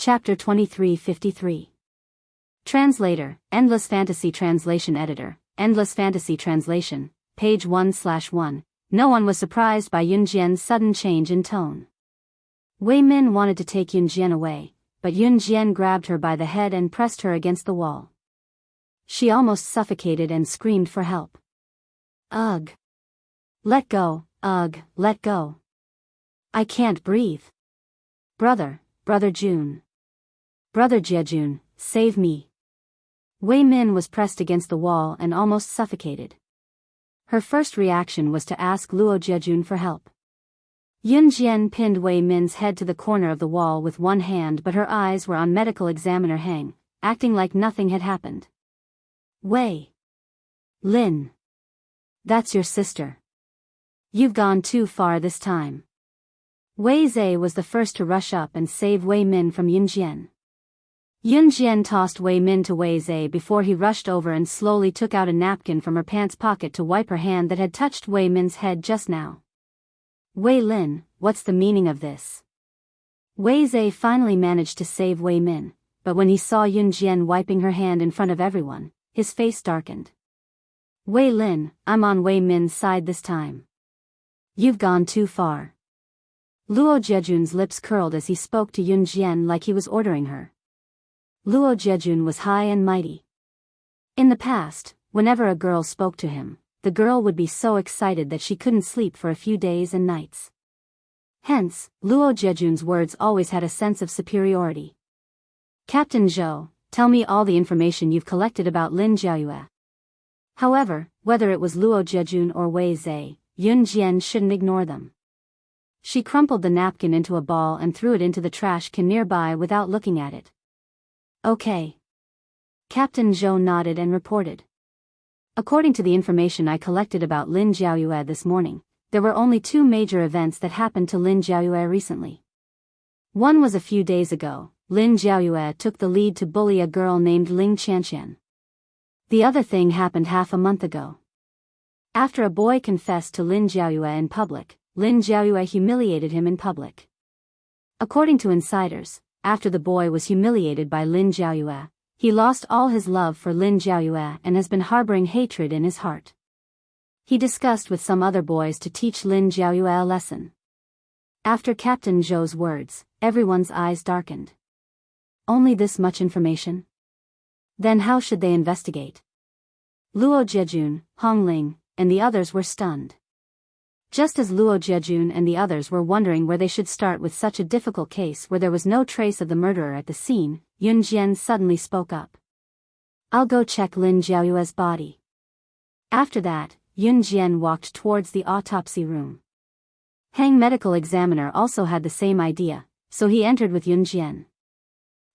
Chapter 2353. Translator, Endless Fantasy Translation Editor, Endless Fantasy Translation, page 1/1. No one was surprised by Yunjian's sudden change in tone. Wei Min wanted to take Yunjian away, but Yunjian grabbed her by the head and pressed her against the wall. She almost suffocated and screamed for help. Ugh! Let go, ugh, let go. I can't breathe. Brother Jun. Brother Jiejun, save me. Wei Min was pressed against the wall and almost suffocated. Her first reaction was to ask Luo Jiejun for help. Yunjian pinned Wei Min's head to the corner of the wall with one hand, but her eyes were on medical examiner Heng, acting like nothing had happened. Wei Lin. That's your sister. You've gone too far this time. Wei Zhe was the first to rush up and save Wei Min from Yunjian. Yunjian tossed Wei Min to Wei Zhe before he rushed over and slowly took out a napkin from her pants pocket to wipe her hand that had touched Wei Min's head just now. Wei Lin, what's the meaning of this? Wei Zhe finally managed to save Wei Min, but when he saw Yunjian wiping her hand in front of everyone, his face darkened. Wei Lin, I'm on Wei Min's side this time. You've gone too far. Luo Jiejun's lips curled as he spoke to Yunjian like he was ordering her. Luo Jiejun was high and mighty. In the past, whenever a girl spoke to him, the girl would be so excited that she couldn't sleep for a few days and nights. Hence, Luo Jiejun's words always had a sense of superiority. Captain Zhou, tell me all the information you've collected about Lin Jiayue. However, whether it was Luo Jiejun or Wei Zhe, Yunjian shouldn't ignore them. She crumpled the napkin into a ball and threw it into the trash can nearby without looking at it. Okay. Captain Zhou nodded and reported. According to the information I collected about Lin Jiayue this morning, there were only two major events that happened to Lin Jiayue recently. One was a few days ago. Lin Jiayue took the lead to bully a girl named Ling Qianqian. The other thing happened half a month ago. After a boy confessed to Lin Jiayue in public, Lin Jiayue humiliated him in public. According to insiders, after the boy was humiliated by Lin Jiayue, he lost all his love for Lin Jiayue and has been harboring hatred in his heart. He discussed with some other boys to teach Lin Jiayue a lesson. After Captain Zhou's words, everyone's eyes darkened. Only this much information? Then how should they investigate? Luo Jiejun, Hong Ling, and the others were stunned. Just as Luo Jiejun and the others were wondering where they should start with such a difficult case where there was no trace of the murderer at the scene, Yunjian suddenly spoke up. I'll go check Lin Jiayue's body. After that, Yunjian walked towards the autopsy room. Heng medical examiner also had the same idea, so he entered with Yunjian.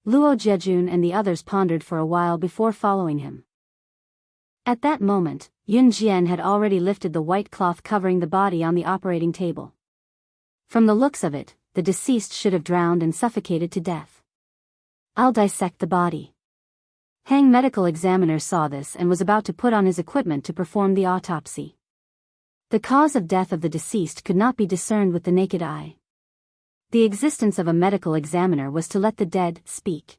Luo Jiejun and the others pondered for a while before following him. At that moment, Yunjian had already lifted the white cloth covering the body on the operating table. From the looks of it, the deceased should have drowned and suffocated to death. I'll dissect the body. Heng medical examiner saw this and was about to put on his equipment to perform the autopsy. The cause of death of the deceased could not be discerned with the naked eye. The existence of a medical examiner was to let the dead speak.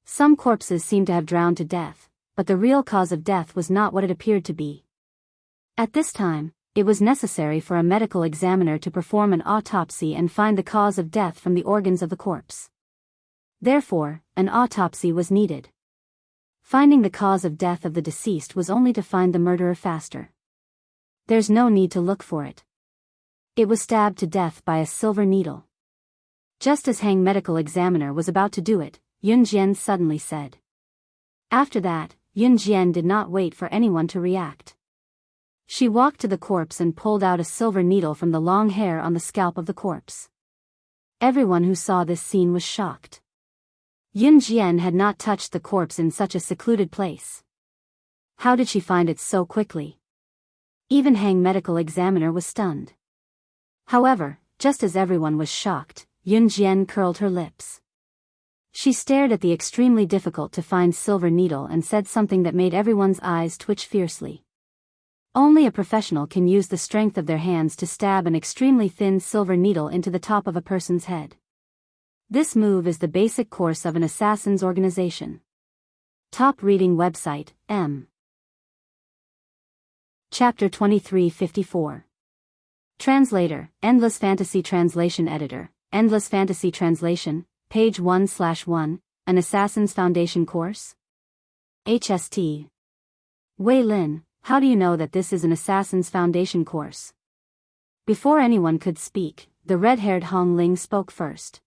Some corpses seemed to have drowned to death, but the real cause of death was not what it appeared to be. At this time, it was necessary for a medical examiner to perform an autopsy and find the cause of death from the organs of the corpse. Therefore, an autopsy was needed. Finding the cause of death of the deceased was only to find the murderer faster. There's no need to look for it. It was stabbed to death by a silver needle. Just as Heng medical examiner was about to do it, Yunjian suddenly said. After that, Yunjian did not wait for anyone to react. She walked to the corpse and pulled out a silver needle from the long hair on the scalp of the corpse. Everyone who saw this scene was shocked. Yunjian had not touched the corpse in such a secluded place. How did she find it so quickly? Even Heng medical examiner was stunned. However, just as everyone was shocked, Yunjian curled her lips. She stared at the extremely difficult to find silver needle and said something that made everyone's eyes twitch fiercely. Only a professional can use the strength of their hands to stab an extremely thin silver needle into the top of a person's head. This move is the basic course of an assassin's organization. Top reading website, M. Chapter 2354. Translator, Endless Fantasy Translation Editor, Endless Fantasy Translation, page 1/1, An Assassin's Foundation Course? HST. Wei Lin, how do you know that this is an Assassin's Foundation course? Before anyone could speak, the red-haired Hong Ling spoke first.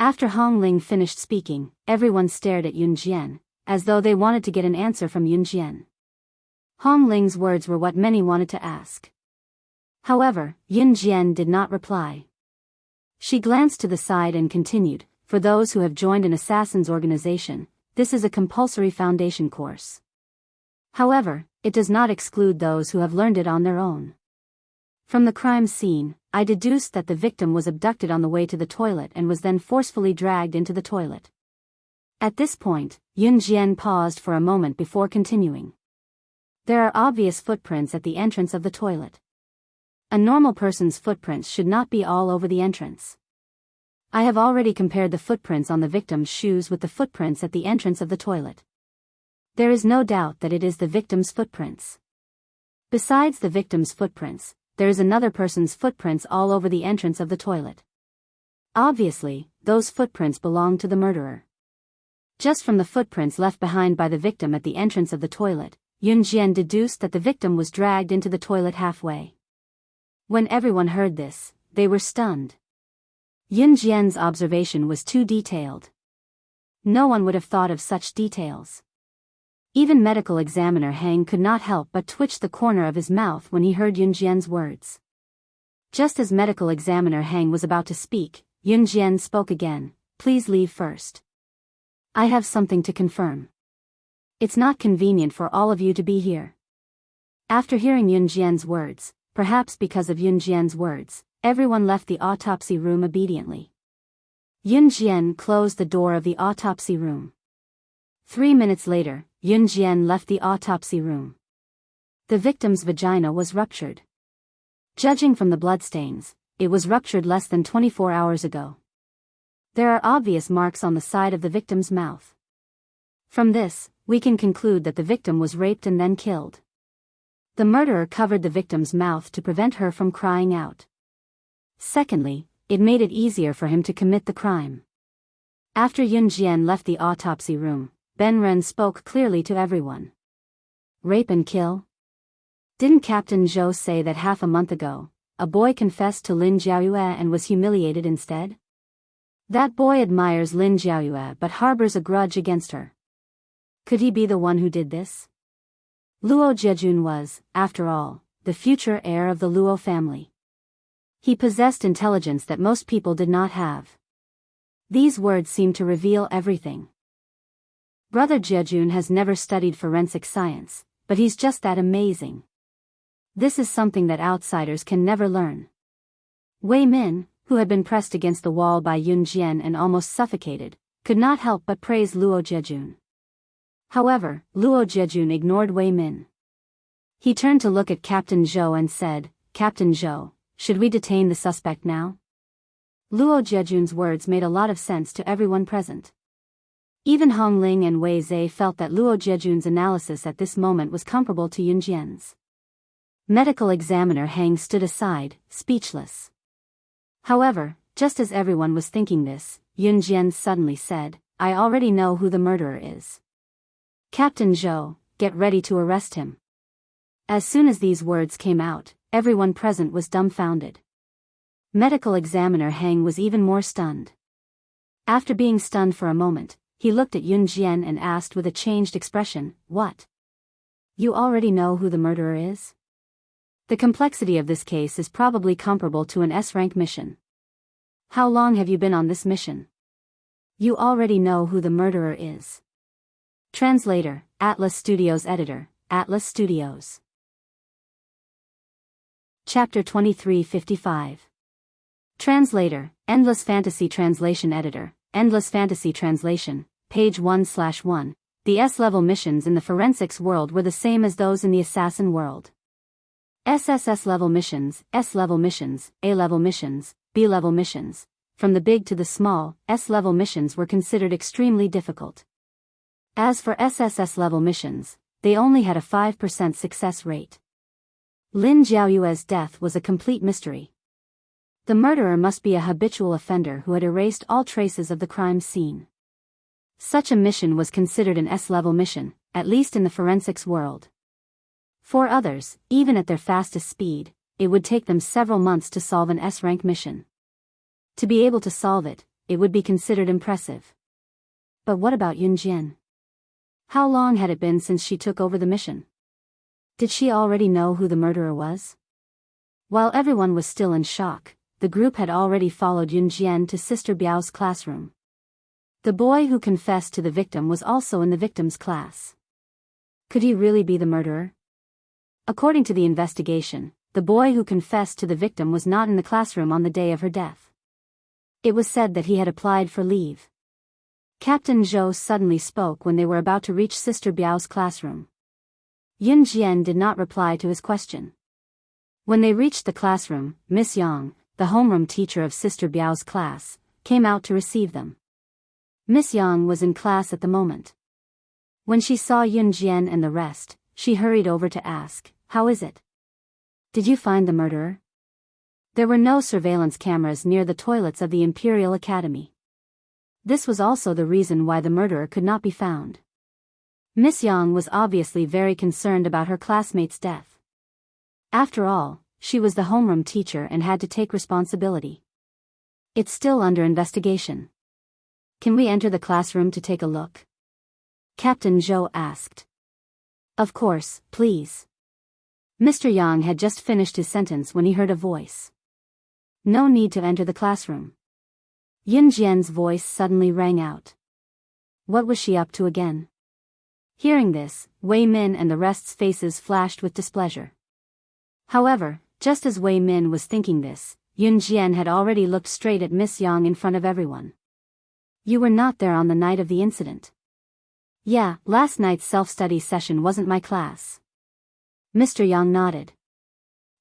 After Hong Ling finished speaking, everyone stared at Yun Jian, as though they wanted to get an answer from Yun Jian. Hong Ling's words were what many wanted to ask. However, Yun Jian did not reply. She glanced to the side and continued, for those who have joined an assassin's organization, this is a compulsory foundation course. However, it does not exclude those who have learned it on their own. From the crime scene, I deduced that the victim was abducted on the way to the toilet and was then forcefully dragged into the toilet. At this point, Yun Jian paused for a moment before continuing. There are obvious footprints at the entrance of the toilet. A normal person's footprints should not be all over the entrance. I have already compared the footprints on the victim's shoes with the footprints at the entrance of the toilet. There is no doubt that it is the victim's footprints. Besides the victim's footprints, there is another person's footprints all over the entrance of the toilet. Obviously, those footprints belong to the murderer. Just from the footprints left behind by the victim at the entrance of the toilet, Yun Jian deduced that the victim was dragged into the toilet halfway. When everyone heard this, they were stunned. Yun Jian's observation was too detailed. No one would have thought of such details. Even medical examiner Hang could not help but twitch the corner of his mouth when he heard Yun Jian's words. Just as medical examiner Hang was about to speak, Yun Jian spoke again, "Please leave first. I have something to confirm. It's not convenient for all of you to be here." After hearing Yun Jian's words, perhaps because of Yun Jian's words, everyone left the autopsy room obediently. Yun Jian closed the door of the autopsy room. 3 minutes later, Yun Jian left the autopsy room. The victim's vagina was ruptured. Judging from the bloodstains, it was ruptured less than 24 hours ago. There are obvious marks on the side of the victim's mouth. From this, we can conclude that the victim was raped and then killed. The murderer covered the victim's mouth to prevent her from crying out. Secondly, it made it easier for him to commit the crime. After Yun Jian left the autopsy room, Ben Ren spoke clearly to everyone. Rape and kill? Didn't Captain Zhou say that half a month ago, a boy confessed to Lin Jiaoyue and was humiliated instead? That boy admires Lin Jiaoyue but harbors a grudge against her. Could he be the one who did this? Luo Jiejun was, after all, the future heir of the Luo family. He possessed intelligence that most people did not have. These words seem to reveal everything. Brother Jiejun has never studied forensic science, but he's just that amazing. This is something that outsiders can never learn. Wei Min, who had been pressed against the wall by Yun Jian and almost suffocated, could not help but praise Luo Jiejun. However, Luo Jiejun ignored Wei Min. He turned to look at Captain Zhou and said, "Captain Zhou, should we detain the suspect now?" Luo Jiejun's words made a lot of sense to everyone present. Even Hong Ling and Wei Zhe felt that Luo Jiejun's analysis at this moment was comparable to Yun Jian's. Medical examiner Hang stood aside, speechless. However, just as everyone was thinking this, Yun Jian suddenly said, "I already know who the murderer is. Captain Zhou, get ready to arrest him." As soon as these words came out, everyone present was dumbfounded. Medical examiner Hang was even more stunned. After being stunned for a moment, he looked at Yun Jian and asked with a changed expression, "What? You already know who the murderer is?" The complexity of this case is probably comparable to an S-rank mission. How long have you been on this mission? You already know who the murderer is. Translator, Atlas Studios Editor, Atlas Studios. Chapter 2355. Translator, Endless Fantasy Translation Editor, Endless Fantasy Translation, page 1/1. The S-level missions in the forensics world were the same as those in the assassin world. SSS level missions, S-level missions, A-level missions, B-level missions, from the big to the small, S-level missions were considered extremely difficult. As for SSS-level missions, they only had a 5% success rate. Lin Jiaoyue's death was a complete mystery. The murderer must be a habitual offender who had erased all traces of the crime scene. Such a mission was considered an S-level mission, at least in the forensics world. For others, even at their fastest speed, it would take them several months to solve an S-rank mission. To be able to solve it, it would be considered impressive. But what about Yun Jian? How long had it been since she took over the mission? Did she already know who the murderer was? While everyone was still in shock, the group had already followed Yun Jian to Sister Biao's classroom. The boy who confessed to the victim was also in the victim's class. Could he really be the murderer? According to the investigation, the boy who confessed to the victim was not in the classroom on the day of her death. It was said that he had applied for leave. Captain Zhou suddenly spoke when they were about to reach Sister Biao's classroom. Yun Jian did not reply to his question. When they reached the classroom, Miss Yang, the homeroom teacher of Sister Biao's class, came out to receive them. Miss Yang was in class at the moment. When she saw Yun Jian and the rest, she hurried over to ask, "How is it? Did you find the murderer?" There were no surveillance cameras near the toilets of the Imperial Academy. This was also the reason why the murderer could not be found. Miss Yang was obviously very concerned about her classmate's death. After all, she was the homeroom teacher and had to take responsibility. "It's still under investigation. Can we enter the classroom to take a look?" Captain Zhou asked. "Of course, please." Mr. Yang had just finished his sentence when he heard a voice. "No need to enter the classroom." Yun Jian's voice suddenly rang out. What was she up to again? Hearing this, Wei Min and the rest's faces flashed with displeasure. However, just as Wei Min was thinking this, Yun Jian had already looked straight at Miss Yang in front of everyone. "You were not there on the night of the incident." "Yeah, last night's self-study session wasn't my class." Mr. Yang nodded.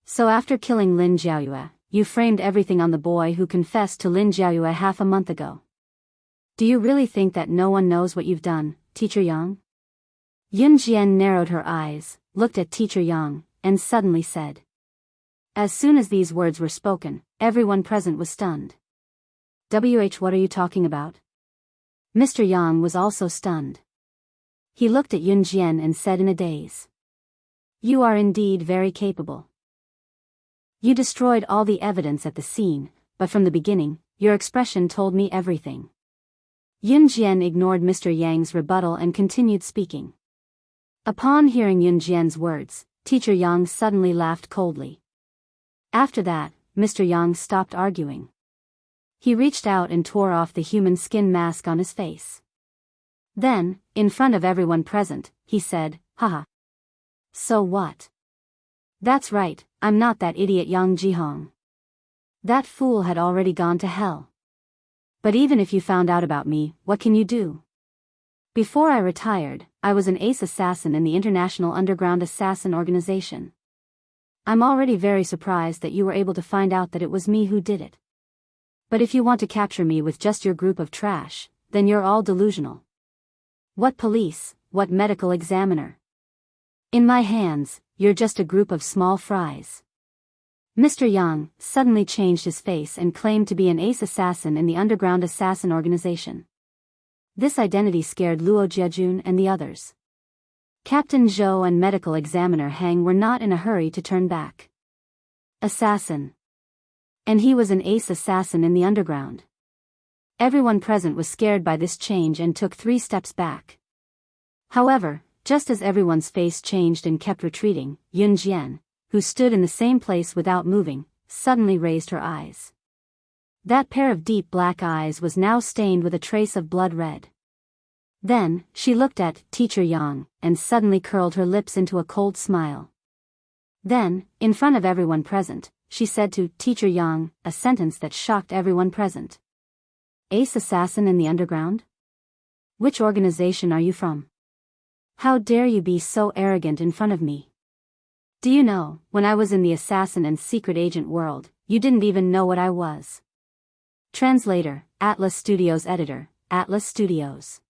"So after killing Lin Jiaoyue, you framed everything on the boy who confessed to Lin Jiaoyue half a month ago. Do you really think that no one knows what you've done, Teacher Yang?" Yun Jian narrowed her eyes, looked at Teacher Yang, and suddenly said. As soon as these words were spoken, everyone present was stunned. What are you talking about?" Mr. Yang was also stunned. He looked at Yun Jian and said in a daze. "You are indeed very capable. You destroyed all the evidence at the scene, but from the beginning, your expression told me everything." Yun Jian ignored Mr. Yang's rebuttal and continued speaking. Upon hearing Yun Jian's words, Teacher Yang suddenly laughed coldly. After that, Mr. Yang stopped arguing. He reached out and tore off the human skin mask on his face. Then, in front of everyone present, he said, "Haha. So what? That's right, I'm not that idiot Yang Jihong. That fool had already gone to hell. But even if you found out about me, what can you do? Before I retired, I was an ace assassin in the International Underground Assassin Organization. I'm already very surprised that you were able to find out that it was me who did it. But if you want to capture me with just your group of trash, then you're all delusional. What police, what medical examiner? In my hands, you're just a group of small fries." Mr. Yang suddenly changed his face and claimed to be an ace assassin in the Underground Assassin Organization. This identity scared Luo Jiajun and the others. Captain Zhou and medical examiner Hang were not in a hurry to turn back. Assassin. And he was an ace assassin in the underground. Everyone present was scared by this change and took 3 steps back. However, just as everyone's face changed and kept retreating, Yun Jian, who stood in the same place without moving, suddenly raised her eyes. That pair of deep black eyes was now stained with a trace of blood red. Then, she looked at Teacher Yang, and suddenly curled her lips into a cold smile. Then, in front of everyone present, she said to Teacher Yang, a sentence that shocked everyone present. "Ace assassin in the underground? Which organization are you from? How dare you be so arrogant in front of me? Do you know, when I was in the assassin and secret agent world, you didn't even know what I was. Translator, Atlas Studios Editor, Atlas Studios.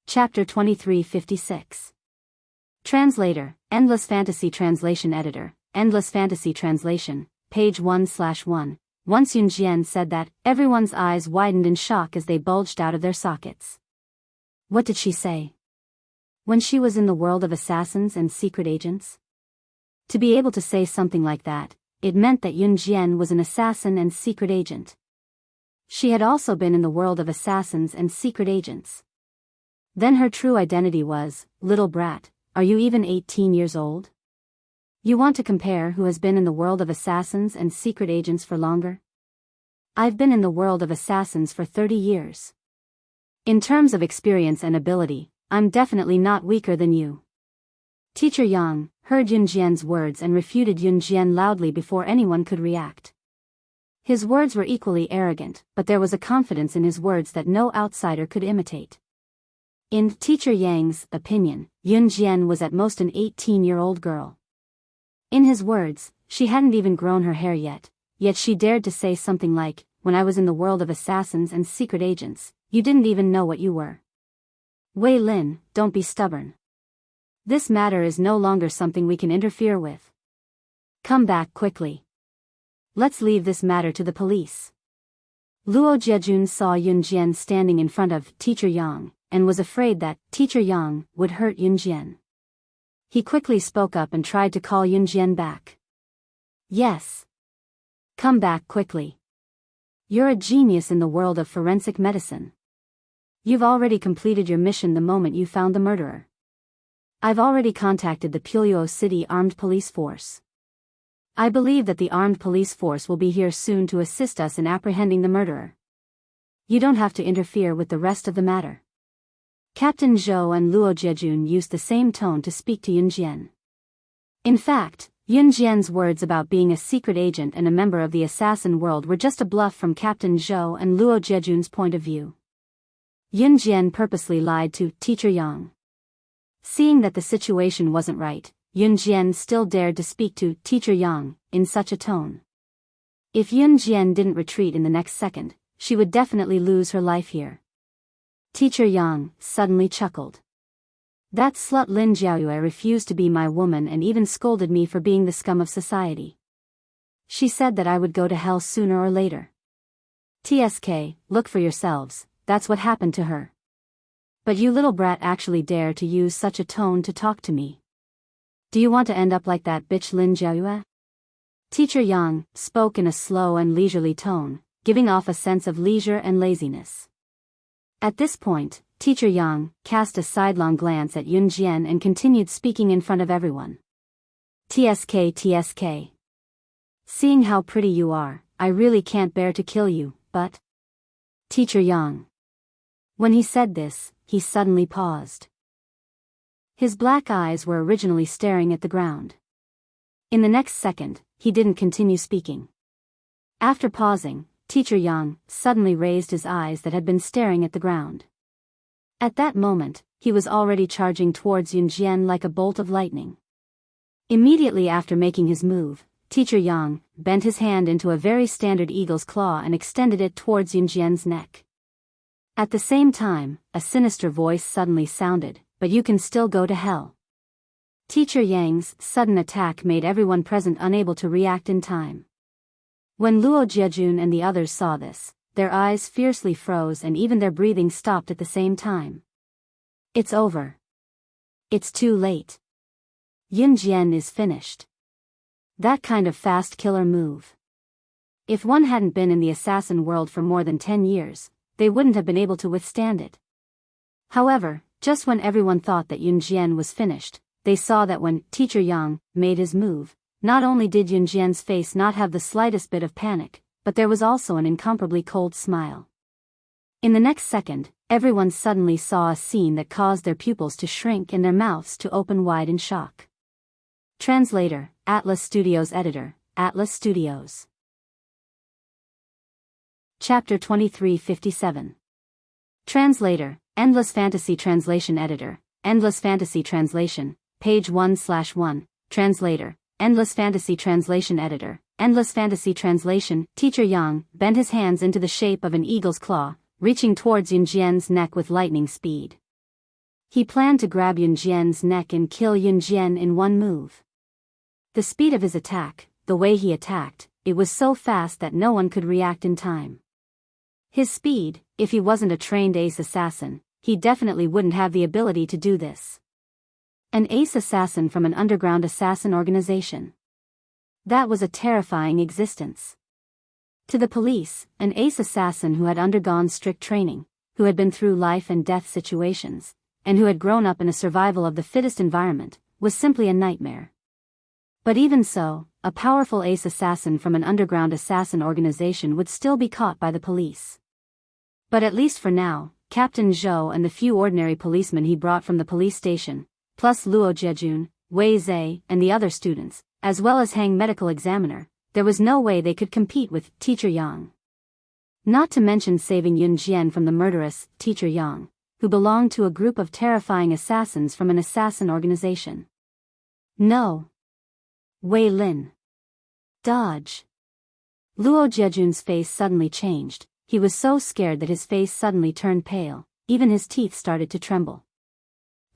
Chapter 2356. Translator, Endless Fantasy Translation Editor, Endless Fantasy Translation, page 1/1. Once Yunjian said that, everyone's eyes widened in shock as they bulged out of their sockets. What did she say? When she was in the world of assassins and secret agents? To be able to say something like that, it meant that Yunjian was an assassin and secret agent. She had also been in the world of assassins and secret agents. Then her true identity was, little brat, are you even 18 years old? You want to compare who has been in the world of assassins and secret agents for longer? I've been in the world of assassins for 30 years. In terms of experience and ability, I'm definitely not weaker than you. Teacher Yang heard Yunjian's words and refuted Yunjian loudly before anyone could react. His words were equally arrogant, but there was a confidence in his words that no outsider could imitate. In Teacher Yang's opinion, Yunjian was at most an 18-year-old girl. In his words, she hadn't even grown her hair yet she dared to say something like, when I was in the world of assassins and secret agents, you didn't even know what you were. Wei Lin, don't be stubborn. This matter is no longer something we can interfere with. Come back quickly. Let's leave this matter to the police. Luo Jiejun saw Yunjian standing in front of Teacher Yang, and was afraid that Teacher Yang would hurt Yunjian. He quickly spoke up and tried to call Yunjian back. Yes. Come back quickly. You're a genius in the world of forensic medicine. You've already completed your mission the moment you found the murderer. I've already contacted the Biyao City Armed Police Force. I believe that the Armed Police Force will be here soon to assist us in apprehending the murderer. You don't have to interfere with the rest of the matter. Captain Zhou and Luo Jiejun used the same tone to speak to Yunjian. In fact, Yunjian's words about being a secret agent and a member of the assassin world were just a bluff from Captain Zhou and Luo Jiejun's point of view. Yunjian purposely lied to Teacher Yang. Seeing that the situation wasn't right, Yunjian still dared to speak to Teacher Yang in such a tone. If Yunjian didn't retreat in the next second, she would definitely lose her life here. Teacher Yang suddenly chuckled. That slut Lin Jiaoyue refused to be my woman and even scolded me for being the scum of society. She said that I would go to hell sooner or later. TSK, look for yourselves, that's what happened to her. But you little brat actually dare to use such a tone to talk to me. Do you want to end up like that bitch Lin Jiaoyue? Teacher Yang spoke in a slow and leisurely tone, giving off a sense of leisure and laziness. At this point, Teacher Yang cast a sidelong glance at Yunjian and continued speaking in front of everyone. TSK. Seeing how pretty you are, I really can't bear to kill you, but... Teacher Yang. When he said this, he suddenly paused. His black eyes were originally staring at the ground. In the next second, he didn't continue speaking. After pausing, Teacher Yang suddenly raised his eyes that had been staring at the ground. At that moment, he was already charging towards Yunjian like a bolt of lightning. Immediately after making his move, Teacher Yang bent his hand into a very standard eagle's claw and extended it towards Yunjian's neck. At the same time, a sinister voice suddenly sounded, but you can still go to hell. Teacher Yang's sudden attack made everyone present unable to react in time. When Luo Jiejun and the others saw this, their eyes fiercely froze and even their breathing stopped at the same time. It's over. It's too late. Yunjian is finished. That kind of fast killer move. If one hadn't been in the assassin world for more than 10 years, they wouldn't have been able to withstand it. However, just when everyone thought that Yunjian was finished, they saw that when Teacher Yang made his move, not only did Yunjian's face not have the slightest bit of panic, but there was also an incomparably cold smile. In the next second, everyone suddenly saw a scene that caused their pupils to shrink and their mouths to open wide in shock. Translator, Atlas Studios Editor, Atlas Studios. Chapter 2357. Translator, Endless Fantasy Translation Editor, Endless Fantasy Translation, page 1/1. Translator, Endless Fantasy Translation Editor, Endless Fantasy Translation. Teacher Yang bent his hands into the shape of an eagle's claw, reaching towards Yunjian's neck with lightning speed. He planned to grab Yunjian's neck and kill Yunjian in one move. The speed of his attack, the way he attacked, it was so fast that no one could react in time. His speed, if he wasn't a trained ace assassin, he definitely wouldn't have the ability to do this. An ace assassin from an underground assassin organization. That was a terrifying existence. To the police, an ace assassin who had undergone strict training, who had been through life and death situations, and who had grown up in a survival of the fittest environment, was simply a nightmare. But even so, a powerful ace assassin from an underground assassin organization would still be caught by the police. But at least for now, Captain Zhou and the few ordinary policemen he brought from the police station, plus Luo Jejun, Wei Zhe, and the other students, as well as Hang Medical Examiner, there was no way they could compete with Teacher Yang. Not to mention saving Yun Jian from the murderous Teacher Yang, who belonged to a group of terrifying assassins from an assassin organization. No. Wei Lin. Dodge. Luo Jejun's face suddenly changed. He was so scared that his face suddenly turned pale, even his teeth started to tremble.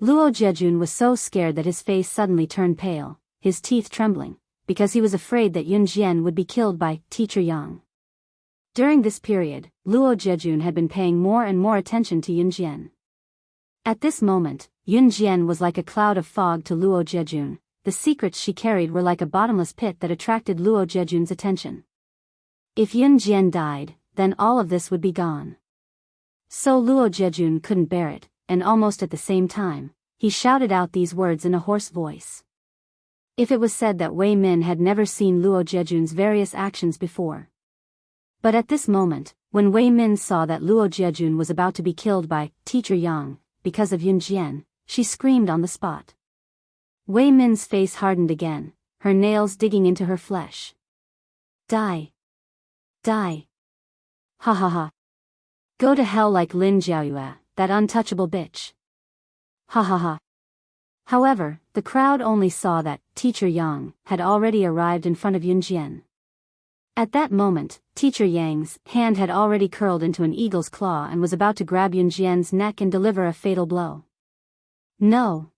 Luo Jejun was so scared that his face suddenly turned pale, his teeth trembling, because he was afraid that Yun Jian would be killed by Teacher Yang. During this period, Luo Jejun had been paying more and more attention to Yun Jian. At this moment, Yun Jian was like a cloud of fog to Luo Jejun. The secrets she carried were like a bottomless pit that attracted Luo Jejun's attention. If Yun Jian died, then all of this would be gone. So Luo Jejun couldn't bear it, and almost at the same time, he shouted out these words in a hoarse voice. If it was said that Wei Min had never seen Luo Jejun's various actions before. But at this moment, when Wei Min saw that Luo Jejun was about to be killed by Teacher Yang, because of Yun Jian, she screamed on the spot. Wei Min's face hardened again, her nails digging into her flesh. Die. Die. Ha ha ha. Go to hell like Lin Jiaoyue, that untouchable bitch. Ha ha ha. However, the crowd only saw that Teacher Yang had already arrived in front of Yun Jian. At that moment, Teacher Yang's hand had already curled into an eagle's claw and was about to grab Yun Jian's neck and deliver a fatal blow. No.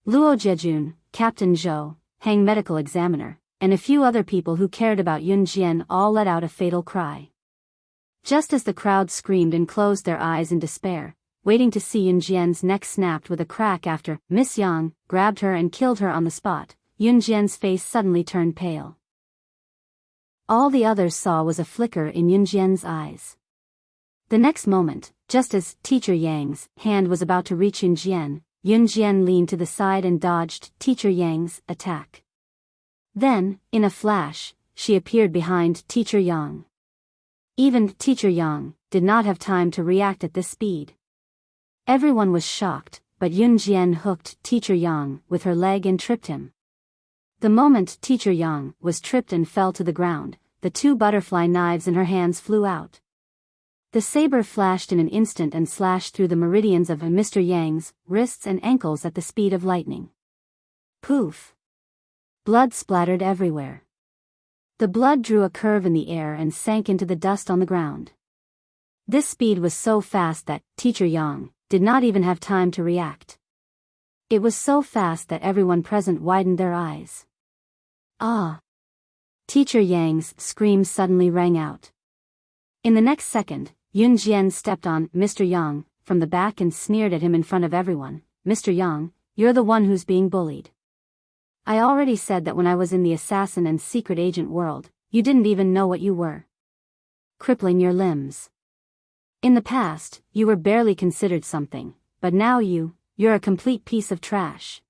Luo Jejun, Captain Zhou, Hang Medical Examiner, and a few other people who cared about Yun Jian all let out a fatal cry. Just as the crowd screamed and closed their eyes in despair, waiting to see Yun Jian's neck snapped with a crack after Miss Yang grabbed her and killed her on the spot, Yun Jian's face suddenly turned pale. All the others saw was a flicker in Yun Jian's eyes. The next moment, just as Teacher Yang's hand was about to reach Yun Jian leaned to the side and dodged Teacher Yang's attack. Then, in a flash, she appeared behind Teacher Yang. Even Teacher Yang did not have time to react at this speed. Everyone was shocked, but Yun Jian hooked Teacher Yang with her leg and tripped him. The moment Teacher Yang was tripped and fell to the ground, the two butterfly knives in her hands flew out. The saber flashed in an instant and slashed through the meridians of Mr. Yang's wrists and ankles at the speed of lightning. Poof! Blood splattered everywhere. The blood drew a curve in the air and sank into the dust on the ground. This speed was so fast that Teacher Yang did not even have time to react. It was so fast that everyone present widened their eyes. Ah! Teacher Yang's scream suddenly rang out. In the next second, Yun Jian stepped on Mr. Yang from the back and sneered at him in front of everyone. Mr. Yang, you're the one who's being bullied. I already said that when I was in the assassin and secret agent world, you didn't even know what you were. Crippling your limbs. In the past, you were barely considered something, but now you're a complete piece of trash.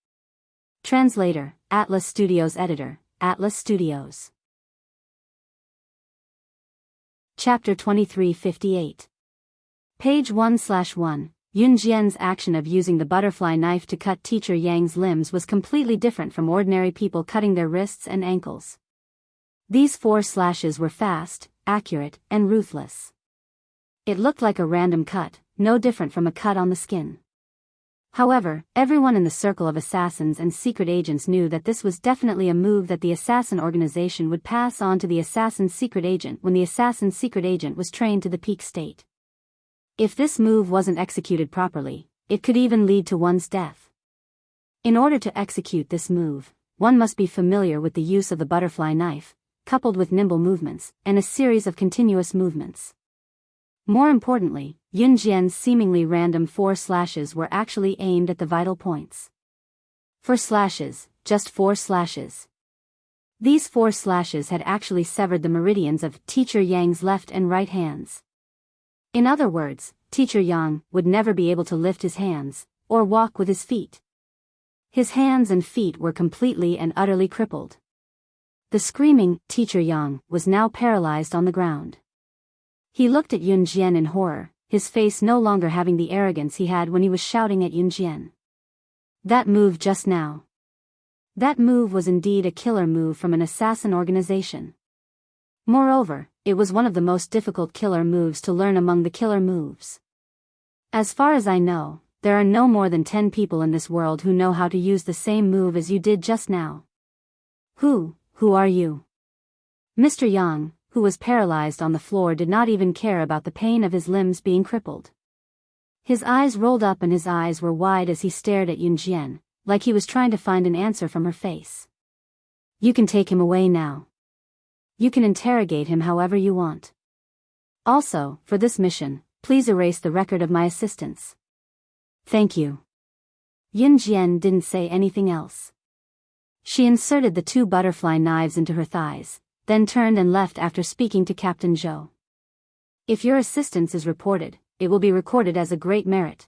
Translator, Atlas Studios Editor, Atlas Studios. Chapter 2358. Page 1/1. Yun Jian's action of using the butterfly knife to cut Teacher Yang's limbs was completely different from ordinary people cutting their wrists and ankles. These 4 slashes were fast, accurate, and ruthless. It looked like a random cut, no different from a cut on the skin. However, everyone in the circle of assassins and secret agents knew that this was definitely a move that the assassin organization would pass on to the assassin's secret agent when the assassin's secret agent was trained to the peak state. If this move wasn't executed properly, it could even lead to one's death. In order to execute this move, one must be familiar with the use of the butterfly knife, coupled with nimble movements, and a series of continuous movements. More importantly, Yun Jian's seemingly random 4 slashes were actually aimed at the vital points. 4 slashes, just 4 slashes. These 4 slashes had actually severed the meridians of Teacher Yang's left and right hands. In other words, Teacher Yang would never be able to lift his hands, or walk with his feet. His hands and feet were completely and utterly crippled. The screaming Teacher Yang was now paralyzed on the ground. He looked at Yun Jian in horror, his face no longer having the arrogance he had when he was shouting at Yun Jian. That move just now. That move was indeed a killer move from an assassin organization. Moreover, it was one of the most difficult killer moves to learn among the killer moves. As far as I know, there are no more than 10 people in this world who know how to use the same move as you did just now. Who are you? Mr. Yang, who was paralyzed on the floor, did not even care about the pain of his limbs being crippled. His eyes rolled up and his eyes were wide as he stared at Yun Jian, like he was trying to find an answer from her face. You can take him away now. You can interrogate him however you want. Also, for this mission, please erase the record of my assistance. Thank you. Yun Jian didn't say anything else. She inserted the 2 butterfly knives into her thighs, then turned and left after speaking to Captain Zhou. If your assistance is reported, it will be recorded as a great merit.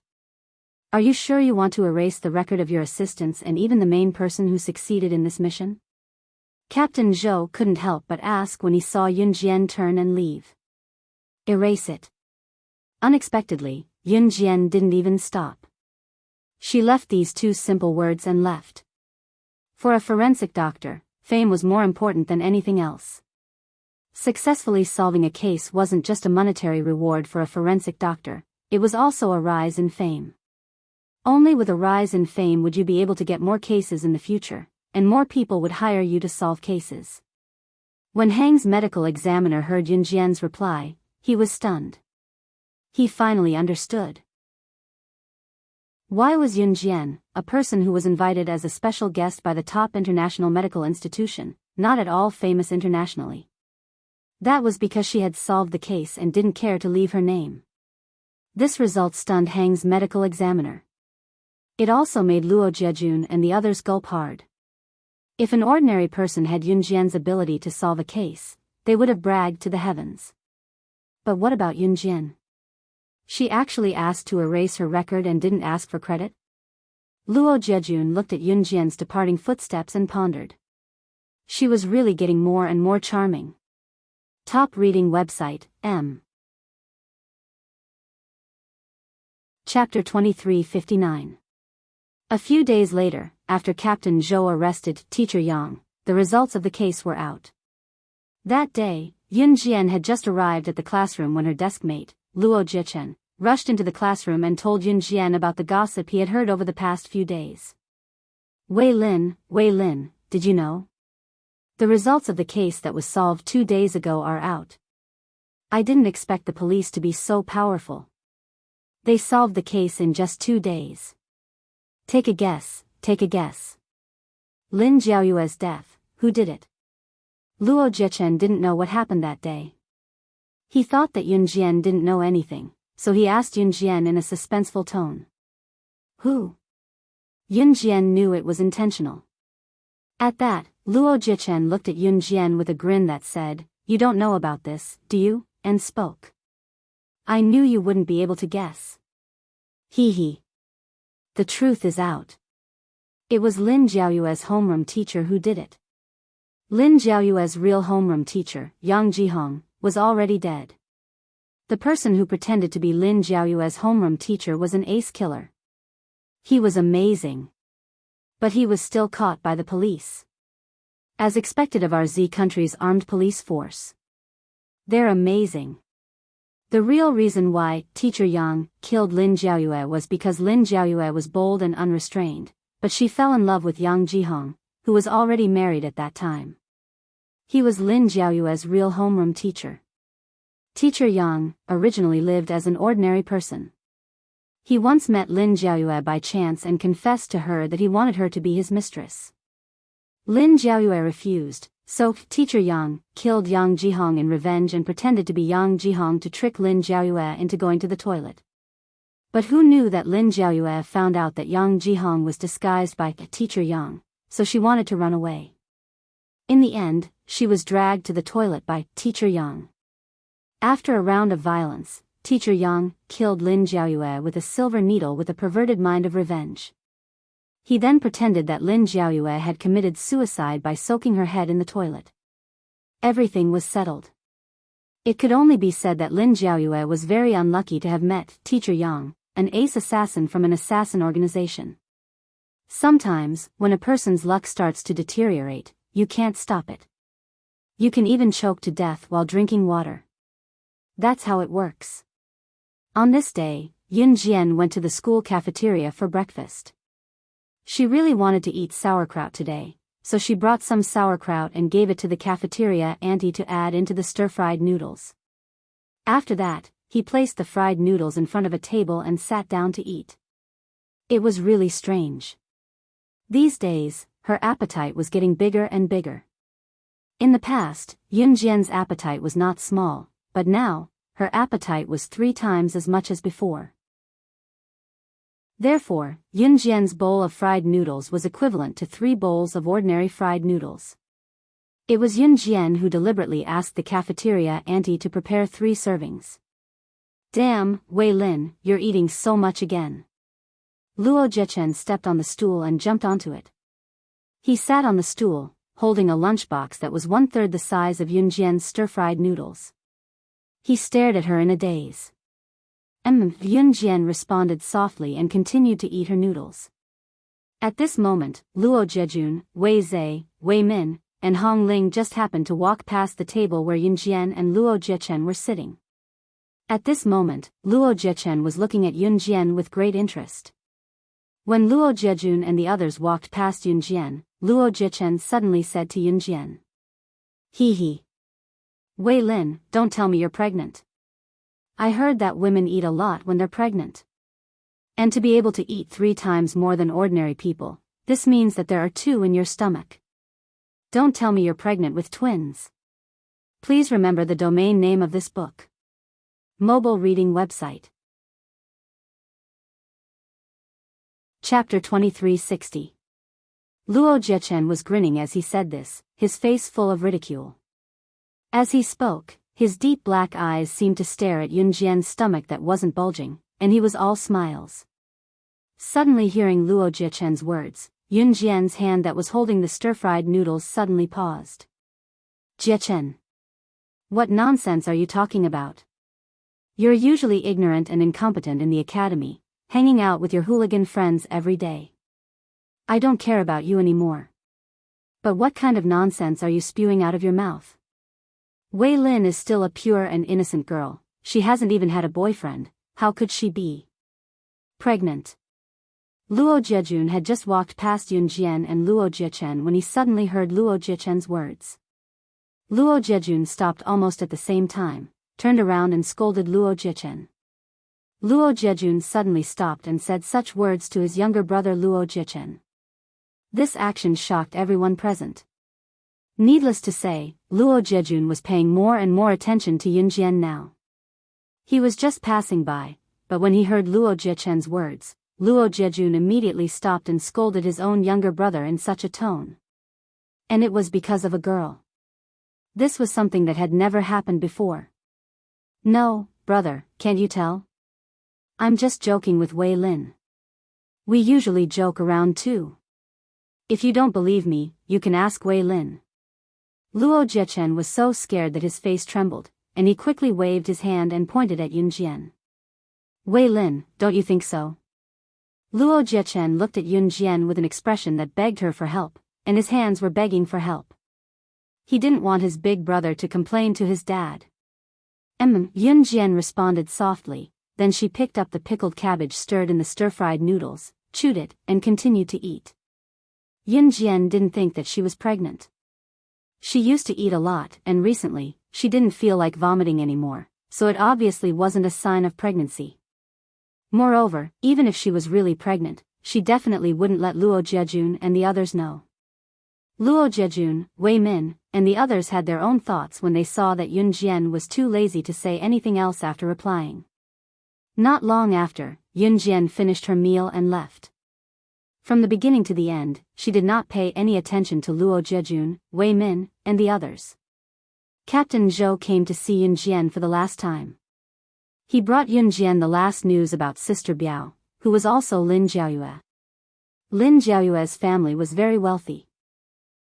Are you sure you want to erase the record of your assistance and even the main person who succeeded in this mission? Captain Zhou couldn't help but ask when he saw Yun Jian turn and leave. Erase it. Unexpectedly, Yun Jian didn't even stop. She left these 2 simple words and left. For a forensic doctor, fame was more important than anything else. Successfully solving a case wasn't just a monetary reward for a forensic doctor, it was also a rise in fame. Only with a rise in fame would you be able to get more cases in the future, and more people would hire you to solve cases. When Hang's medical examiner heard Yun Jian's reply, he was stunned. He finally understood. Why was Yun Jian, a person who was invited as a special guest by the top international medical institution, not at all famous internationally? That was because she had solved the case and didn't care to leave her name. This result stunned Hang's medical examiner. It also made Luo Jiejun and the others gulp hard. If an ordinary person had Yun Jian's ability to solve a case, they would have bragged to the heavens. But what about Yun Jian? She actually asked to erase her record and didn't ask for credit? Luo Jiejun looked at Yun Jian's departing footsteps and pondered. She was really getting more and more charming. Top reading website, M. Chapter 2359. A few days later, after Captain Zhou arrested Teacher Yang, the results of the case were out. That day, Yun Jian had just arrived at the classroom when her deskmate, Luo Jichen, rushed into the classroom and told Yun Jian about the gossip he had heard over the past few days. Wei Lin, did you know? The results of the case that was solved 2 days ago are out. I didn't expect the police to be so powerful. They solved the case in just 2 days. Take a guess. Lin Jiaoyue's death, who did it? Luo Jichen didn't know what happened that day. He thought that Yun Jian didn't know anything, so he asked Yun Jian in a suspenseful tone. Who? Yun Jian knew it was intentional. At that, Luo Jichen looked at Yun Jian with a grin that said, "You don't know about this, do you?" and spoke. "I knew you wouldn't be able to guess." Hee. The truth is out. It was Lin Jiaoyue's homeroom teacher who did it. Lin Jiaoyue's real homeroom teacher, Yang Jihong, was already dead. The person who pretended to be Lin Jiaoyue's homeroom teacher was an ace killer. He was amazing. But he was still caught by the police. As expected of our Z country's armed police force. They're amazing. The real reason why Teacher Yang killed Lin Jiaoyue was because Lin Jiaoyue was bold and unrestrained, but she fell in love with Yang Jihong, who was already married at that time. He was Lin Jiaoyue's real homeroom teacher. Teacher Yang originally lived as an ordinary person. He once met Lin Jiaoyue by chance and confessed to her that he wanted her to be his mistress. Lin Jiaoyue refused, so Teacher Yang killed Yang Jihong in revenge and pretended to be Yang Jihong to trick Lin Jiaoyue into going to the toilet. But who knew that Lin Jiaoyue found out that Yang Jihong was disguised by Teacher Yang, so she wanted to run away. In the end, she was dragged to the toilet by Teacher Yang. After a round of violence, Teacher Yang killed Lin Jiaoyue with a silver needle with a perverted mind of revenge. He then pretended that Lin Jiaoyue had committed suicide by soaking her head in the toilet. Everything was settled. It could only be said that Lin Jiaoyue was very unlucky to have met Teacher Yang, an ace assassin from an assassin organization. Sometimes, when a person's luck starts to deteriorate, you can't stop it. You can even choke to death while drinking water. That's how it works. On this day, Yun Jian went to the school cafeteria for breakfast. She really wanted to eat sauerkraut today, so she brought some sauerkraut and gave it to the cafeteria auntie to add into the stir-fried noodles. After that, he placed the fried noodles in front of a table and sat down to eat. It was really strange. These days, her appetite was getting bigger and bigger. In the past, Yun Jian's appetite was not small, but now, her appetite was 3 times as much as before. Therefore, Yun Jian's bowl of fried noodles was equivalent to 3 bowls of ordinary fried noodles. It was Yun Jian who deliberately asked the cafeteria auntie to prepare 3 servings. Damn, Wei Lin, you're eating so much again. Luo Zhechen stepped on the stool and jumped onto it. He sat on the stool, holding a lunchbox that was 1/3 the size of Yun Jian's stir-fried noodles. He stared at her in a daze. Yun Jian responded softly and continued to eat her noodles. At this moment, Luo Zhejun, Wei Zhe, Wei Min, and Hong Ling just happened to walk past the table where Yun Jian and Luo Zhechen were sitting. At this moment, Luo Zhechen was looking at Yun Jian with great interest. When Luo Zhejun and the others walked past Yun Jian, Luo Zhechen suddenly said to Yun Jian. Hee. Wei Lin, don't tell me you're pregnant. I heard that women eat a lot when they're pregnant. And to be able to eat 3 times more than ordinary people, this means that there are 2 in your stomach. Don't tell me you're pregnant with twins. Please remember the domain name of this book. Mobile reading website. Chapter 2360. Luo Zhechen was grinning as he said this, his face full of ridicule. As he spoke, his deep black eyes seemed to stare at Yun Jian's stomach that wasn't bulging, and he was all smiles. Suddenly hearing Luo Zhechen's words, Yun Jian's hand that was holding the stir-fried noodles suddenly paused. Zhechen. What nonsense are you talking about? You're usually ignorant and incompetent in the academy, hanging out with your hooligan friends every day. I don't care about you anymore. But what kind of nonsense are you spewing out of your mouth? Wei Lin is still a pure and innocent girl, she hasn't even had a boyfriend, how could she be pregnant? Luo Zhejun had just walked past Yun Jian and Luo Zhechen when he suddenly heard Luo Zhechen's words. Luo Zhejun stopped almost at the same time, turned around and scolded Luo Zhechen. Luo Zhejun suddenly stopped and said such words to his younger brother Luo Zhechen. This action shocked everyone present. Needless to say, Luo Zhejun was paying more and more attention to Yun Jian now. He was just passing by, but when he heard Luo Zhechen's words, Luo Zhejun immediately stopped and scolded his own younger brother in such a tone. And it was because of a girl. This was something that had never happened before. No, brother, can't you tell? I'm just joking with Wei Lin. We usually joke around too. If you don't believe me, you can ask Wei Lin. Luo Zhechen was so scared that his face trembled, and he quickly waved his hand and pointed at Yun Jian. Wei Lin, don't you think so? Luo Zhechen looked at Yun Jian with an expression that begged her for help, and his hands were begging for help. He didn't want his big brother to complain to his dad. Yun Jian responded softly, then she picked up the pickled cabbage stirred in the stir-fried noodles, chewed it, and continued to eat. Yun Jian didn't think that she was pregnant. She used to eat a lot, and recently, she didn't feel like vomiting anymore, so it obviously wasn't a sign of pregnancy. Moreover, even if she was really pregnant, she definitely wouldn't let Luo Jiejun and the others know. Luo Jiejun, Wei Min, and the others had their own thoughts when they saw that Yun Jian was too lazy to say anything else after replying. Not long after, Yun Jian finished her meal and left. From the beginning to the end, she did not pay any attention to Luo Jiejun, Wei Min, and the others. Captain Zhou came to see Yun Jian for the last time. He brought Yun Jian the last news about Sister Biyao, who was also Lin Jiaoyue. Lin Jiaoyue's family was very wealthy.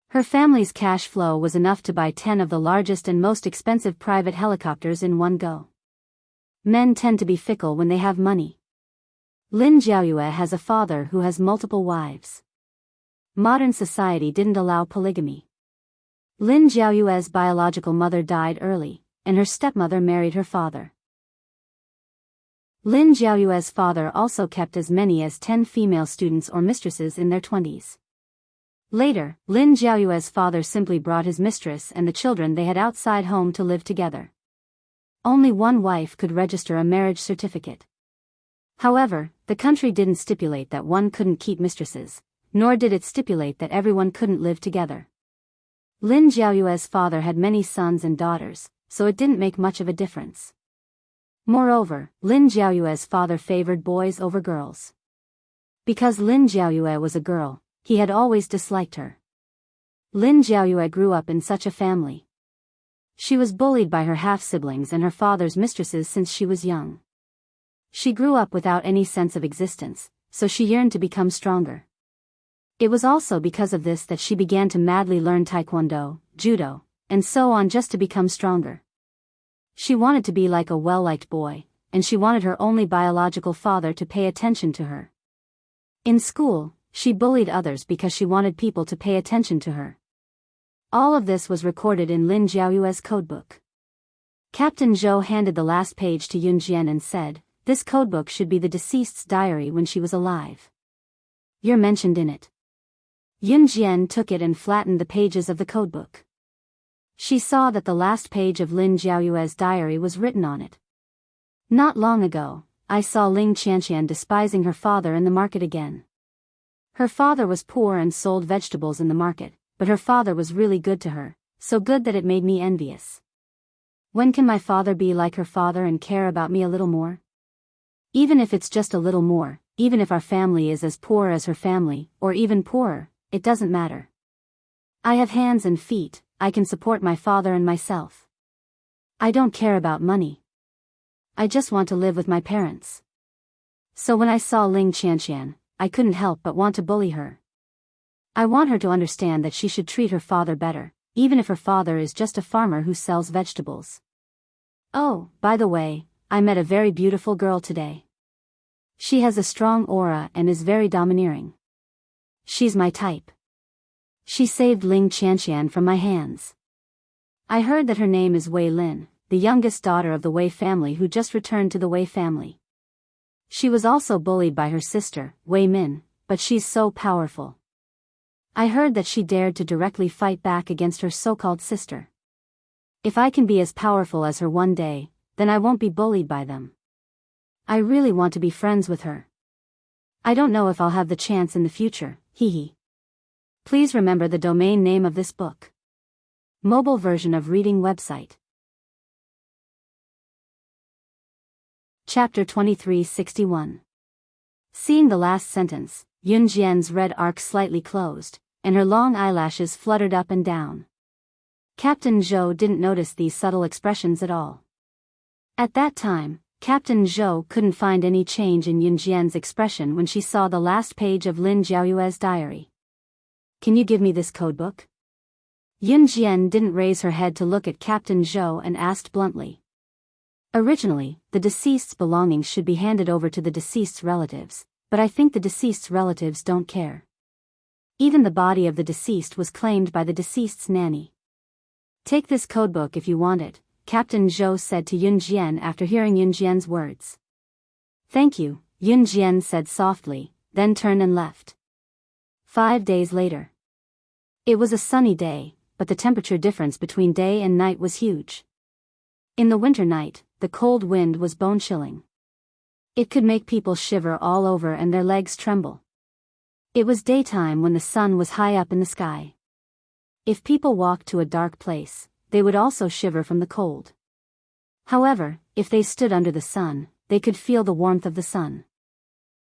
Her family's cash flow was enough to buy 10 of the largest and most expensive private helicopters in one go. Men tend to be fickle when they have money. Lin Jiaoyue has a father who has multiple wives. Modern society didn't allow polygamy. Lin Jiaoyue's biological mother died early, and her stepmother married her father. Lin Jiaoyue's father also kept as many as 10 female students or mistresses in their 20s. Later, Lin Jiaoyue's father simply brought his mistress and the children they had outside home to live together. Only one wife could register a marriage certificate. However, the country didn't stipulate that one couldn't keep mistresses, nor did it stipulate that everyone couldn't live together. Lin Jiaoyue's father had many sons and daughters, so it didn't make much of a difference. Moreover, Lin Jiaoyue's father favored boys over girls. Because Lin Jiaoyue was a girl, he had always disliked her. Lin Jiaoyue grew up in such a family. She was bullied by her half-siblings and her father's mistresses since she was young. She grew up without any sense of existence, so she yearned to become stronger. It was also because of this that she began to madly learn taekwondo, judo, and so on just to become stronger. She wanted to be like a well-liked boy, and she wanted her only biological father to pay attention to her. In school, she bullied others because she wanted people to pay attention to her. All of this was recorded in Lin Jiaoyue's codebook. Captain Zhou handed the last page to Yun Jian and said, "This codebook should be the deceased's diary when she was alive. You're mentioned in it." Yun Jian took it and flattened the pages of the codebook. She saw that the last page of Lin Jiaoyue's diary was written on it. "Not long ago, I saw Ling Qianqian despising her father in the market again. Her father was poor and sold vegetables in the market, but her father was really good to her, so good that it made me envious. When can my father be like her father and care about me a little more? Even if it's just a little more, even if our family is as poor as her family, or even poorer, it doesn't matter. I have hands and feet, I can support my father and myself. I don't care about money. I just want to live with my parents." So when I saw Ling Qianqian, I couldn't help but want to bully her. I want her to understand that she should treat her father better, even if her father is just a farmer who sells vegetables. Oh, by the way, I met a very beautiful girl today. She has a strong aura and is very domineering. She's my type. She saved Ling Qianqian from my hands. I heard that her name is Wei Lin, the youngest daughter of the Wei family who just returned to the Wei family. She was also bullied by her sister, Wei Min, but she's so powerful. I heard that she dared to directly fight back against her so-called sister. If I can be as powerful as her one day, then I won't be bullied by them. I really want to be friends with her. I don't know if I'll have the chance in the future, hee. Please remember the domain name of this book. Mobile version of reading website. Chapter 2361. Seeing the last sentence, Yun Jian's red arc slightly closed, and her long eyelashes fluttered up and down. Captain Zhou didn't notice these subtle expressions at all. At that time, Captain Zhou couldn't find any change in Yun Jian's expression when she saw the last page of Lin Jiaoyue's diary. "Can you give me this codebook?" Yun Jian didn't raise her head to look at Captain Zhou and asked bluntly. Originally, the deceased's belongings should be handed over to the deceased's relatives, but I think the deceased's relatives don't care. Even the body of the deceased was claimed by the deceased's nanny. Take this codebook if you want it, Captain Zhou said to Yun Jian after hearing Yun Jian's words. Thank you, Yun Jian said softly, then turned and left. 5 days later. It was a sunny day, but the temperature difference between day and night was huge. In the winter night, the cold wind was bone-chilling. It could make people shiver all over and their legs tremble. It was daytime when the sun was high up in the sky. If people walked to a dark place, they would also shiver from the cold. However, if they stood under the sun, they could feel the warmth of the sun.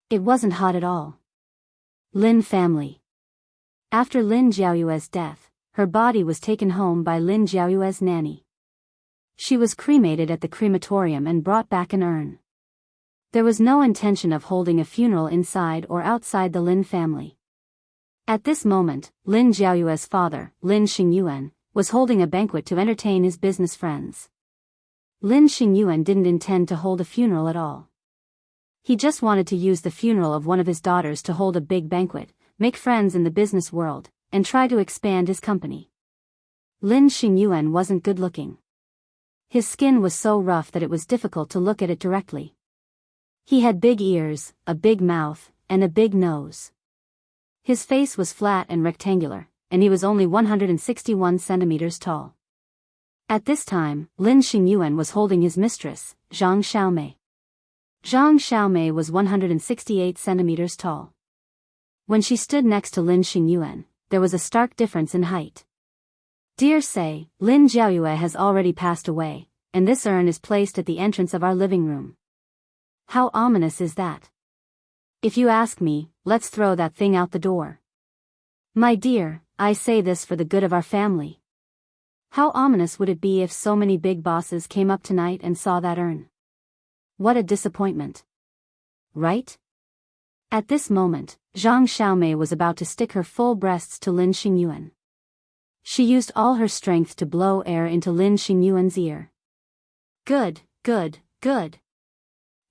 It wasn't hot at all. Lin family. After Lin Jiaoyue's death, her body was taken home by Lin Jiaoyue's nanny. She was cremated at the crematorium and brought back an urn. There was no intention of holding a funeral inside or outside the Lin family. At this moment, Lin Jiaoyue's father, Lin Xingyuan, was holding a banquet to entertain his business friends. Lin Xingyuan didn't intend to hold a funeral at all. He just wanted to use the funeral of one of his daughters to hold a big banquet, make friends in the business world, and try to expand his company. Lin Xingyuan wasn't good-looking. His skin was so rough that it was difficult to look at it directly. He had big ears, a big mouth, and a big nose. His face was flat and rectangular, and he was only 161 centimeters tall. At this time, Lin Xingyuan was holding his mistress, Zhang Xiaomei. Zhang Xiaomei was 168 centimeters tall. When she stood next to Lin Xingyuan, there was a stark difference in height. Dear say, Lin Jiaoyue has already passed away, and this urn is placed at the entrance of our living room. How ominous is that? If you ask me, let's throw that thing out the door. My dear, I say this for the good of our family. How ominous would it be if so many big bosses came up tonight and saw that urn? What a disappointment. Right? At this moment, Zhang Xiaomei was about to stick her full breasts to Lin Xingyuan. She used all her strength to blow air into Lin Xingyuan's ear. Good, good, good.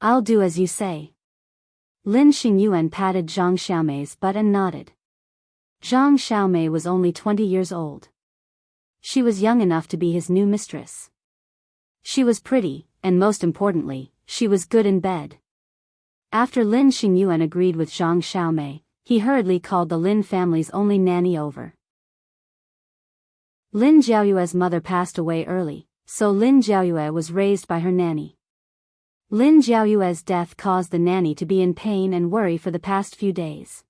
I'll do as you say. Lin Xingyuan patted Zhang Xiaomei's butt and nodded. Zhang Xiaomei was only 20 years old. She was young enough to be his new mistress. She was pretty, and most importantly, she was good in bed. After Lin Xingyuan agreed with Zhang Xiaomei, he hurriedly called the Lin family's only nanny over. Lin Jiaoyue's mother passed away early, so Lin Jiaoyue was raised by her nanny. Lin Jiaoyue's death caused the nanny to be in pain and worry for the past few days.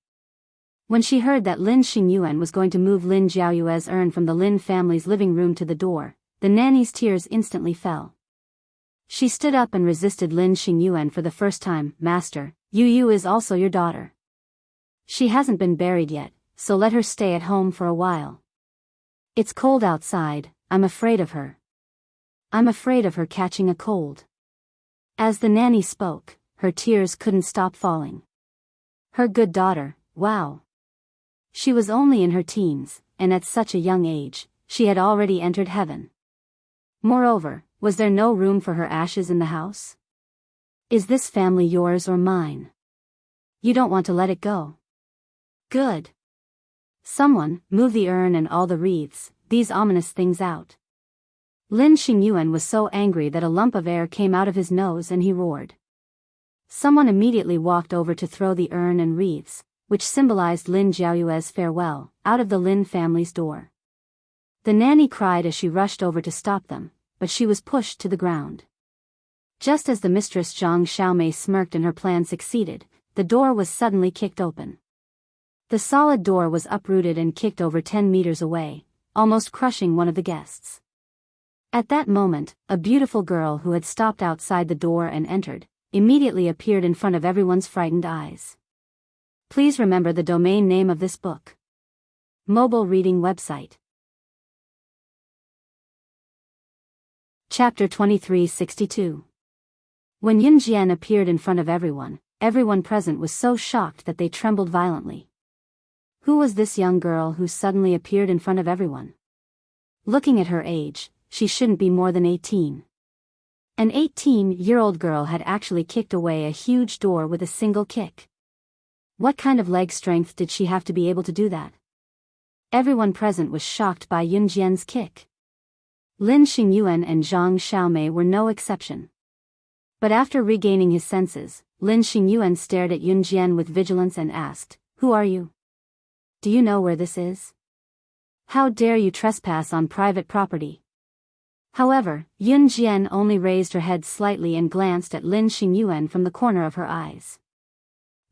When she heard that Lin Xingyuan was going to move Lin Jiaoyue's urn from the Lin family's living room to the door, the nanny's tears instantly fell. She stood up and resisted Lin Xingyuan for the first time. Master, Yu is also your daughter. She hasn't been buried yet, so let her stay at home for a while. It's cold outside, I'm afraid of her. I'm afraid of her catching a cold. As the nanny spoke, her tears couldn't stop falling. Her good daughter, wow. She was only in her teens, and at such a young age, she had already entered heaven. Moreover, was there no room for her ashes in the house? Is this family yours or mine? You don't want to let it go. Good. Someone, move the urn and all the wreaths, these ominous things out. Lin Xingyuan was so angry that a lump of air came out of his nose and he roared. Someone immediately walked over to throw the urn and wreaths, which symbolized Lin Jiaoyue's farewell, out of the Lin family's door. The nanny cried as she rushed over to stop them, but she was pushed to the ground. Just as the mistress Zhang Xiaomei smirked and her plan succeeded, the door was suddenly kicked open. The solid door was uprooted and kicked over 10 meters away, almost crushing one of the guests. At that moment, a beautiful girl who had stopped outside the door and entered, immediately appeared in front of everyone's frightened eyes. Please remember the domain name of this book. Mobile reading website. Chapter 2362. When Yun Jian appeared in front of everyone present was so shocked that they trembled violently. Who was this young girl who suddenly appeared in front of everyone? Looking at her age, she shouldn't be more than 18. An 18-year-old girl had actually kicked away a huge door with a single kick. What kind of leg strength did she have to be able to do that? Everyone present was shocked by Yun Jian's kick. Lin Xingyuan and Zhang Xiaomei were no exception. But after regaining his senses, Lin Xingyuan stared at Yun Jian with vigilance and asked, "Who are you? Do you know where this is? How dare you trespass on private property?" However, Yun Jian only raised her head slightly and glanced at Lin Xingyuan from the corner of her eyes.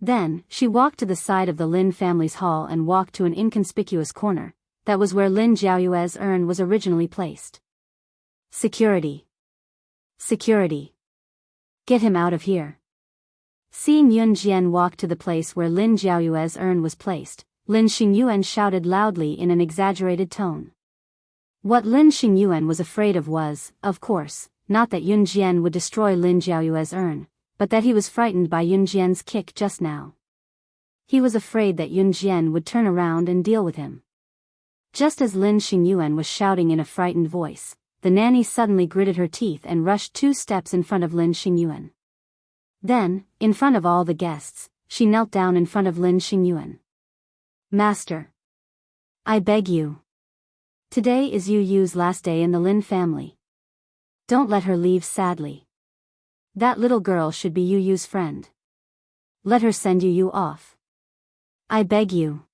Then, she walked to the side of the Lin family's hall and walked to an inconspicuous corner. That was where Lin Jiaoyue's urn was originally placed. Security. Security. Get him out of here. Seeing Yun Jian walk to the place where Lin Jiaoyue's urn was placed, Lin Xingyuan shouted loudly in an exaggerated tone. What Lin Xingyuan was afraid of was, of course, not that Yun Jian would destroy Lin Jiaoyue's urn, but that he was frightened by Yun Jian's kick just now. He was afraid that Yun Jian would turn around and deal with him. Just as Lin Xingyuan was shouting in a frightened voice, the nanny suddenly gritted her teeth and rushed 2 steps in front of Lin Xingyuan. Then, in front of all the guests, she knelt down in front of Lin Xingyuan. "Master. I beg you. Today is Yu Yu's last day in the Lin family. Don't let her leave sadly. That little girl should be Yu Yu's friend. Let her send Yu Yu off. I beg you.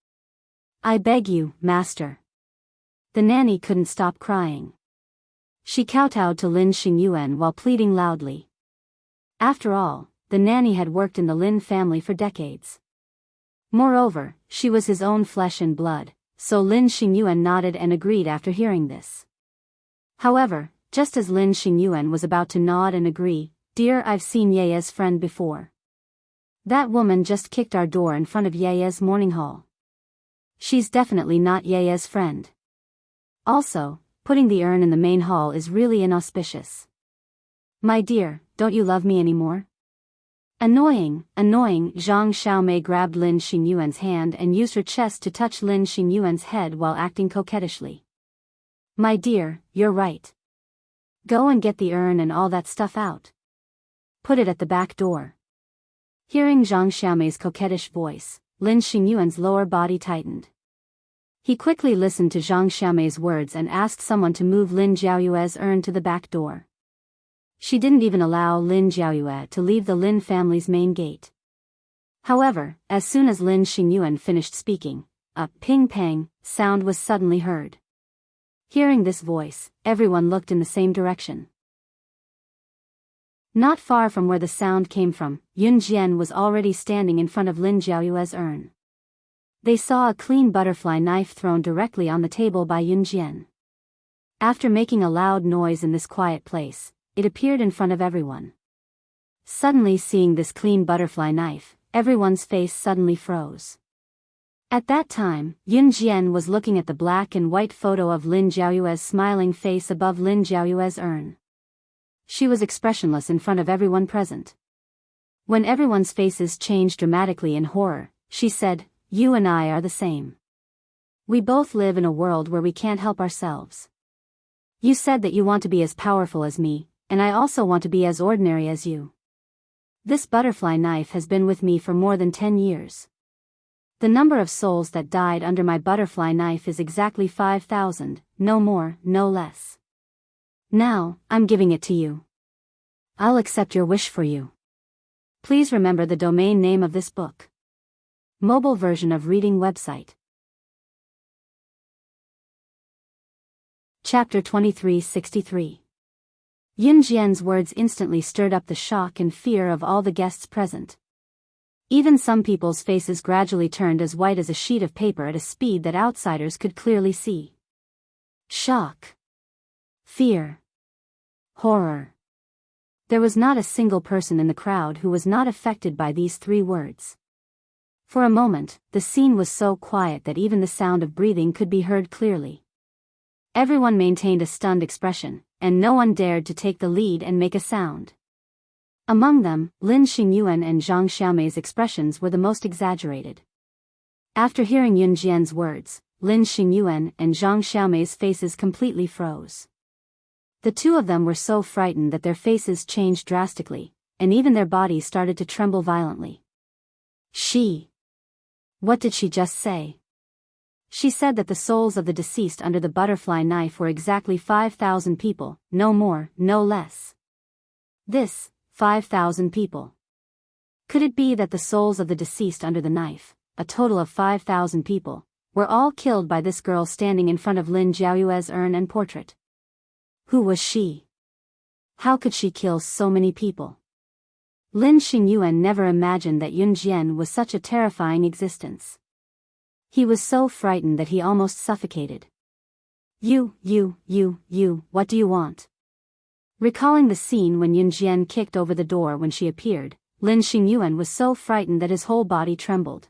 I beg you, master." The nanny couldn't stop crying. She kowtowed to Lin Xingyuan while pleading loudly. After all, the nanny had worked in the Lin family for decades. Moreover, she was his own flesh and blood, so Lin Xingyuan nodded and agreed after hearing this. However, just as Lin Xingyuan was about to nod and agree, "Dear, I've seen Yeye's friend before. That woman just kicked our door in front of Yeye's morning hall. She's definitely not Yeye's friend. Also, putting the urn in the main hall is really inauspicious. My dear, don't you love me anymore?" Annoying, Zhang Xiaomei grabbed Lin Xingyuan's hand and used her chest to touch Lin Xingyuan's head while acting coquettishly. "My dear, you're right. Go and get the urn and all that stuff out. Put it at the back door." Hearing Zhang Xiaomei's coquettish voice, Lin Xingyuan's lower body tightened. He quickly listened to Zhang Xiaomei's words and asked someone to move Lin Jiaoyue's urn to the back door. She didn't even allow Lin Jiaoyue to leave the Lin family's main gate. However, as soon as Lin Xingyuan finished speaking, a ping-pang sound was suddenly heard. Hearing this voice, everyone looked in the same direction. Not far from where the sound came from, Yun Jian was already standing in front of Lin Jiaoyue's urn. They saw a clean butterfly knife thrown directly on the table by Yun Jian. After making a loud noise in this quiet place, it appeared in front of everyone. Suddenly seeing this clean butterfly knife, everyone's face suddenly froze. At that time, Yun Jian was looking at the black and white photo of Lin Jiaoyue's smiling face above Lin Jiaoyue's urn. She was expressionless in front of everyone present. When everyone's faces changed dramatically in horror, she said, "You and I are the same. We both live in a world where we can't help ourselves. You said that you want to be as powerful as me, and I also want to be as ordinary as you. This butterfly knife has been with me for more than 10 years. The number of souls that died under my butterfly knife is exactly 5,000, no more, no less. Now, I'm giving it to you. I'll accept your wish for you. Please remember the domain name of this book. Mobile version of reading website. Chapter 2363. Yun Jian's words instantly stirred up the shock and fear of all the guests present. Even some people's faces gradually turned as white as a sheet of paper at a speed that outsiders could clearly see. Shock. Fear. Horror. There was not a single person in the crowd who was not affected by these 3 words. For a moment, the scene was so quiet that even the sound of breathing could be heard clearly. Everyone maintained a stunned expression, and no one dared to take the lead and make a sound. Among them, Lin Xingyuan and Zhang Xiaomei's expressions were the most exaggerated. After hearing Yun Jian's words, Lin Xingyuan and Zhang Xiaomei's faces completely froze. The 2 of them were so frightened that their faces changed drastically, and even their bodies started to tremble violently. What did she just say? She said that the souls of the deceased under the butterfly knife were exactly 5,000 people, no more, no less. This, 5,000 people. Could it be that the souls of the deceased under the knife, a total of 5,000 people, were all killed by this girl standing in front of Lin Jiaoyue's urn and portrait? Who was she? How could she kill so many people? Lin Xingyuan never imagined that Yun Jian was such a terrifying existence. He was so frightened that he almost suffocated. You, what do you want? Recalling the scene when Yun Jian kicked over the door when she appeared, Lin Xingyuan was so frightened that his whole body trembled.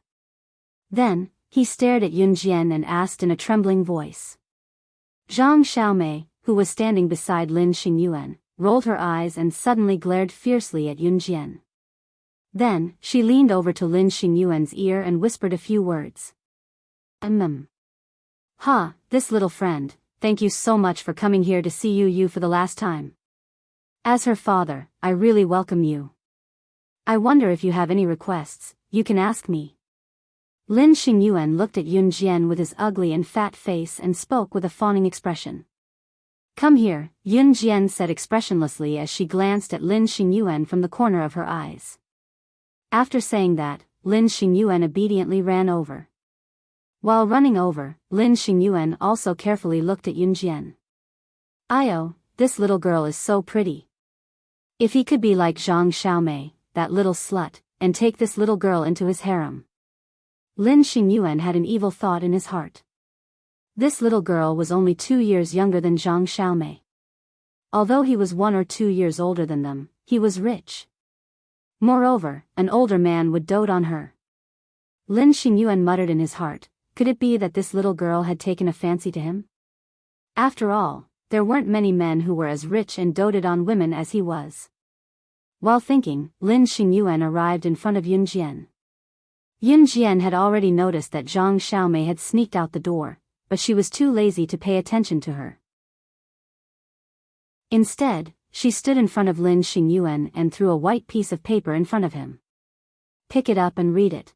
Then, he stared at Yun Jian and asked in a trembling voice. Zhang Xiaomei, who was standing beside Lin Xingyuan, rolled her eyes and suddenly glared fiercely at Yun Jian. Then, she leaned over to Lin Xingyuan's ear and whispered a few words. Ha, this little friend, thank you so much for coming here to see you for the last time. As her father, I really welcome you. I wonder if you have any requests, you can ask me. Lin Xingyuan looked at Yun Jian with his ugly and fat face and spoke with a fawning expression. Come here, Yun Jian said expressionlessly as she glanced at Lin Xingyuan from the corner of her eyes. After saying that, Lin Xingyuan obediently ran over. While running over, Lin Xingyuan also carefully looked at Yun Jian. Io, this little girl is so pretty. If he could be like Zhang Xiaomei, that little slut, and take this little girl into his harem. Lin Xingyuan had an evil thought in his heart. This little girl was only 2 years younger than Zhang Xiaomei. Although he was 1 or 2 years older than them, he was rich. Moreover, an older man would dote on her. Lin Xingyuan muttered in his heart, could it be that this little girl had taken a fancy to him? After all, there weren't many men who were as rich and doted on women as he was. While thinking, Lin Xingyuan arrived in front of Yun Jian. Yun Jian had already noticed that Zhang Xiaomei had sneaked out the door, but she was too lazy to pay attention to her. Instead, she stood in front of Lin Xingyuan and threw a white piece of paper in front of him. Pick it up and read it.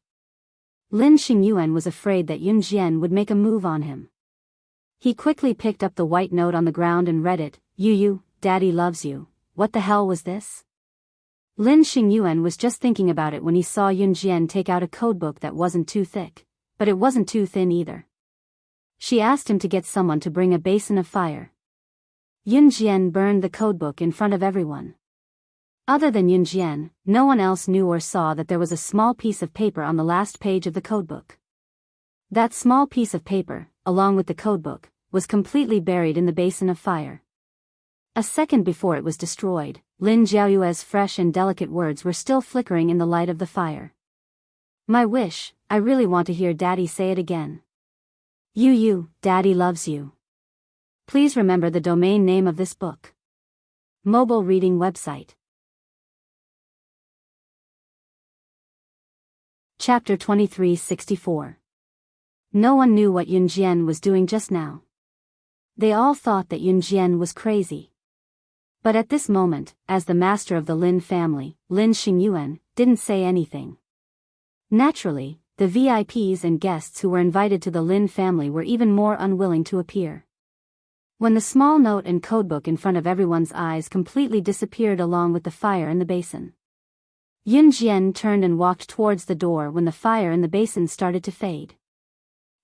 Lin Xingyuan was afraid that Yun Jian would make a move on him. He quickly picked up the white note on the ground and read it. You, Daddy loves you. What the hell was this? Lin Xingyuan was just thinking about it when he saw Yun Jian take out a codebook that wasn't too thick, but it wasn't too thin either. She asked him to get someone to bring a basin of fire. Yun Jian burned the codebook in front of everyone. Other than Yun Jian, no one else knew or saw that there was a small piece of paper on the last page of the codebook. That small piece of paper, along with the codebook, was completely buried in the basin of fire. A second before it was destroyed, Lin Jiaoyue's fresh and delicate words were still flickering in the light of the fire. My wish, I really want to hear Daddy say it again. You, Daddy loves you. Please remember the domain name of this book. Mobile reading website. Chapter 2364. No one knew what Yun Jian was doing just now. They all thought that Yun Jian was crazy. But at this moment, as the master of the Lin family, Lin Xingyuan, didn't say anything. Naturally, the VIPs and guests who were invited to the Lin family were even more unwilling to appear. When the small note and codebook in front of everyone's eyes completely disappeared along with the fire in the basin, Yun Jian turned and walked towards the door when the fire in the basin started to fade.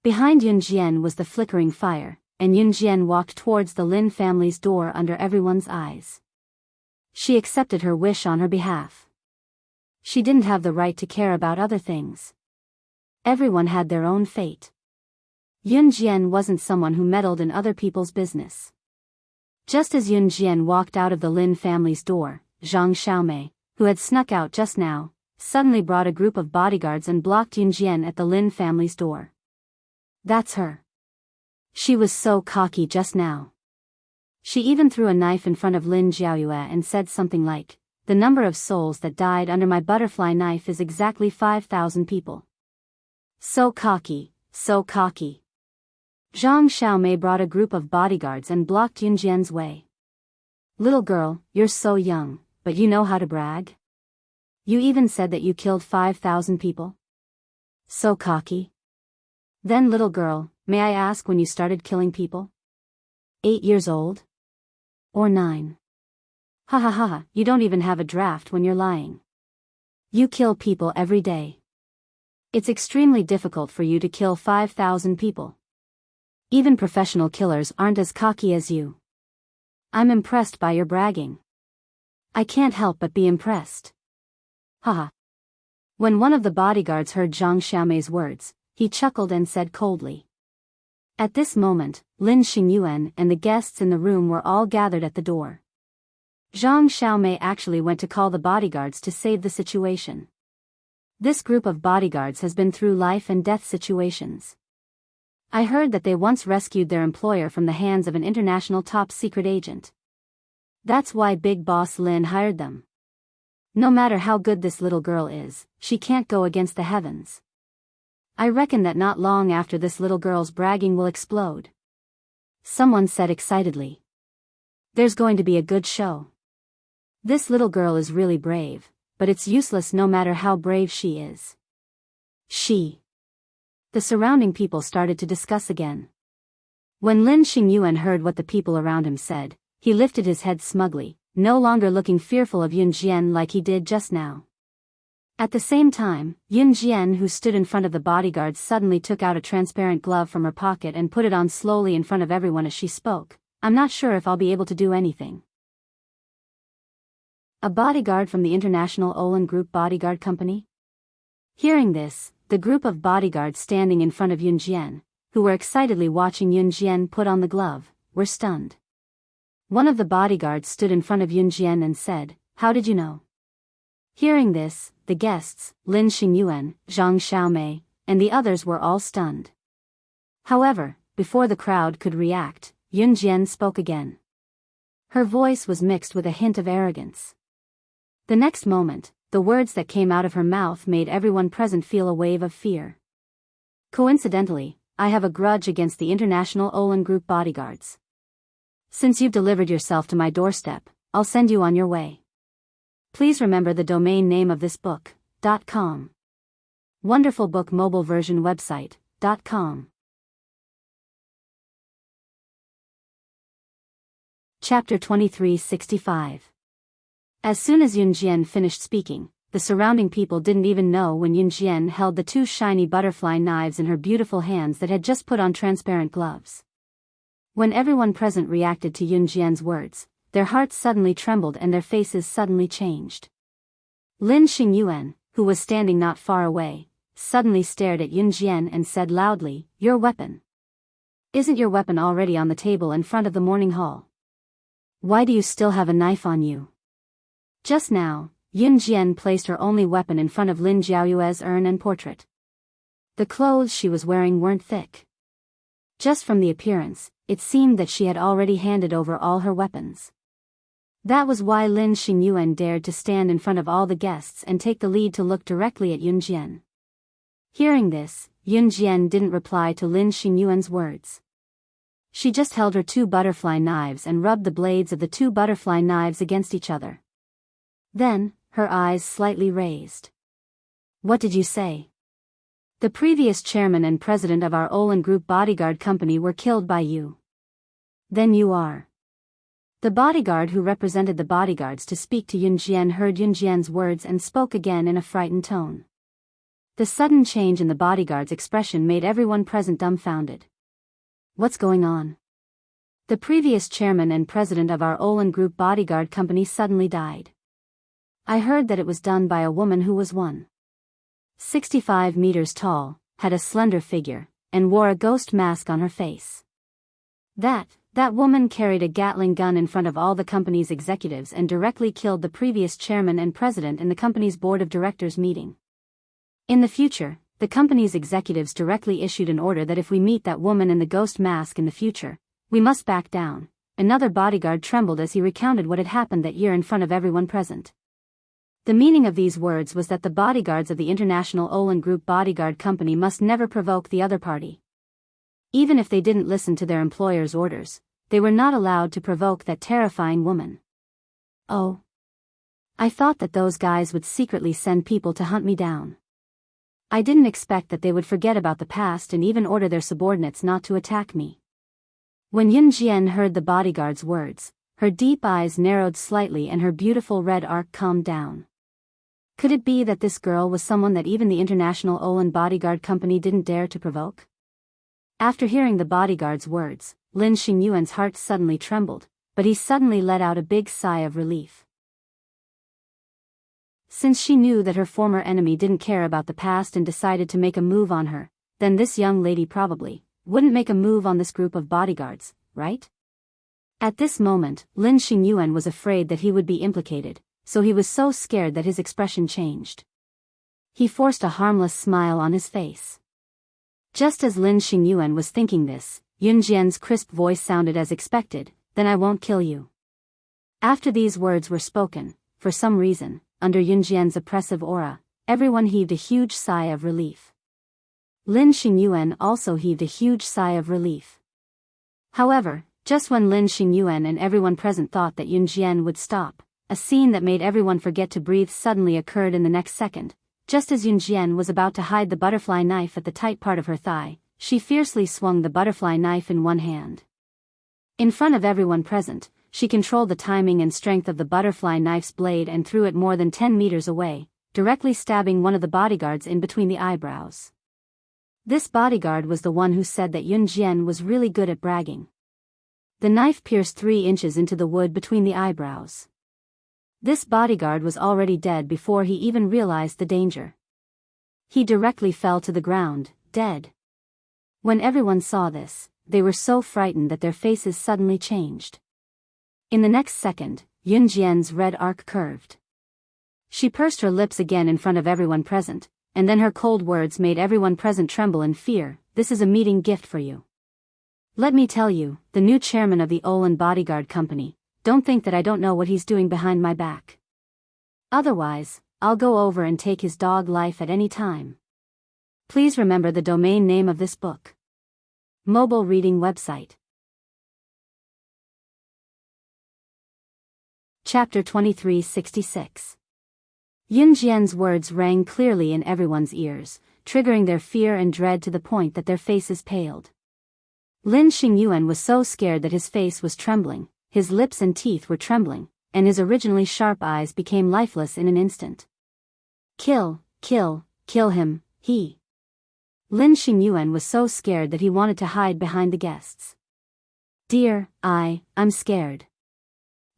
Behind Yun Jian was the flickering fire, and Yun Jian walked towards the Lin family's door under everyone's eyes. She accepted her wish on her behalf. She didn't have the right to care about other things. Everyone had their own fate. Yun Jian wasn't someone who meddled in other people's business. Just as Yun Jian walked out of the Lin family's door, Zhang Xiaomei, who had snuck out just now, suddenly brought a group of bodyguards and blocked Yun Jian at the Lin family's door. That's her. She was so cocky just now. She even threw a knife in front of Lin Jiaoyue and said something like, the number of souls that died under my butterfly knife is exactly 5,000 people. So cocky, so cocky. Zhang Xiaomei brought a group of bodyguards and blocked Yun Jian's way. Little girl, you're so young, but you know how to brag? You even said that you killed 5,000 people? So cocky. Then little girl, may I ask when you started killing people? 8 years old? Or 9? Ha ha ha, you don't even have a draft when you're lying. You kill people every day. It's extremely difficult for you to kill 5,000 people. Even professional killers aren't as cocky as you. I'm impressed by your bragging. I can't help but be impressed. Haha. When one of the bodyguards heard Zhang Xiaomei's words, he chuckled and said coldly. At this moment, Lin Xingyuan and the guests in the room were all gathered at the door. Zhang Xiaomei actually went to call the bodyguards to save the situation. This group of bodyguards has been through life and death situations. I heard that they once rescued their employer from the hands of an international top-secret agent. That's why Big Boss Lin hired them. No matter how good this little girl is, she can't go against the heavens. I reckon that not long after this little girl's bragging will explode. Someone said excitedly. There's going to be a good show. This little girl is really brave, but it's useless no matter how brave she is. The surrounding people started to discuss again. When Lin Xingyuan heard what the people around him said, he lifted his head smugly, no longer looking fearful of Yun Jian like he did just now. At the same time, Yun Jian, who stood in front of the bodyguards, suddenly took out a transparent glove from her pocket and put it on slowly in front of everyone as she spoke. I'm not sure if I'll be able to do anything. A bodyguard from the International Olan Group Bodyguard Company? Hearing this, the group of bodyguards standing in front of Yun Jian, who were excitedly watching Yun Jian put on the glove, were stunned. One of the bodyguards stood in front of Yun Jian and said, "How did you know?" Hearing this, the guests, Lin Xingyuan, Zhang Xiaomei, and the others were all stunned. However, before the crowd could react, Yun Jian spoke again. Her voice was mixed with a hint of arrogance. The next moment, the words that came out of her mouth made everyone present feel a wave of fear. Coincidentally, I have a grudge against the International Olan Group bodyguards. Since you've delivered yourself to my doorstep, I'll send you on your way. Please remember the domain name of this book, .com. Wonderful Book Mobile Version Website, .com. Chapter 2365. As soon as Yun Jian finished speaking, the surrounding people didn't even know when Yun Jian held the 2 shiny butterfly knives in her beautiful hands that had just put on transparent gloves. When everyone present reacted to Yun Jian's words, their hearts suddenly trembled and their faces suddenly changed. Lin Xingyuan, who was standing not far away, suddenly stared at Yun Jian and said loudly, "Your weapon. Isn't your weapon already on the table in front of the morning hall? Why do you still have a knife on you?" Just now, Yun Jian placed her only weapon in front of Lin Jiaoyue's urn and portrait. The clothes she was wearing weren't thick. Just from the appearance, it seemed that she had already handed over all her weapons. That was why Lin Xingyuan dared to stand in front of all the guests and take the lead to look directly at Yun Jian. Hearing this, Yun Jian didn't reply to Lin Xingyuan's words. She just held her 2 butterfly knives and rubbed the blades of the 2 butterfly knives against each other. Then, her eyes slightly raised. "What did you say?" "The previous chairman and president of our Olan Group bodyguard company were killed by you." "Then you are." The bodyguard who represented the bodyguards to speak to Yun Jian heard Yun Jian's words and spoke again in a frightened tone. The sudden change in the bodyguard's expression made everyone present dumbfounded. What's going on? The previous chairman and president of our Olan Group bodyguard company suddenly died. I heard that it was done by a woman who was 1.65 meters tall, had a slender figure, and wore a ghost mask on her face. That woman carried a Gatling gun in front of all the company's executives and directly killed the previous chairman and president in the company's board of directors meeting. In the future, the company's executives directly issued an order that if we meet that woman in the ghost mask in the future, we must back down. Another bodyguard trembled as he recounted what had happened that year in front of everyone present. The meaning of these words was that the bodyguards of the International Olan Group bodyguard company must never provoke the other party. Even if they didn't listen to their employer's orders, they were not allowed to provoke that terrifying woman. Oh. I thought that those guys would secretly send people to hunt me down. I didn't expect that they would forget about the past and even order their subordinates not to attack me. When Yun Jian heard the bodyguard's words, her deep eyes narrowed slightly and her beautiful red arc calmed down. Could it be that this girl was someone that even the International Olan Bodyguard Company didn't dare to provoke? After hearing the bodyguard's words, Lin Xingyuan's heart suddenly trembled, but he suddenly let out a big sigh of relief. Since she knew that her former enemy didn't care about the past and decided to make a move on her, then this young lady probably wouldn't make a move on this group of bodyguards, right? At this moment, Lin Xingyuan was afraid that he would be implicated, so he was so scared that his expression changed. He forced a harmless smile on his face. Just as Lin Xingyuan was thinking this, Yun Jian's crisp voice sounded as expected, "Then I won't kill you." After these words were spoken, for some reason, under Yun Jian's oppressive aura, everyone heaved a huge sigh of relief. Lin Xingyuan also heaved a huge sigh of relief. However, just when Lin Xingyuan and everyone present thought that Yun Jian would stop, a scene that made everyone forget to breathe suddenly occurred in the next second. Just as Yun Jian was about to hide the butterfly knife at the tight part of her thigh, she fiercely swung the butterfly knife in one hand. In front of everyone present, she controlled the timing and strength of the butterfly knife's blade and threw it more than 10 meters away, directly stabbing one of the bodyguards in between the eyebrows. This bodyguard was the one who said that Yun Jian was really good at bragging. The knife pierced 3 inches into the wood between the eyebrows. This bodyguard was already dead before he even realized the danger. He directly fell to the ground, dead. When everyone saw this, they were so frightened that their faces suddenly changed. In the next second, Yun Jian's red arc curved. She pursed her lips again in front of everyone present, and then her cold words made everyone present tremble in fear. "This is a meeting gift for you. Let me tell you, the new chairman of the Olan Bodyguard Company, don't think that I don't know what he's doing behind my back. Otherwise, I'll go over and take his dog life at any time. Please remember the domain name of this book." Mobile reading website. Chapter 2366. Yun Jian's words rang clearly in everyone's ears, triggering their fear and dread to the point that their faces paled. Lin Xingyuan was so scared that his face was trembling, his lips and teeth were trembling, and his originally sharp eyes became lifeless in an instant. Kill him, he. Lin Xingyuan was so scared that he wanted to hide behind the guests. "Dear, I'm scared."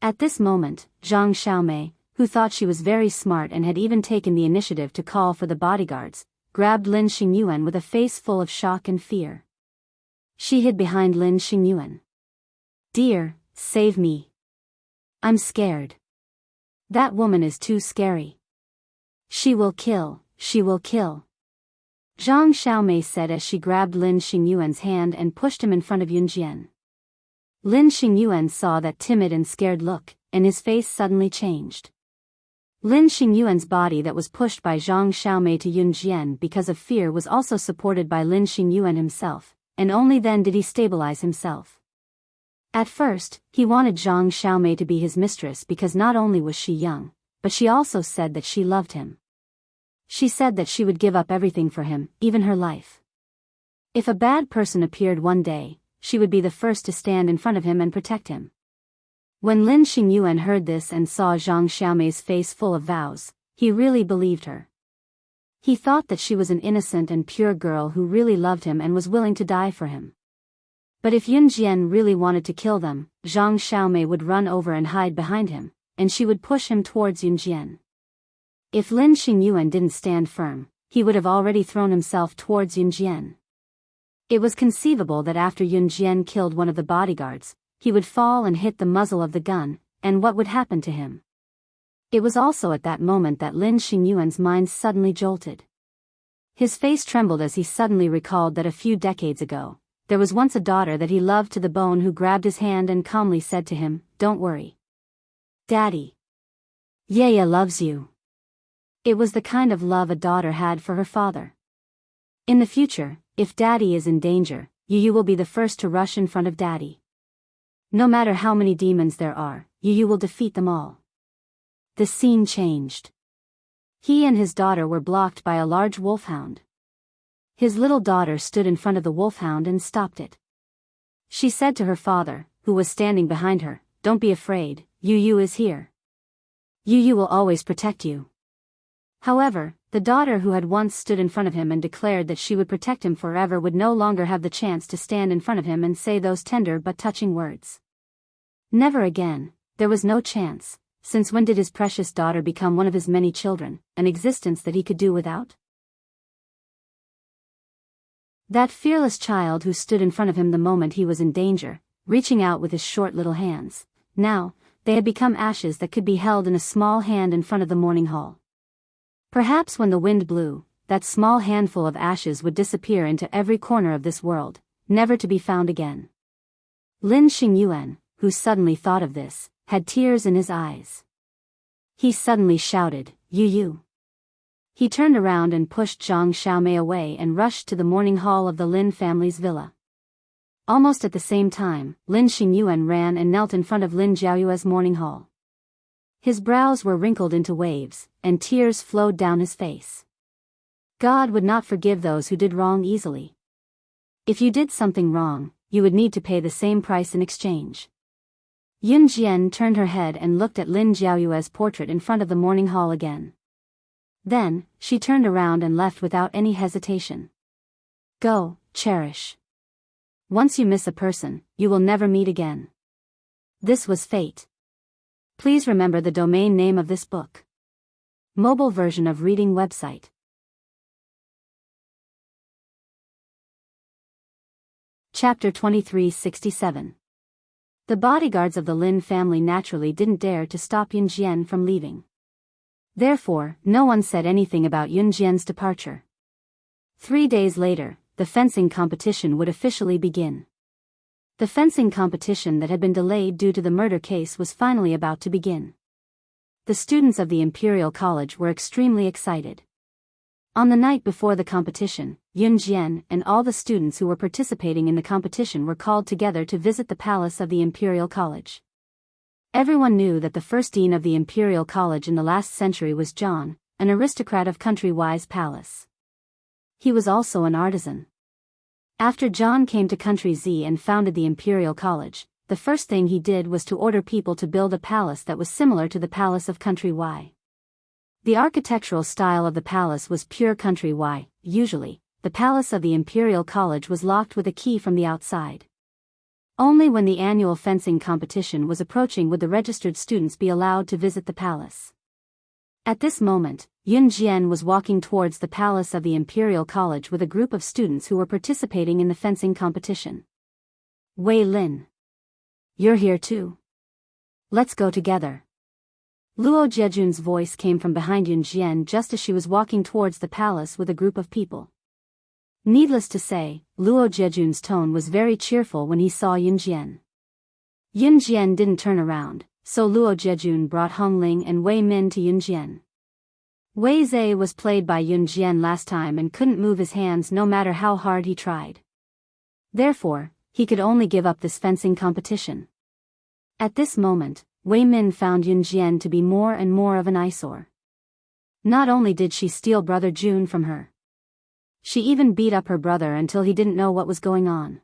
At this moment, Zhang Xiaomei, who thought she was very smart and had even taken the initiative to call for the bodyguards, grabbed Lin Xingyuan with a face full of shock and fear. She hid behind Lin Xingyuan. "Dear, save me. I'm scared. That woman is too scary. She will kill. Zhang Xiaomei said as she grabbed Lin Xingyuan's hand and pushed him in front of Yun Jian. Lin Xingyuan saw that timid and scared look, and his face suddenly changed. Lin Xingyuan's body that was pushed by Zhang Xiaomei to Yun Jian because of fear was also supported by Lin Xingyuan himself, and only then did he stabilize himself. At first, he wanted Zhang Xiaomei to be his mistress because not only was she young, but she also said that she loved him. She said that she would give up everything for him, even her life. If a bad person appeared one day, she would be the first to stand in front of him and protect him. When Lin Xingyuan heard this and saw Zhang Xiaomei's face full of vows, he really believed her. He thought that she was an innocent and pure girl who really loved him and was willing to die for him. But if Yun Jian really wanted to kill them, Zhang Xiaomei would run over and hide behind him, and she would push him towards Yun Jian. If Lin Xingyuan didn't stand firm, he would have already thrown himself towards Yun Jian. It was conceivable that after Yun Jian killed one of the bodyguards, he would fall and hit the muzzle of the gun, and what would happen to him? It was also at that moment that Lin Xingyuan's mind suddenly jolted. His face trembled as he suddenly recalled that a few decades ago, there was once a daughter that he loved to the bone who grabbed his hand and calmly said to him, "Don't worry. Daddy. Yaya loves you." It was the kind of love a daughter had for her father. In the future, if Daddy is in danger, you will be the first to rush in front of Daddy. No matter how many demons there are, you will defeat them all. The scene changed. He and his daughter were blocked by a large wolfhound. His little daughter stood in front of the wolfhound and stopped it. She said to her father, who was standing behind her, "Don't be afraid, Yu is here. Yu will always protect you." However, the daughter who had once stood in front of him and declared that she would protect him forever would no longer have the chance to stand in front of him and say those tender but touching words. Never again, there was no chance, since when did his precious daughter become one of his many children, an existence that he could do without? That fearless child who stood in front of him the moment he was in danger, reaching out with his short little hands, now, they had become ashes that could be held in a small hand in front of the morning hall. Perhaps when the wind blew, that small handful of ashes would disappear into every corner of this world, never to be found again. Lin Xingyuan, who suddenly thought of this, had tears in his eyes. He suddenly shouted, "Yu." He turned around and pushed Zhang Xiaomei away and rushed to the morning hall of the Lin family's villa. Almost at the same time, Lin Xingyuan ran and knelt in front of Lin Jiaoyue's morning hall. His brows were wrinkled into waves, and tears flowed down his face. God would not forgive those who did wrong easily. If you did something wrong, you would need to pay the same price in exchange. Yun Jian turned her head and looked at Lin Jiaoyue's portrait in front of the morning hall again. Then, she turned around and left without any hesitation. Go, cherish. Once you miss a person, you will never meet again. This was fate. Please remember the domain name of this book. Mobile version of reading website. Chapter 2367. The bodyguards of the Lin family naturally didn't dare to stop Yun Jian from leaving. Therefore, no one said anything about Yun Jian's departure. 3 days later, the fencing competition would officially begin. The fencing competition that had been delayed due to the murder case was finally about to begin. The students of the Imperial College were extremely excited. On the night before the competition, Yun Jian and all the students who were participating in the competition were called together to visit the palace of the Imperial College. Everyone knew that the first dean of the Imperial College in the last century was John, an aristocrat of country-wise palace. He was also an artisan. After John came to Country Z and founded the Imperial College, the first thing he did was to order people to build a palace that was similar to the palace of Country Y. The architectural style of the palace was pure Country Y. Usually, the palace of the Imperial College was locked with a key from the outside. Only when the annual fencing competition was approaching would the registered students be allowed to visit the palace. At this moment, Yun Jian was walking towards the palace of the Imperial College with a group of students who were participating in the fencing competition. Wei Lin. You're here too. Let's go together. Luo Jiejun's voice came from behind Yun Jian just as she was walking towards the palace with a group of people. Needless to say, Luo Jiejun's tone was very cheerful when he saw Yun Jian. Yun Jian didn't turn around, so Luo Jiejun brought Hong Ling and Wei Min to Yun Jian. Wei Zhe was played by Yun Jian last time and couldn't move his hands no matter how hard he tried. Therefore, he could only give up this fencing competition. At this moment, Wei Min found Yun Jian to be more and more of an eyesore. Not only did she steal Brother Jun from her, she even beat up her brother until he didn't know what was going on.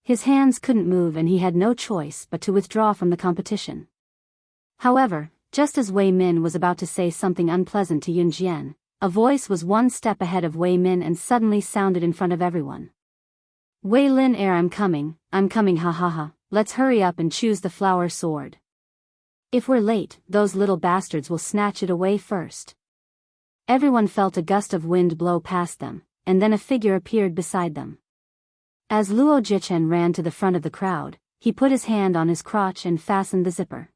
His hands couldn't move and he had no choice but to withdraw from the competition. However, just as Wei Min was about to say something unpleasant to Yun Jian, a voice was one step ahead of Wei Min and suddenly sounded in front of everyone. Wei Lin I'm coming, ha ha ha, let's hurry up and choose the flower sword. If we're late, those little bastards will snatch it away first. Everyone felt a gust of wind blow past them, and then a figure appeared beside them. As Luo Jichen ran to the front of the crowd, he put his hand on his crotch and fastened the zipper.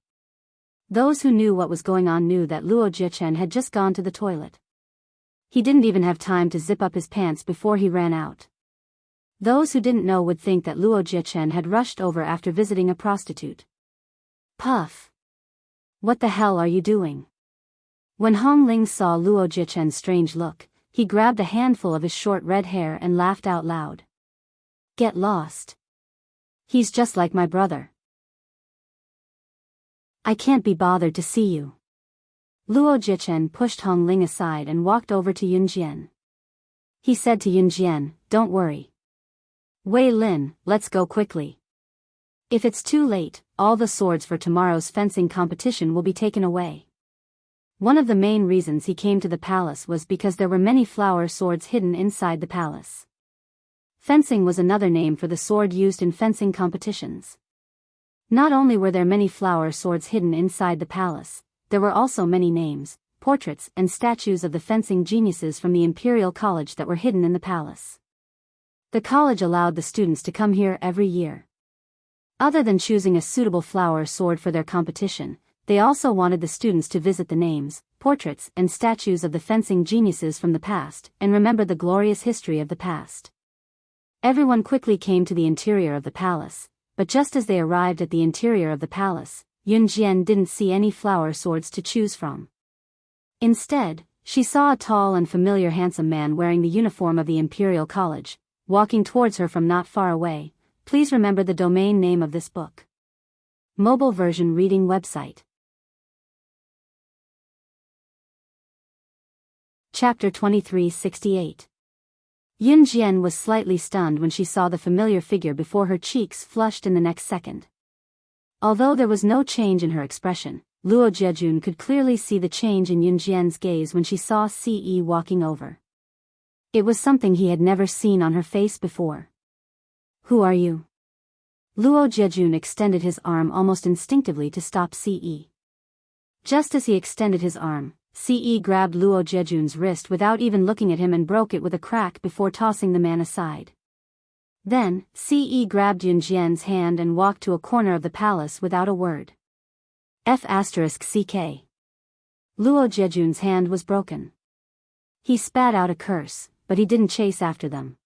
Those who knew what was going on knew that Luo Jichen had just gone to the toilet. He didn't even have time to zip up his pants before he ran out. Those who didn't know would think that Luo Jichen had rushed over after visiting a prostitute. Puff! What the hell are you doing? When Hong Ling saw Luo Jichen's strange look, he grabbed a handful of his short red hair and laughed out loud. Get lost. He's just like my brother. I can't be bothered to see you. Luo Jichen pushed Hong Ling aside and walked over to Yun Jian. He said to Yun Jian, "Don't worry. Wei Lin, let's go quickly. If it's too late, all the swords for tomorrow's fencing competition will be taken away." One of the main reasons he came to the palace was because there were many flower swords hidden inside the palace. Fencing was another name for the sword used in fencing competitions. Not only were there many flower swords hidden inside the palace, there were also many names, portraits and statues of the fencing geniuses from the Imperial College that were hidden in the palace. The college allowed the students to come here every year. Other than choosing a suitable flower sword for their competition, they also wanted the students to visit the names, portraits and statues of the fencing geniuses from the past and remember the glorious history of the past. Everyone quickly came to the interior of the palace, but just as they arrived at the interior of the palace, Yun Jian didn't see any flower swords to choose from. Instead, she saw a tall and familiar handsome man wearing the uniform of the Imperial College, walking towards her from not far away. Please remember the domain name of this book. Mobile version reading website. Chapter 2368. Yun Jian was slightly stunned when she saw the familiar figure before her. Cheeks flushed in the next second. Although there was no change in her expression, Luo Jiejun could clearly see the change in Yun Jian's gaze when she saw Ce walking over. It was something he had never seen on her face before. "Who are you?" Luo Jiejun extended his arm almost instinctively to stop Ce. Just as he extended his arm, Ce grabbed Luo Jiejun's wrist without even looking at him and broke it with a crack before tossing the man aside. Then, Ce grabbed Yun Jian's hand and walked to a corner of the palace without a word. F***ck. Luo Jiejun's hand was broken. He spat out a curse, but he didn't chase after them.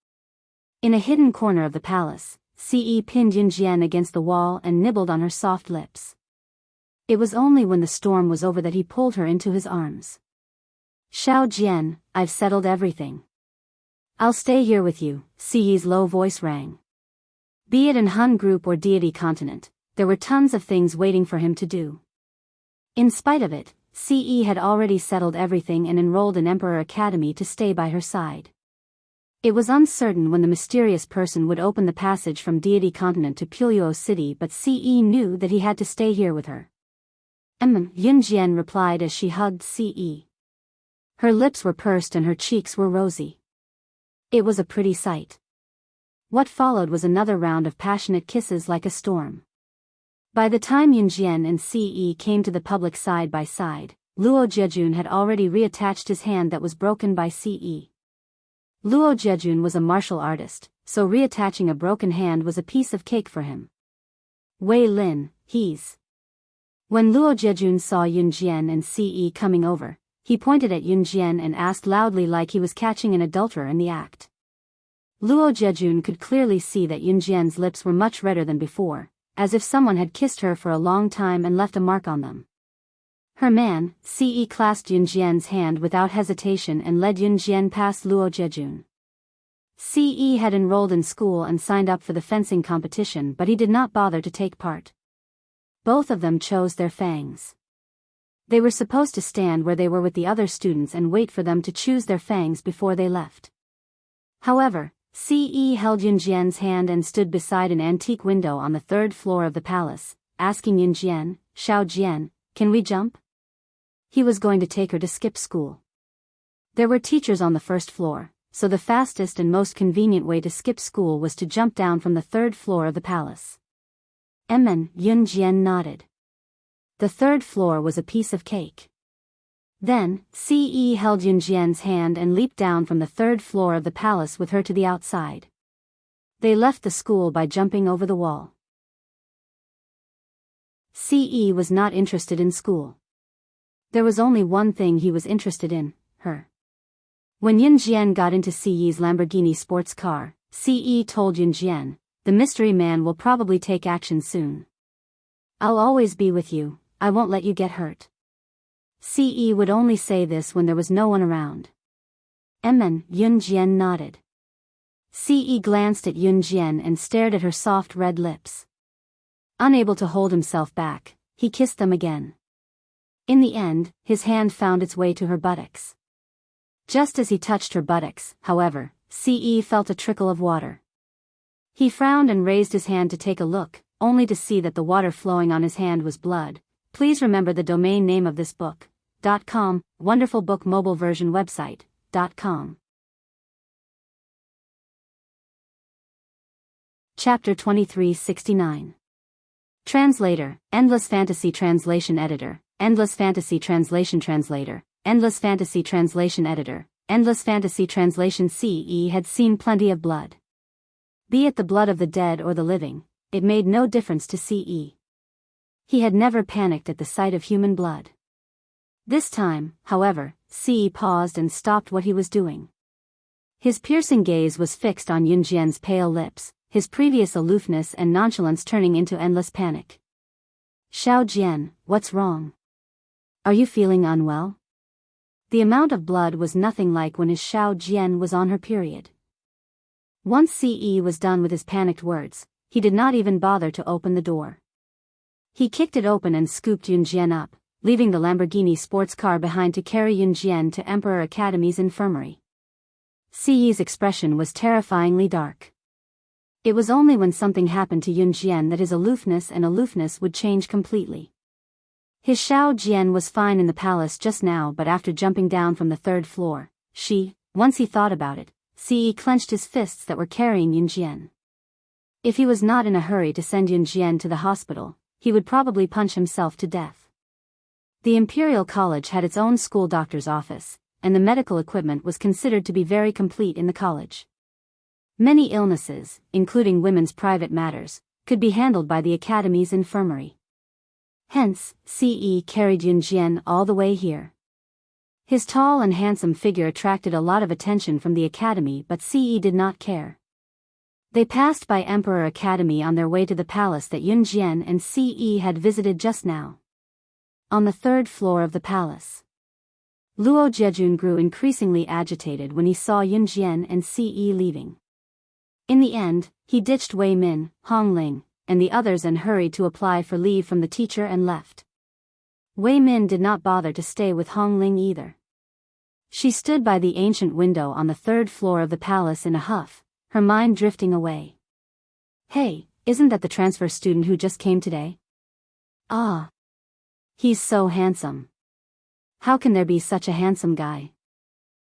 In a hidden corner of the palace, Ce pinned Yun Jian against the wall and nibbled on her soft lips. It was only when the storm was over that he pulled her into his arms. "Xiao Jian, I've settled everything. I'll stay here with you," Ce's low voice rang. Be it in Hun Group or Deity Continent, there were tons of things waiting for him to do. In spite of it, Ce had already settled everything and enrolled in Emperor Academy to stay by her side. It was uncertain when the mysterious person would open the passage from Deity Continent to Puyo City, but Ce knew that he had to stay here with her. Yun Jian replied as she hugged Ce. Her lips were pursed and her cheeks were rosy. It was a pretty sight. What followed was another round of passionate kisses like a storm. By the time Yun Jian and Ce came to the public side by side, Luo Jiejun had already reattached his hand that was broken by Ce. Luo Jiejun was a martial artist, so reattaching a broken hand was a piece of cake for him. "Wei Lin, he's..." When Luo Jiejun saw Yun Jian and Ce coming over, he pointed at Yun Jian and asked loudly like he was catching an adulterer in the act. Luo Jiejun could clearly see that Yun Jian's lips were much redder than before, as if someone had kissed her for a long time and left a mark on them. Her man, Ce clasped Yun Jian's hand without hesitation and led Yun Jian past Luo Jiejun. Ce had enrolled in school and signed up for the fencing competition, but he did not bother to take part. Both of them chose their fangs. They were supposed to stand where they were with the other students and wait for them to choose their fangs before they left. However, Ce held Yun Jian's hand and stood beside an antique window on the third floor of the palace, asking Yun Jian, "Xiao Jian, can we jump?" He was going to take her to skip school. There were teachers on the first floor, so the fastest and most convenient way to skip school was to jump down from the third floor of the palace. Yun Jian nodded. The third floor was a piece of cake. Then, Ce held Yun Jian's hand and leaped down from the third floor of the palace with her to the outside. They left the school by jumping over the wall. Ce was not interested in school. There was only one thing he was interested in, her. When Yun Jian got into Ce's Lamborghini sports car, Ce told Yun Jian, "The mystery man will probably take action soon. I'll always be with you, I won't let you get hurt." Ce would only say this when there was no one around. Yun Jian nodded. Ce glanced at Yun Jian and stared at her soft red lips. Unable to hold himself back, he kissed them again. In the end, his hand found its way to her buttocks. Just as he touched her buttocks, however, Ce felt a trickle of water. He frowned and raised his hand to take a look, only to see that the water flowing on his hand was blood. Please remember the domain name of this book. .com, wonderful book mobile version website. .com. Chapter 2369. Translator, Endless Fantasy Translation Editor, Endless Fantasy Translation Translator, Endless Fantasy Translation Editor, Endless Fantasy Translation. Ce had seen plenty of blood. Be it the blood of the dead or the living, it made no difference to Ce. He had never panicked at the sight of human blood. This time, however, Ce paused and stopped what he was doing. His piercing gaze was fixed on Yunjian's pale lips, his previous aloofness and nonchalance turning into endless panic. Xiao Jian, what's wrong? Are you feeling unwell? The amount of blood was nothing like when his Xiao Jian was on her period. Once Ce was done with his panicked words, he did not even bother to open the door. He kicked it open and scooped Yunjian up, leaving the Lamborghini sports car behind to carry Yunjian to Emperor Academy's infirmary. Ce's expression was terrifyingly dark. It was only when something happened to Yunjian that his aloofness would change completely. His Xiao Jian was fine in the palace just now, but after jumping down from the third floor, once he thought about it, Ce clenched his fists that were carrying Yunjian. If he was not in a hurry to send Yunjian to the hospital, he would probably punch himself to death. The Imperial College had its own school doctor's office, and the medical equipment was considered to be very complete in the college. Many illnesses, including women's private matters, could be handled by the Academy's infirmary. Hence, Ce carried Yunjian all the way here. His tall and handsome figure attracted a lot of attention from the Academy, but Ce did not care. They passed by Emperor Academy on their way to the palace that Yunjian and Ce had visited just now. On the third floor of the palace, Luo Jejun grew increasingly agitated when he saw Yunjian and Ce leaving. In the end, he ditched Wei Min, Hong Ling, and the others and hurried to apply for leave from the teacher and left. Wei Min did not bother to stay with Hong Ling either. She stood by the ancient window on the third floor of the palace in a huff, her mind drifting away. Hey, isn't that the transfer student who just came today? Ah. He's so handsome. How can there be such a handsome guy?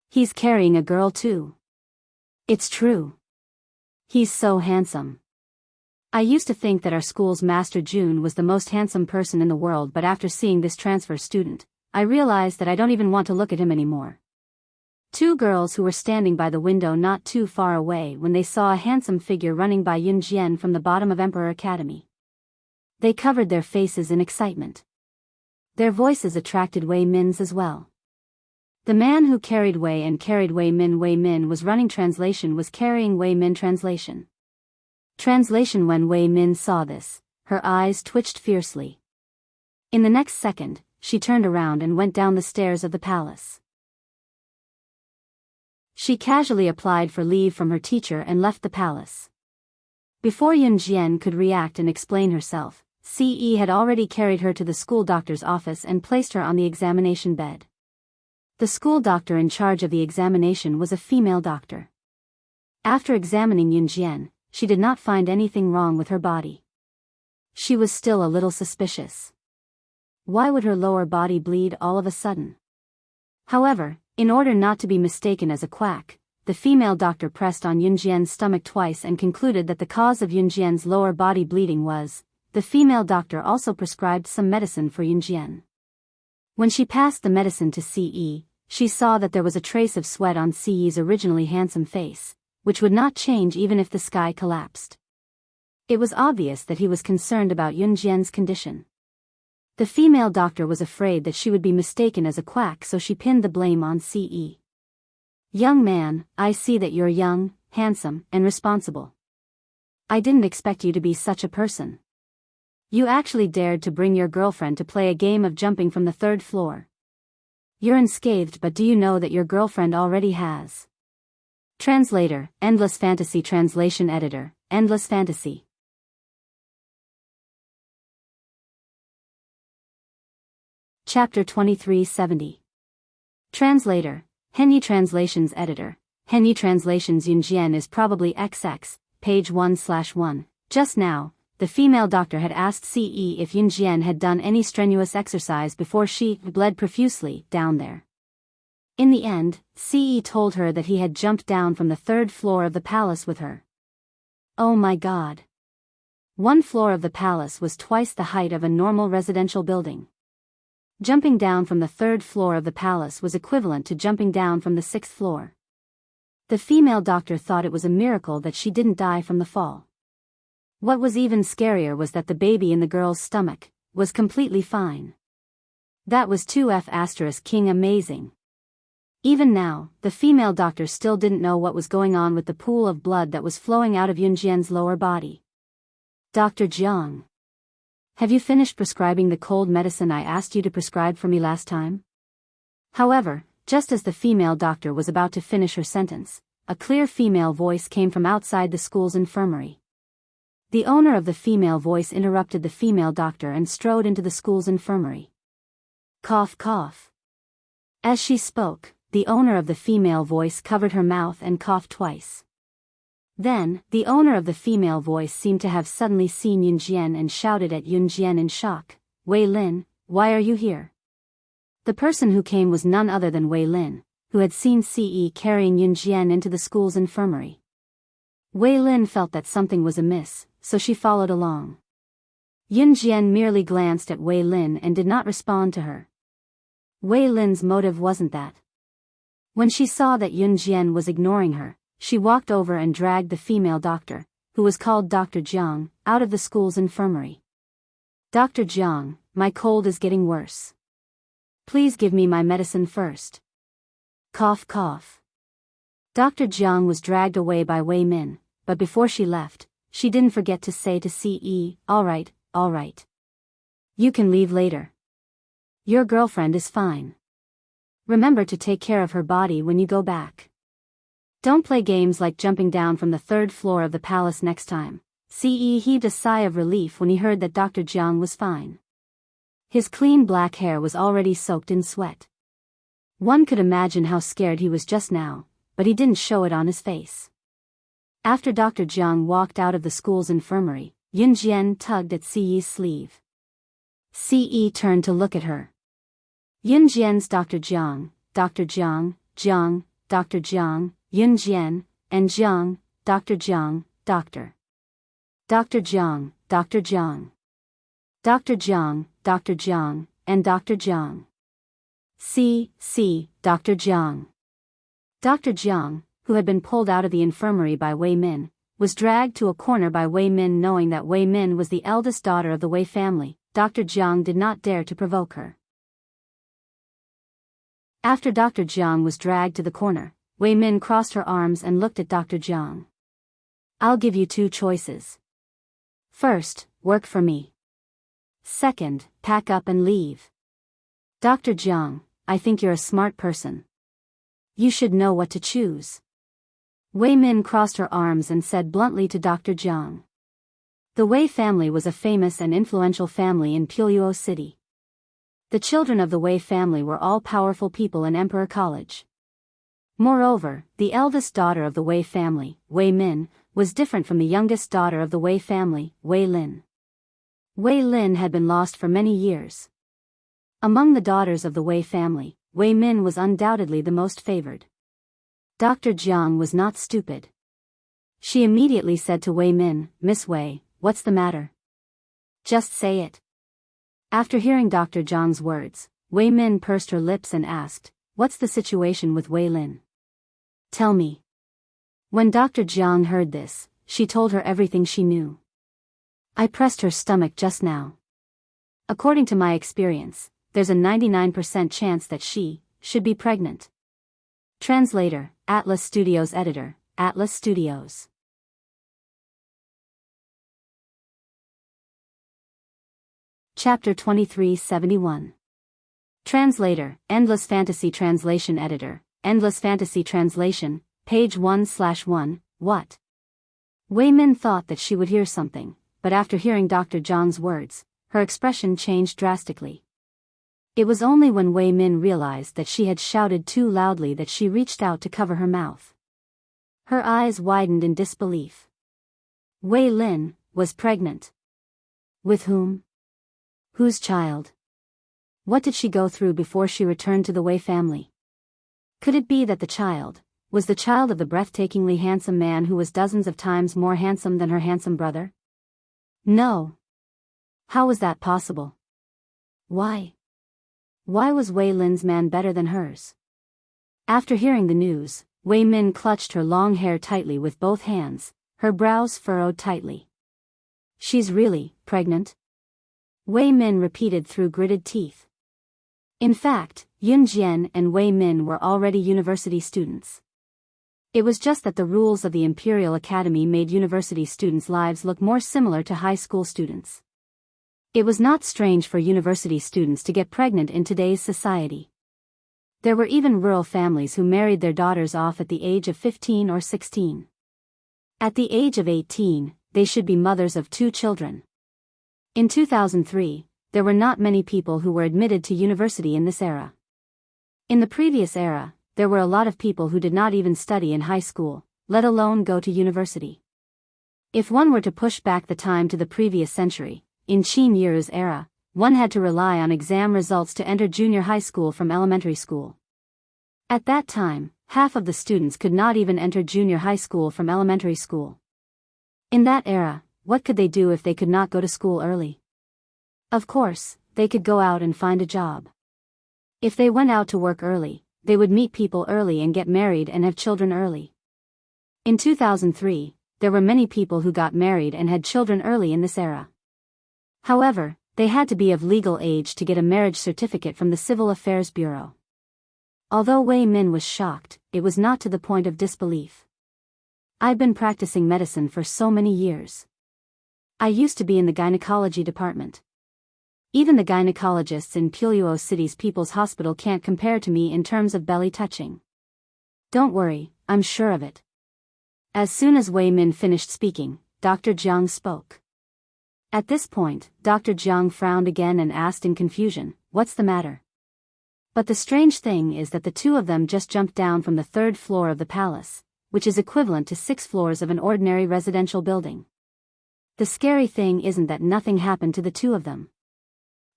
He's carrying a girl too. It's true. He's so handsome. I used to think that our school's Master June was the most handsome person in the world, but after seeing this transfer student, I realized that I don't even want to look at him anymore. Two girls who were standing by the window not too far away when they saw a handsome figure running by Yunjian from the bottom of Emperor Academy. They covered their faces in excitement. Their voices attracted Wei Min's as well. The man who carried Wei Min was running translation was carrying Wei Min translation. Translation. When Wei Min saw this, her eyes twitched fiercely. In the next second, she turned around and went down the stairs of the palace. She casually applied for leave from her teacher and left the palace. Before Yunjian could react and explain herself, Ce had already carried her to the school doctor's office and placed her on the examination bed. The school doctor in charge of the examination was a female doctor. After examining Yunjian, she did not find anything wrong with her body. She was still a little suspicious. Why would her lower body bleed all of a sudden? However, in order not to be mistaken as a quack, the female doctor pressed on Yunjian's stomach twice and concluded that the cause of Yunjian's lower body bleeding was. The female doctor also prescribed some medicine for Yunjian. When she passed the medicine to Ce, she saw that there was a trace of sweat on Ce's originally handsome face, which would not change even if the sky collapsed. It was obvious that he was concerned about Yunjian's condition. The female doctor was afraid that she would be mistaken as a quack, so she pinned the blame on Ce. Young man, I see that you're young, handsome, and responsible. I didn't expect you to be such a person. You actually dared to bring your girlfriend to play a game of jumping from the third floor. You're unscathed, but do you know that your girlfriend already has? Translator, Endless Fantasy Translation Editor, Endless Fantasy. Chapter 2370. Translator, Henyi Translations Editor, Henyi Translations Yunjian is probably XX, page 1/1. Just now, the female doctor had asked Ce if Yunjian had done any strenuous exercise before she bled profusely down there. In the end, Ce told her that he had jumped down from the 3rd floor of the palace with her. Oh my God. One floor of the palace was twice the height of a normal residential building. Jumping down from the 3rd floor of the palace was equivalent to jumping down from the 6th floor. The female doctor thought it was a miracle that she didn't die from the fall. What was even scarier was that the baby in the girl's stomach was completely fine. That was 2F** king amazing. Even now, the female doctor still didn't know what was going on with the pool of blood that was flowing out of Yunjian's lower body. Dr. Jiang. Have you finished prescribing the cold medicine I asked you to prescribe for me last time? However, just as the female doctor was about to finish her sentence, a clear female voice came from outside the school's infirmary. The owner of the female voice interrupted the female doctor and strode into the school's infirmary. Cough cough. As she spoke, the owner of the female voice covered her mouth and coughed twice. Then, the owner of the female voice seemed to have suddenly seen Yunjian and shouted at Yunjian in shock, Wei Lin, why are you here? The person who came was none other than Wei Lin, who had seen Ce carrying Yunjian into the school's infirmary. Wei Lin felt that something was amiss, so she followed along. Yunjian merely glanced at Wei Lin and did not respond to her. Wei Lin's motive wasn't that. When she saw that Yunjian was ignoring her, she walked over and dragged the female doctor, who was called Dr. Jiang, out of the school's infirmary. Dr. Jiang, my cold is getting worse. Please give me my medicine first. Cough cough. Dr. Jiang was dragged away by Wei Min, but before she left, she didn't forget to say to Ce, all right. You can leave later. Your girlfriend is fine. Remember to take care of her body when you go back. Don't play games like jumping down from the 3rd floor of the palace next time. Ce heaved a sigh of relief when he heard that Dr. Jiang was fine. His clean black hair was already soaked in sweat. One could imagine how scared he was just now, but he didn't show it on his face. After Dr. Jiang walked out of the school's infirmary, Yunjian tugged at Ce's sleeve. Ce turned to look at her. Yunjian's Dr. Jiang, Jiang, Dr. Jiang, Yunjian, and Jiang, Dr. Jiang, Dr. Jiang, Dr. Jiang. Dr. Jiang, Dr. Jiang, and Dr. Jiang. Dr. Jiang. Dr. Jiang, who had been pulled out of the infirmary by Wei Min, was dragged to a corner by Wei Min. Knowing that Wei Min was the eldest daughter of the Wei family, Dr. Jiang did not dare to provoke her. After Dr. Jiang was dragged to the corner, Wei Min crossed her arms and looked at Dr. Jiang. I'll give you 2 choices. First, work for me. Second, pack up and leave. Dr. Jiang, I think you're a smart person. You should know what to choose. Wei Min crossed her arms and said bluntly to Dr. Jiang. The Wei family was a famous and influential family in Biyao City. The children of the Wei family were all powerful people in Emperor College. Moreover, the eldest daughter of the Wei family, Wei Min, was different from the youngest daughter of the Wei family, Wei Lin. Wei Lin had been lost for many years. Among the daughters of the Wei family, Wei Min was undoubtedly the most favored. Dr. Jiang was not stupid. She immediately said to Wei Min, Miss Wei, what's the matter? Just say it. After hearing Dr. Jiang's words, Wei Min pursed her lips and asked, what's the situation with Wei Lin? Tell me. When Dr. Jiang heard this, she told her everything she knew. I pressed her stomach just now. According to my experience, there's a 99% chance that she should be pregnant. Translator, Atlas Studios Editor, Atlas Studios. Chapter 2371. Translator, Endless Fantasy Translation Editor, Endless Fantasy Translation, page 1/1, What? Wei Min thought that she would hear something, but after hearing Dr. Zhang's words, her expression changed drastically. It was only when Wei Min realized that she had shouted too loudly that she reached out to cover her mouth. Her eyes widened in disbelief. Wei Lin was pregnant. With whom? Whose child? What did she go through before she returned to the Wei family? Could it be that the child was the child of the breathtakingly handsome man who was dozens of times more handsome than her handsome brother? No. How was that possible? Why? Why was Wei Lin's man better than hers? After hearing the news, Wei Min clutched her long hair tightly with both hands, her brows furrowed tightly. She's really pregnant? Wei Min repeated through gritted teeth. In fact, Yun Jian and Wei Min were already university students. It was just that the rules of the Imperial Academy made university students' lives look more similar to high school students. It was not strange for university students to get pregnant in today's society. There were even rural families who married their daughters off at the age of 15 or 16. At the age of 18, they should be mothers of 2 children. In 2003, there were not many people who were admitted to university in this era. In the previous era, there were a lot of people who did not even study in high school, let alone go to university. If one were to push back the time to the previous century, in Qin Yiru's era, one had to rely on exam results to enter junior high school from elementary school. At that time, half of the students could not even enter junior high school from elementary school. In that era, what could they do if they could not go to school early? Of course, they could go out and find a job. If they went out to work early, they would meet people early and get married and have children early. In 2003, there were many people who got married and had children early in this era. However, they had to be of legal age to get a marriage certificate from the Civil Affairs Bureau. Although Wei Min was shocked, it was not to the point of disbelief. I've been practicing medicine for so many years. I used to be in the gynecology department. Even the gynecologists in Biyao City's People's Hospital can't compare to me in terms of belly touching. Don't worry, I'm sure of it. As soon as Wei Min finished speaking, Dr. Jiang spoke. At this point, Dr. Jiang frowned again and asked in confusion, "What's the matter?" But the strange thing is that the two of them just jumped down from the 3rd floor of the palace, which is equivalent to 6 floors of an ordinary residential building. The scary thing isn't that nothing happened to the two of them.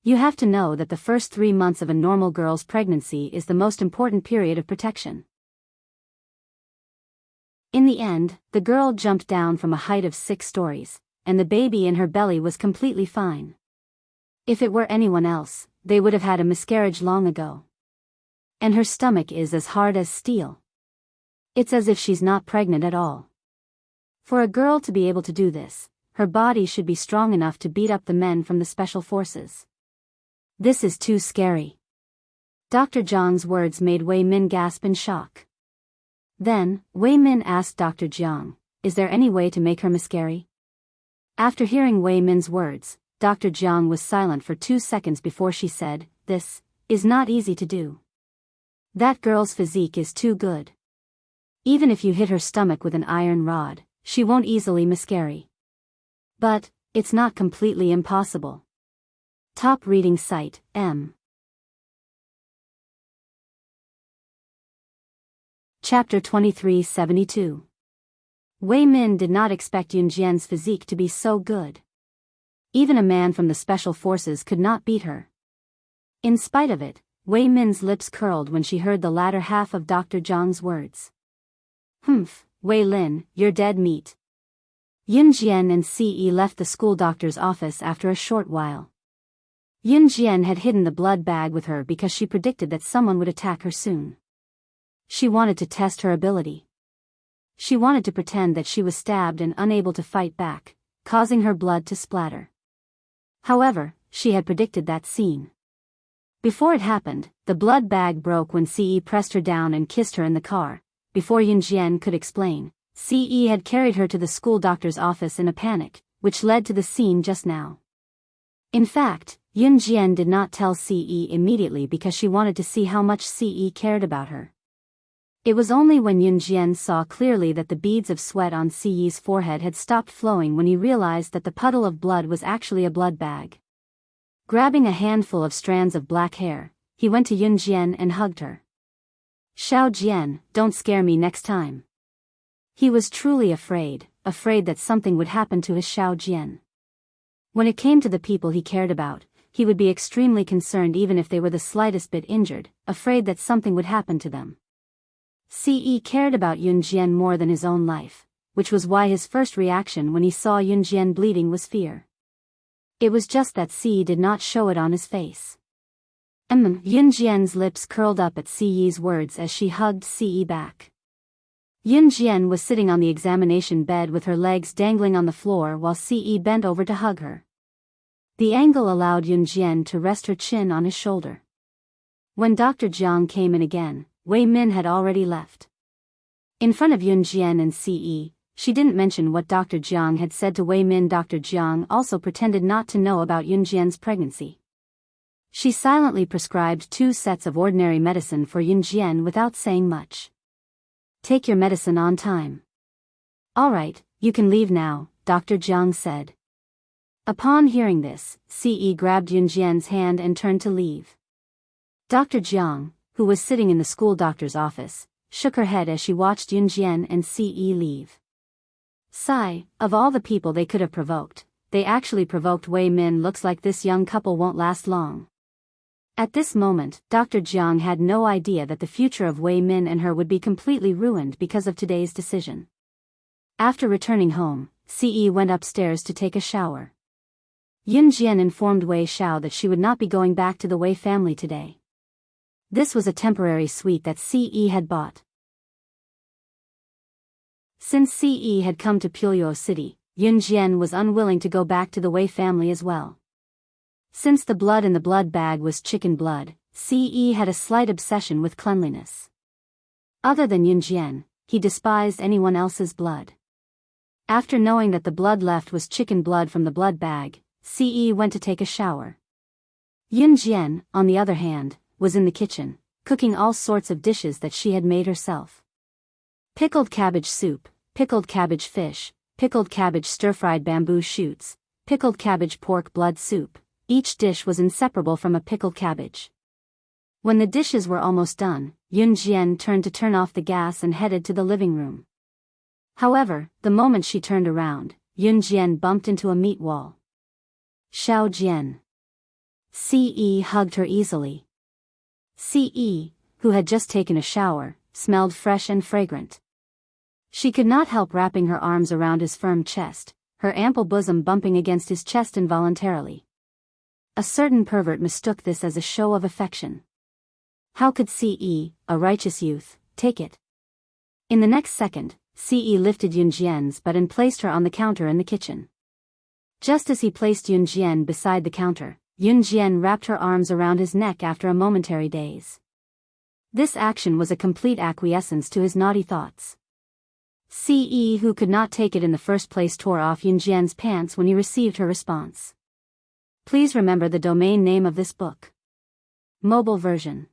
You have to know that the first 3 months of a normal girl's pregnancy is the most important period of protection. In the end, the girl jumped down from a height of 6 stories, and the baby in her belly was completely fine. If it were anyone else, they would have had a miscarriage long ago. And her stomach is as hard as steel. It's as if she's not pregnant at all. For a girl to be able to do this, her body should be strong enough to beat up the men from the special forces. This is too scary. Dr. Jiang's words made Wei Min gasp in shock. Then, Wei Min asked Dr. Jiang, "Is there any way to make her miscarry?" After hearing Wei Min's words, Dr. Jiang was silent for 2 seconds before she said, "This is not easy to do. That girl's physique is too good. Even if you hit her stomach with an iron rod, she won't easily miscarry. But it's not completely impossible." Top reading site, M. Chapter 2372. Wei Min did not expect Yun Jian's physique to be so good. Even a man from the special forces could not beat her. In spite of it, Wei Min's lips curled when she heard the latter half of Dr. Jiang's words. "Humph, Wei Lin, you're dead meat." Yun Jian and Ce left the school doctor's office after a short while. Yun Jian had hidden the blood bag with her because she predicted that someone would attack her soon. She wanted to test her ability. She wanted to pretend that she was stabbed and unable to fight back, causing her blood to splatter. However, she had predicted that scene. Before it happened, the blood bag broke when Ce pressed her down and kissed her in the car. Before Yun Jian could explain, Ce had carried her to the school doctor's office in a panic, which led to the scene just now. In fact, Yun Jian did not tell Ce immediately because she wanted to see how much Ce cared about her. It was only when Yun Jian saw clearly that the beads of sweat on Ce's forehead had stopped flowing when he realized that the puddle of blood was actually a blood bag. Grabbing a handful of strands of black hair, he went to Yunjian and hugged her. Xiao Jian, don't scare me next time. He was truly afraid that something would happen to his Xiao Jian. When it came to the people he cared about, he would be extremely concerned even if they were the slightest bit injured, afraid that something would happen to them. Ce cared about Yunjian more than his own life, which was why his first reaction when he saw Yunjian bleeding was fear. It was just that Ce did not show it on his face. Yunjian's lips curled up at Ce's words as she hugged Ce back. Yunjian was sitting on the examination bed with her legs dangling on the floor while Ce bent over to hug her. The angle allowed Yunjian to rest her chin on his shoulder. When Dr. Jiang came in again, Wei Min had already left. In front of Yunjian and Ce, she didn't mention what Dr. Jiang had said to Wei Min. Dr. Jiang also pretended not to know about Yunjian's pregnancy. She silently prescribed 2 sets of ordinary medicine for Yunjian without saying much. Take your medicine on time. All right, you can leave now, Dr. Jiang said. Upon hearing this, Ce grabbed Yunjian's hand and turned to leave. Dr. Jiang, who was sitting in the school doctor's office, shook her head as she watched Yunjian and Ce leave. Sigh, of all the people they could have provoked, they actually provoked Wei Min. Looks like this young couple won't last long. At this moment, Dr. Jiang had no idea that the future of Wei Min and her would be completely ruined because of today's decision. After returning home, Ce went upstairs to take a shower. Yunjian informed Wei Xiao that she would not be going back to the Wei family today. This was a temporary suite that Ce had bought. Since Ce had come to Biyao City, Yunjian was unwilling to go back to the Wei family as well. Since the blood in the blood bag was chicken blood, Ce had a slight obsession with cleanliness. Other than Yunjian, he despised anyone else's blood. After knowing that the blood left was chicken blood from the blood bag, Ce went to take a shower. Yunjian, on the other hand, was in the kitchen, cooking all sorts of dishes that she had made herself. Pickled cabbage soup, pickled cabbage fish, pickled cabbage stir-fried bamboo shoots, pickled cabbage pork blood soup. Each dish was inseparable from a pickled cabbage. When the dishes were almost done, Yunjian turned to turn off the gas and headed to the living room. However, the moment she turned around, Yunjian bumped into a meat wall. Xiao Jian. Ce hugged her easily. Ce, who had just taken a shower, smelled fresh and fragrant. She could not help wrapping her arms around his firm chest, her ample bosom bumping against his chest involuntarily. A certain pervert mistook this as a show of affection. How could Ce, a righteous youth, take it? In the next second, Ce lifted Yunjian's butt and placed her on the counter in the kitchen. Just as he placed Yunjian beside the counter, Yunjian wrapped her arms around his neck after a momentary daze. This action was a complete acquiescence to his naughty thoughts. Ce, who could not take it in the first place, tore off Yunjian's pants when he received her response. Please remember the domain name of this book. Mobile version.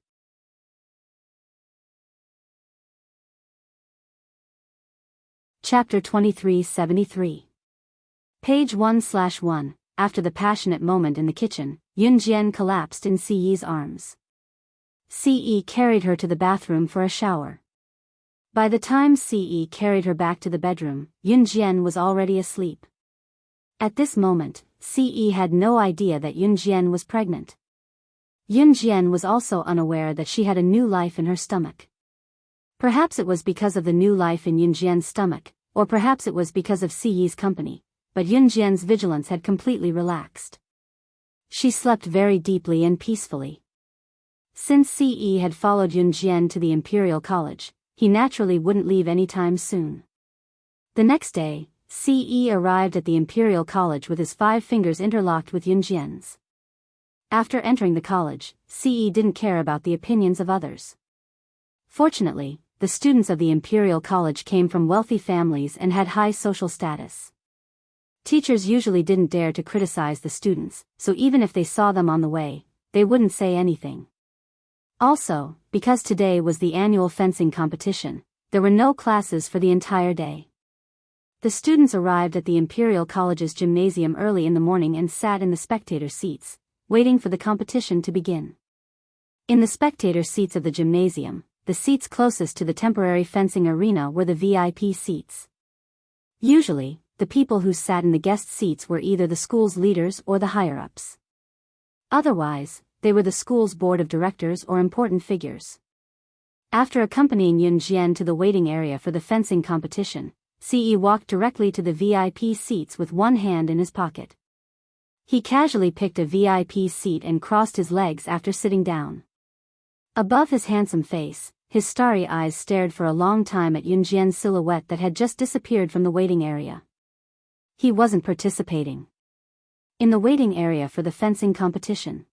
Chapter 2373. Page 1/1. After the passionate moment in the kitchen, Yunjian collapsed in Ce's arms. Ce carried her to the bathroom for a shower. By the time Ce carried her back to the bedroom, Yunjian was already asleep. At this moment, Ce had no idea that Yunjian was pregnant. Yunjian was also unaware that she had a new life in her stomach. Perhaps it was because of the new life in Yunjian's stomach, or perhaps it was because of Ce's company, but Yunjian's vigilance had completely relaxed. She slept very deeply and peacefully. Since Ce had followed Yunjian to the Imperial College, he naturally wouldn't leave anytime soon. The next day, Ce arrived at the Imperial College with his 5 fingers interlocked with Yunjian's. After entering the college, Ce didn't care about the opinions of others. Fortunately, the students of the Imperial College came from wealthy families and had high social status. Teachers usually didn't dare to criticize the students, so even if they saw them on the way, they wouldn't say anything. Also, because today was the annual fencing competition, there were no classes for the entire day. The students arrived at the Imperial College's gymnasium early in the morning and sat in the spectator seats, waiting for the competition to begin. In the spectator seats of the gymnasium, the seats closest to the temporary fencing arena were the VIP seats. Usually, the people who sat in the guest seats were either the school's leaders or the higher-ups. Otherwise, they were the school's board of directors or important figures. After accompanying Yun Jian to the waiting area for the fencing competition, Ce walked directly to the VIP seats with one hand in his pocket. He casually picked a VIP seat and crossed his legs after sitting down. Above his handsome face, his starry eyes stared for a long time at Yun Jian's silhouette that had just disappeared from the waiting area. He wasn't participating in the waiting area for the fencing competition.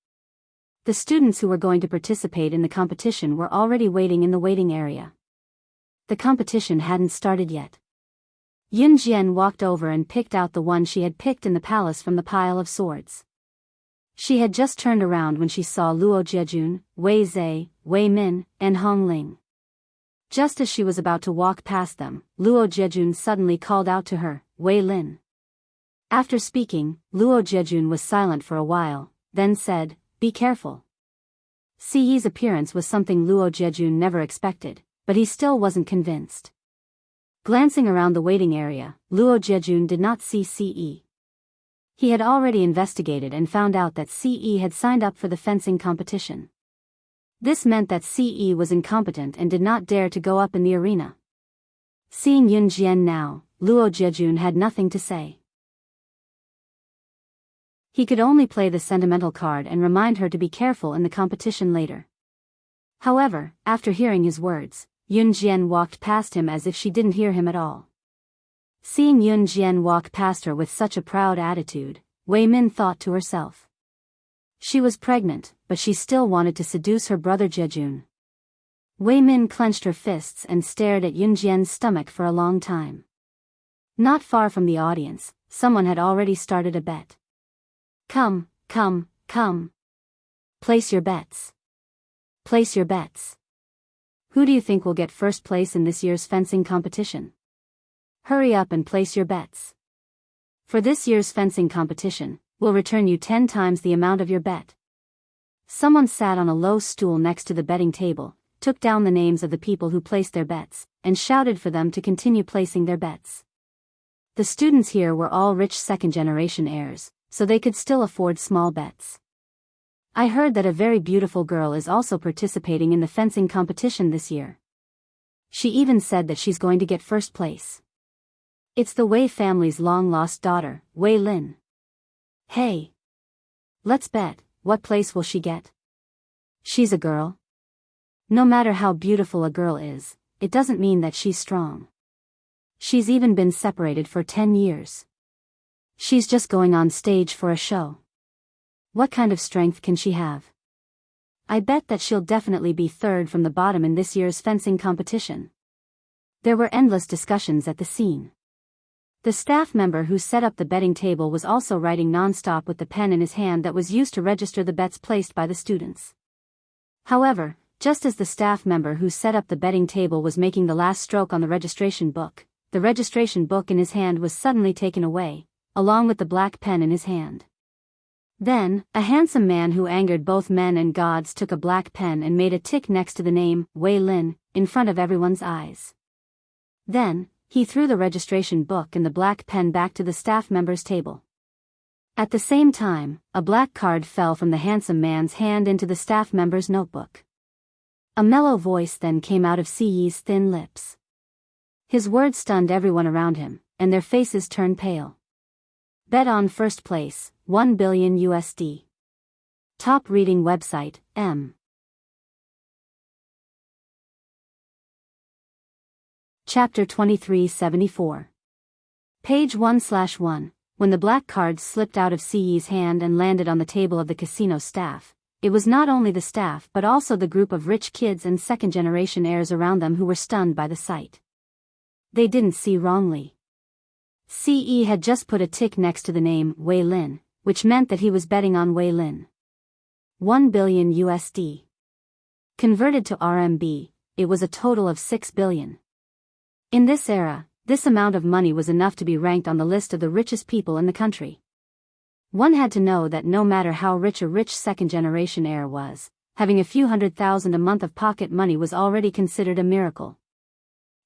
The students who were going to participate in the competition were already waiting in the waiting area. The competition hadn't started yet. Yun Jian walked over and picked out the one she had picked in the palace from the pile of swords. She had just turned around when she saw Luo Jiejun, Wei Zhe, Wei Min, and Hong Ling. Just as she was about to walk past them, Luo Jiejun suddenly called out to her, "Wei Lin." After speaking, Luo Jiejun was silent for a while, then said, "Be careful." Ce's appearance was something Luo Jiejun never expected, but he still wasn't convinced. Glancing around the waiting area, Luo Jiejun did not see Ce. He had already investigated and found out that Ce had signed up for the fencing competition. This meant that Ce was incompetent and did not dare to go up in the arena. Seeing Yun Jian now, Luo Jiejun had nothing to say. He could only play the sentimental card and remind her to be careful in the competition later. However, after hearing his words, Yun Jian walked past him as if she didn't hear him at all. Seeing Yun Jian walk past her with such a proud attitude, Wei Min thought to herself. She was pregnant, but she still wanted to seduce her brother Jiejun. Wei Min clenched her fists and stared at Yun Jian's stomach for a long time. Not far from the audience, someone had already started a bet. Come, come, come. Place your bets. Place your bets. Who do you think will get first place in this year's fencing competition? Hurry up and place your bets. For this year's fencing competition, we'll return you 10 times the amount of your bet. Someone sat on a low stool next to the betting table, took down the names of the people who placed their bets, and shouted for them to continue placing their bets. The students here were all rich second-generation heirs, so they could still afford small bets. I heard that a very beautiful girl is also participating in the fencing competition this year. She even said that she's going to get first place. It's the Wei family's long-lost daughter, Wei Lin. Hey! Let's bet, what place will she get? She's a girl. No matter how beautiful a girl is, it doesn't mean that she's strong. She's even been separated for 10 years. She's just going on stage for a show. What kind of strength can she have? I bet that she'll definitely be third from the bottom in this year's fencing competition. There were endless discussions at the scene. The staff member who set up the betting table was also writing non-stop with the pen in his hand that was used to register the bets placed by the students. However, just as the staff member who set up the betting table was making the last stroke on the registration book in his hand was suddenly taken away, along with the black pen in his hand. Then, a handsome man who angered both men and gods took a black pen and made a tick next to the name, Wei Lin, in front of everyone's eyes. Then, he threw the registration book and the black pen back to the staff member's table. At the same time, a black card fell from the handsome man's hand into the staff member's notebook. A mellow voice then came out of Ce's thin lips. His words stunned everyone around him, and their faces turned pale. Bet on first place, $1 billion USD. Top reading website, M. Chapter 2374. Page 1/1. When the black cards slipped out of Ce's hand and landed on the table of the casino staff, it was not only the staff but also the group of rich kids and second-generation heirs around them who were stunned by the sight. They didn't see wrongly. Ce had just put a tick next to the name, Wei Lin, which meant that he was betting on Wei Lin. $1 billion USD. Converted to RMB, it was a total of 6 billion. In this era, this amount of money was enough to be ranked on the list of the richest people in the country. One had to know that no matter how rich a rich second-generation heir was, having a few $100,000 a month of pocket money was already considered a miracle.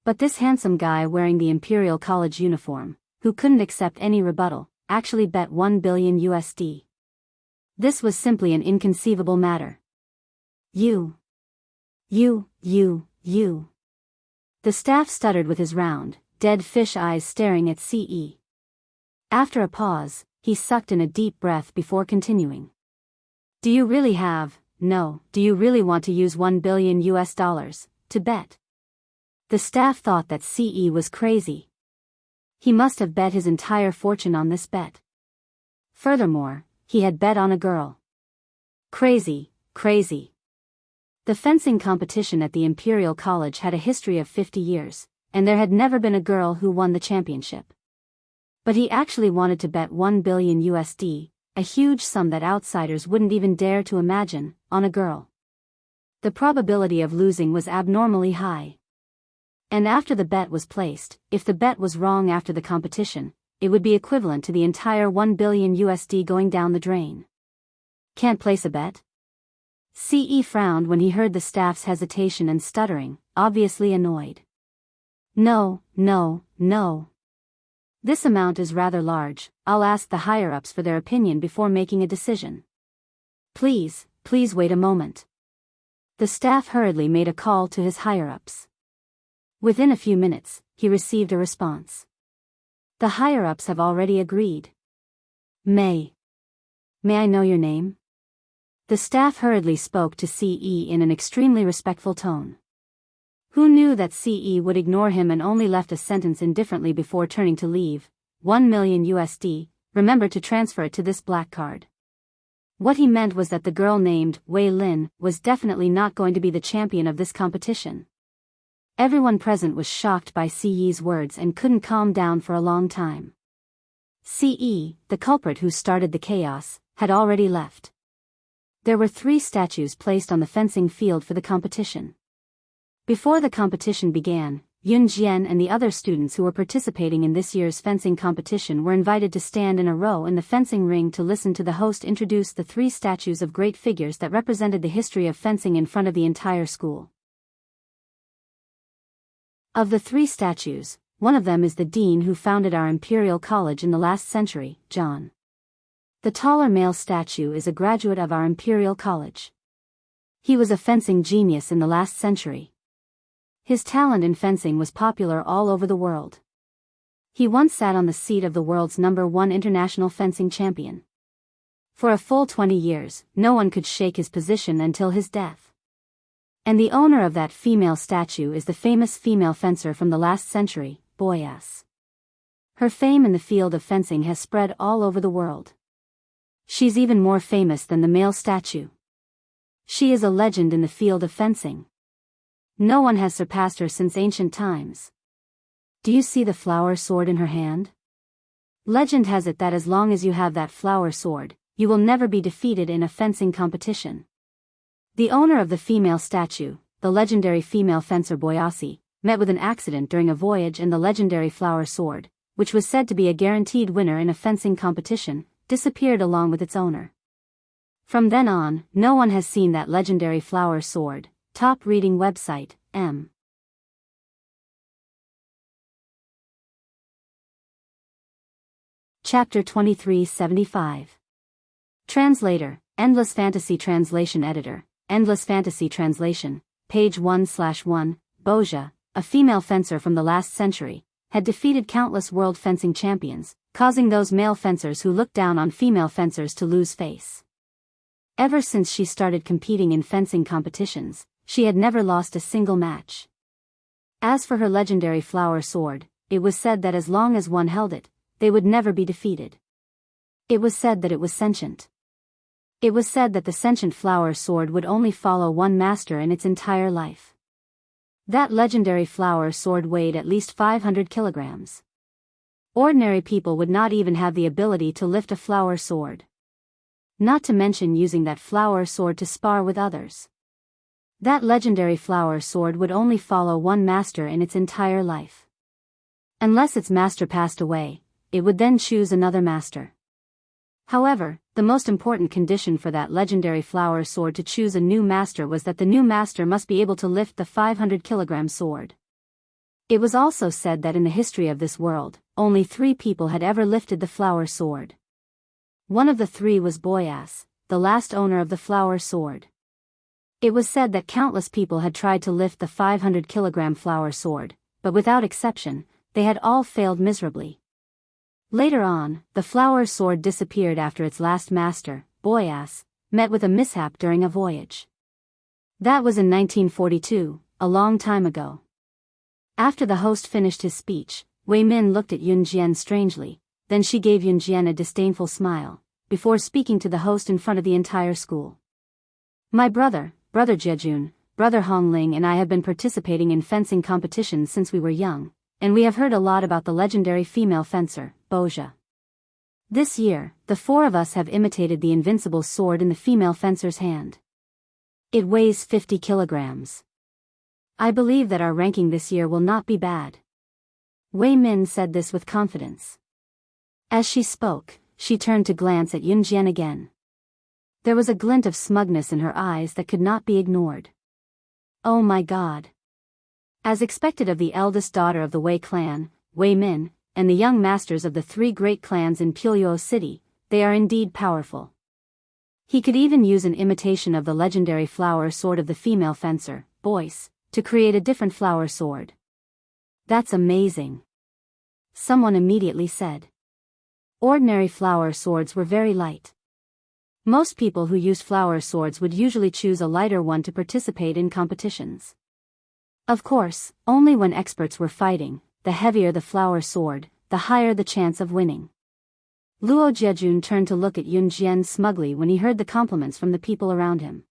But this handsome guy wearing the Imperial College uniform, who couldn't accept any rebuttal, actually bet $1 billion USD. This was simply an inconceivable matter. You. The staff stuttered with his round, dead fish eyes staring at CE. After a pause, he sucked in a deep breath before continuing. Do you really want to use $1 billion to bet? The staff thought that CE was crazy. He must have bet his entire fortune on this bet. Furthermore, he had bet on a girl. Crazy. The fencing competition at the Imperial College had a history of 50 years, and there had never been a girl who won the championship. But he actually wanted to bet $1 billion USD, a huge sum that outsiders wouldn't even dare to imagine, on a girl. The probability of losing was abnormally high. And after the bet was placed, if the bet was wrong after the competition, it would be equivalent to the entire $1 billion USD going down the drain. Can't place a bet? CE frowned when he heard the staff's hesitation and stuttering, obviously annoyed. No. This amount is rather large. I'll ask the higher-ups for their opinion before making a decision. Please wait a moment. The staff hurriedly made a call to his higher-ups. Within a few minutes, he received a response. The higher-ups have already agreed. May I know your name? The staff hurriedly spoke to CE in an extremely respectful tone. Who knew that CE would ignore him and only left a sentence indifferently before turning to leave? $1 million USD, remember to transfer it to this black card. What he meant was that the girl named Wei Lin was definitely not going to be the champion of this competition. Everyone present was shocked by CE's words and couldn't calm down for a long time. CE, the culprit who started the chaos, had already left. There were 3 statues placed on the fencing field for the competition. Before the competition began, Yun Jian and the other students who were participating in this year's fencing competition were invited to stand in a row in the fencing ring to listen to the host introduce the 3 statues of great figures that represented the history of fencing in front of the entire school. Of the 3 statues, one of them is the dean who founded our Imperial College in the last century, John. The taller male statue is a graduate of our Imperial College. He was a fencing genius in the last century. His talent in fencing was popular all over the world. He once sat on the seat of the world's #1 international fencing champion. For a full 20 years, no one could shake his position until his death. And the owner of that female statue is the famous female fencer from the last century, Biyao. Her fame in the field of fencing has spread all over the world. She's even more famous than the male statue. She is a legend in the field of fencing. No one has surpassed her since ancient times. Do you see the flower sword in her hand? Legend has it that as long as you have that flower sword, you will never be defeated in a fencing competition. The owner of the female statue, the legendary female fencer Biyao, met with an accident during a voyage, and the legendary flower sword, which was said to be a guaranteed winner in a fencing competition, disappeared along with its owner. From then on, no one has seen that legendary flower sword. Top reading website, M. Chapter 2375. Translator, Endless Fantasy Translation Editor, Endless Fantasy Translation, page 1/1, Bozha, a female fencer from the last century, had defeated countless world fencing champions, causing those male fencers who looked down on female fencers to lose face. Ever since she started competing in fencing competitions, she had never lost a single match. As for her legendary flower sword, it was said that as long as one held it, they would never be defeated. It was said that it was sentient. It was said that the sentient flower sword would only follow one master in its entire life. That legendary flower sword weighed at least 500 kilograms. Ordinary people would not even have the ability to lift a flower sword. Not to mention using that flower sword to spar with others. That legendary flower sword would only follow one master in its entire life. Unless its master passed away, it would then choose another master. However, the most important condition for that legendary flower sword to choose a new master was that the new master must be able to lift the 500-kilogram sword. It was also said that in the history of this world, only 3 people had ever lifted the flower sword. One of the 3 was Boyas, the last owner of the flower sword. It was said that countless people had tried to lift the 500-kilogram flower sword, but without exception, they had all failed miserably. Later on, the flower sword disappeared after its last master, Boyas, met with a mishap during a voyage. That was in 1942, a long time ago. After the host finished his speech, Wei Min looked at Yun Jian strangely, then she gave Yun Jian a disdainful smile, before speaking to the host in front of the entire school. My brother Jiejun, brother Hongling and I have been participating in fencing competitions since we were young, and we have heard a lot about the legendary female fencer, Bozha. This year, the 4 of us have imitated the invincible sword in the female fencer's hand. It weighs 50 kilograms. I believe that our ranking this year will not be bad. Wei Min said this with confidence. As she spoke, she turned to glance at Yun Jian again. There was a glint of smugness in her eyes that could not be ignored. Oh my God! As expected of the eldest daughter of the Wei clan, Wei Min, and the young masters of the 3 great clans in Puyuo City, they are indeed powerful. He could even use an imitation of the legendary flower sword of the female fencer, Boyce, to create a different flower sword. That's amazing. Someone immediately said. Ordinary flower swords were very light. Most people who use flower swords would usually choose a lighter one to participate in competitions. Of course, only when experts were fighting, the heavier the flower sword, the higher the chance of winning. Luo Jiejun turned to look at Yun Jian smugly when he heard the compliments from the people around him.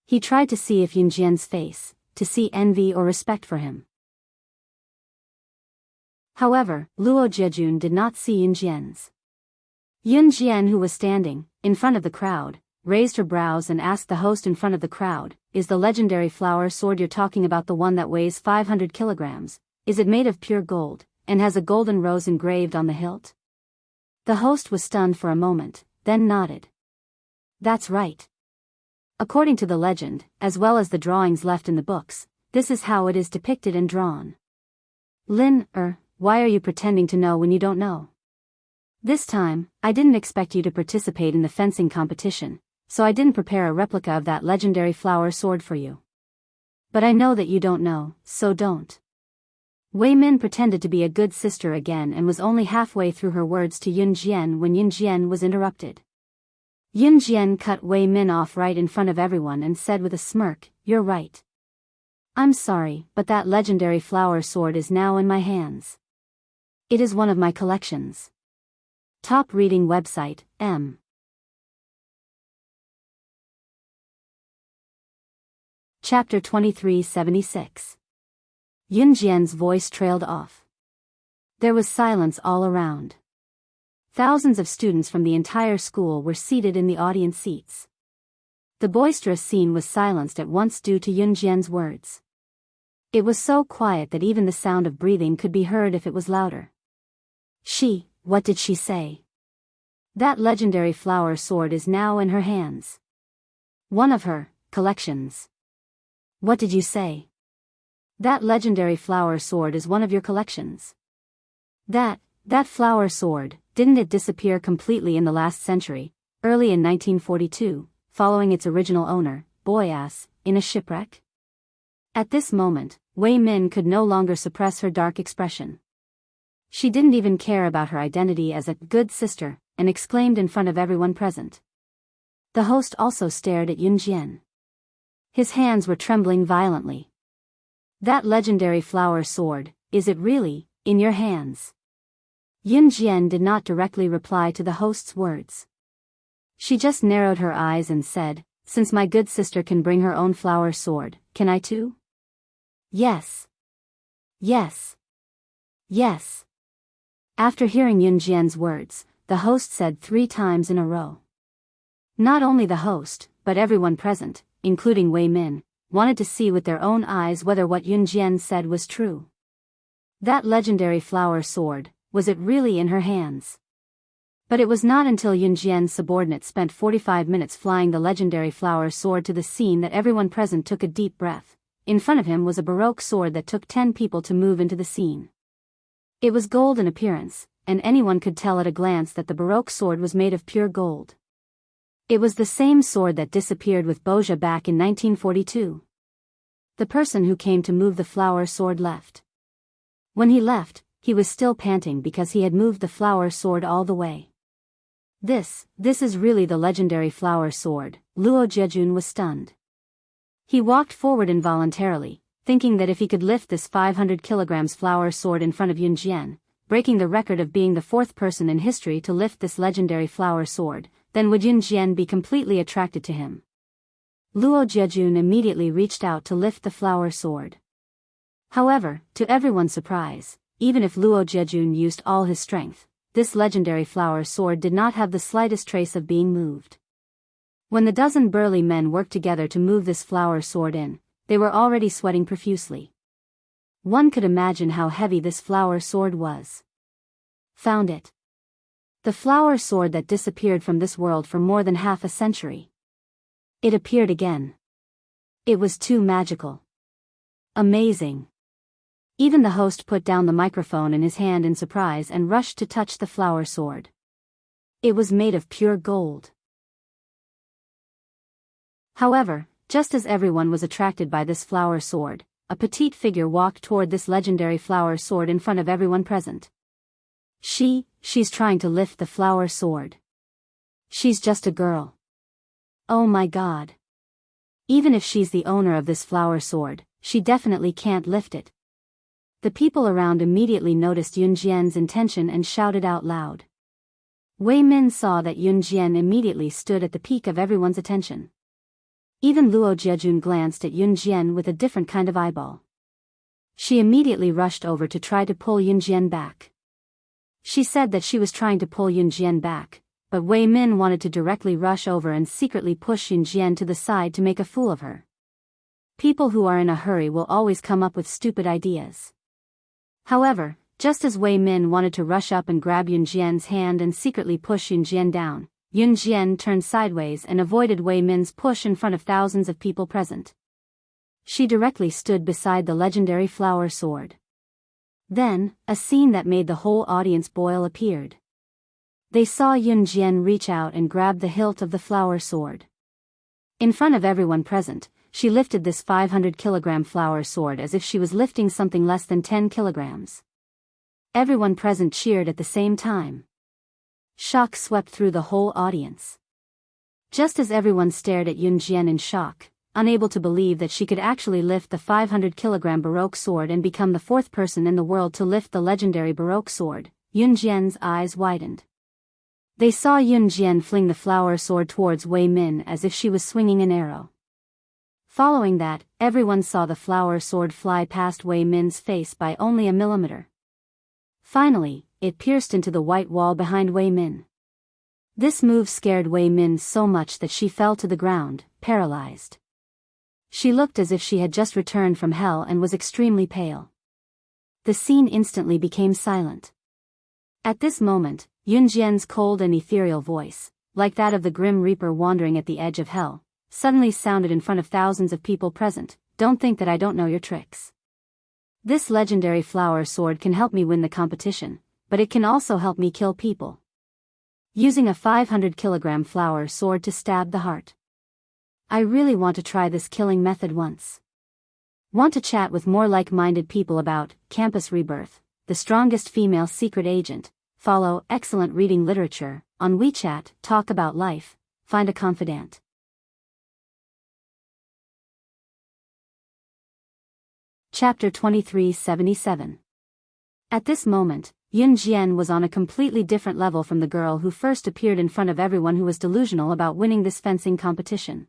He tried to see if Yun Jian's face, to see envy or respect for him. However, Luo Jiejun did not see Yun Jian's. Yun Jian, who was standing in front of the crowd, raised her brows and asked the host in front of the crowd, "Is the legendary flower sword you're talking about the one that weighs 500 kilograms? Is it made of pure gold, and has a golden rose engraved on the hilt?" The host was stunned for a moment, then nodded. That's right. According to the legend, as well as the drawings left in the books, this is how it is depicted and drawn. Lin, why are you pretending to know when you don't know? This time, I didn't expect you to participate in the fencing competition, so I didn't prepare a replica of that legendary flower sword for you. But I know that you don't know, so don't. Wei Min pretended to be a good sister again and was only halfway through her words to Yun Jian when Yun Jian was interrupted. Yun Jian cut Wei Min off right in front of everyone and said with a smirk, "You're right. I'm sorry, but that legendary flower sword is now in my hands. It is one of my collections." Top reading website, M. Chapter 2376. Yun Jian's voice trailed off. There was silence all around. Thousands of students from the entire school were seated in the audience seats. The boisterous scene was silenced at once due to Yun Jian's words. It was so quiet that even the sound of breathing could be heard if it was louder. What did she say? That legendary flower sword is now in her hands. One of her collections. What did you say? That legendary flower sword is one of your collections. That flower sword, didn't it disappear completely in the last century, early in 1942, following its original owner, Boyas, in a shipwreck? At this moment, Wei Min could no longer suppress her dark expression. She didn't even care about her identity as a good sister, and exclaimed in front of everyone present. The host also stared at Yun Jian. His hands were trembling violently. That legendary flower sword, is it really, in your hands? Yun Jian did not directly reply to the host's words. She just narrowed her eyes and said, "Since my good sister can bring her own flower sword, can I too?" Yes. Yes. Yes. After hearing Yun Jian's words, the host said 3 times in a row. Not only the host, but everyone present, including Wei Min, wanted to see with their own eyes whether what Yun Jian said was true. That legendary flower sword, was it really in her hands? But it was not until Yun Jian's subordinate spent 45 minutes flying the legendary flower sword to the scene that everyone present took a deep breath. In front of him was a baroque sword that took 10 people to move into the scene. It was gold in appearance, and anyone could tell at a glance that the baroque sword was made of pure gold. It was the same sword that disappeared with Bozha back in 1942. The person who came to move the flower sword left. When he left, he was still panting because he had moved the flower sword all the way. This is really the legendary flower sword. Luo Jiejun was stunned. He walked forward involuntarily, thinking that if he could lift this 500 kilograms flower sword in front of Yun Jian, breaking the record of being the fourth person in history to lift this legendary flower sword, then would Yun Jian be completely attracted to him. Luo Jiejun immediately reached out to lift the flower sword. However, to everyone's surprise, even if Luo Jiejun used all his strength, this legendary flower sword did not have the slightest trace of being moved. When the dozen burly men worked together to move this flower sword in, they were already sweating profusely. One could imagine how heavy this flower sword was. Found it. The flower sword that disappeared from this world for more than half a century. It appeared again. It was too magical. Amazing. Even the host put down the microphone in his hand in surprise and rushed to touch the flower sword. It was made of pure gold. However, just as everyone was attracted by this flower sword, a petite figure walked toward this legendary flower sword in front of everyone present. She's trying to lift the flower sword. She's just a girl. Oh my God. Even if she's the owner of this flower sword, she definitely can't lift it. The people around immediately noticed Yun Jian's intention and shouted out loud. Wei Min saw that Yun Jian immediately stood at the peak of everyone's attention. Even Luo Jiejun glanced at Yun Jian with a different kind of eyeball. She immediately rushed over to try to pull Yun Jian back. She said that she was trying to pull Yun Jian back, but Wei Min wanted to directly rush over and secretly push Yun Jian to the side to make a fool of her. People who are in a hurry will always come up with stupid ideas. However, just as Wei Min wanted to rush up and grab Yun Jian's hand and secretly push Yun Jian down, Yun Jian turned sideways and avoided Wei Min's push in front of thousands of people present. She directly stood beside the legendary flower sword. Then, a scene that made the whole audience boil appeared. They saw Yun Jian reach out and grab the hilt of the flower sword. In front of everyone present, she lifted this 500-kilogram flower sword as if she was lifting something less than 10 kilograms. Everyone present cheered at the same time. Shock swept through the whole audience. Just as everyone stared at Yun Jian in shock, unable to believe that she could actually lift the 500-kilogram baroque sword and become the fourth person in the world to lift the legendary baroque sword, Yun Jian's eyes widened. They saw Yun Jian fling the flower sword towards Wei Min as if she was swinging an arrow. Following that, everyone saw the flower sword fly past Wei Min's face by only a millimeter. Finally, it pierced into the white wall behind Wei Min. This move scared Wei Min so much that she fell to the ground, paralyzed. She looked as if she had just returned from hell and was extremely pale. The scene instantly became silent. At this moment, Yun Jian's cold and ethereal voice, like that of the Grim Reaper wandering at the edge of hell, suddenly sounded in front of thousands of people present. Don't think that I don't know your tricks. This legendary flower sword can help me win the competition, but it can also help me kill people. Using a 500-kilogram flower sword to stab the heart. I really want to try this killing method once. Want to chat with more like-minded people about Campus Rebirth, the strongest female secret agent? Follow excellent reading literature on WeChat. Talk about life. Find a confidant. Chapter 2377. At this moment, Yun Jian was on a completely different level from the girl who first appeared in front of everyone who was delusional about winning this fencing competition.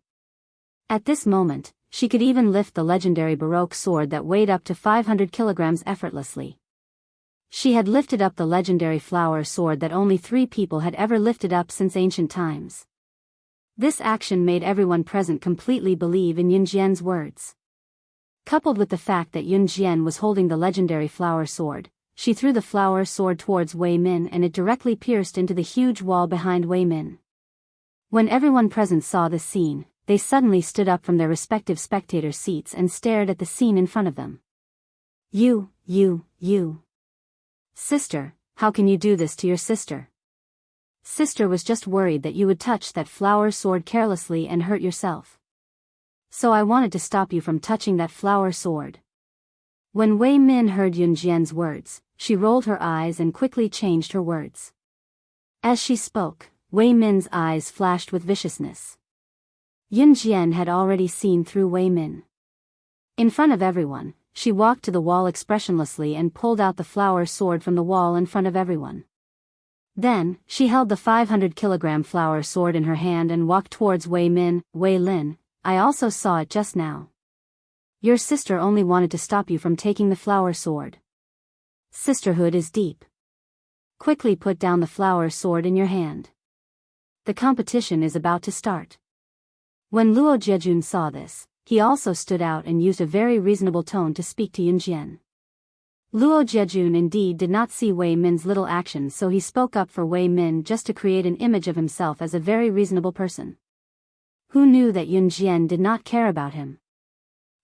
At this moment, she could even lift the legendary baroque sword that weighed up to 500 kilograms effortlessly. She had lifted up the legendary flower sword that only 3 people had ever lifted up since ancient times. This action made everyone present completely believe in Yun Jian's words. Coupled with the fact that Yun Jian was holding the legendary flower sword, she threw the flower sword towards Wei Min and it directly pierced into the huge wall behind Wei Min. When everyone present saw this scene, they suddenly stood up from their respective spectator seats and stared at the scene in front of them. You. Sister, how can you do this to your sister? Sister was just worried that you would touch that flower sword carelessly and hurt yourself. So I wanted to stop you from touching that flower sword. When Wei Min heard Yun Jian's words, she rolled her eyes and quickly changed her words. As she spoke, Wei Min's eyes flashed with viciousness. Yun Jian had already seen through Wei Min. In front of everyone, she walked to the wall expressionlessly and pulled out the flower sword from the wall in front of everyone. Then, she held the 500-kilogram flower sword in her hand and walked towards Wei Min. Wei Lin, I also saw it just now. Your sister only wanted to stop you from taking the flower sword. Sisterhood is deep. Quickly put down the flower sword in your hand. The competition is about to start. When Luo Jiejun saw this, he also stood out and used a very reasonable tone to speak to Yun Jian. Luo Jiejun indeed did not see Wei Min's little actions, so he spoke up for Wei Min just to create an image of himself as a very reasonable person. Who knew that Yun Jian did not care about him?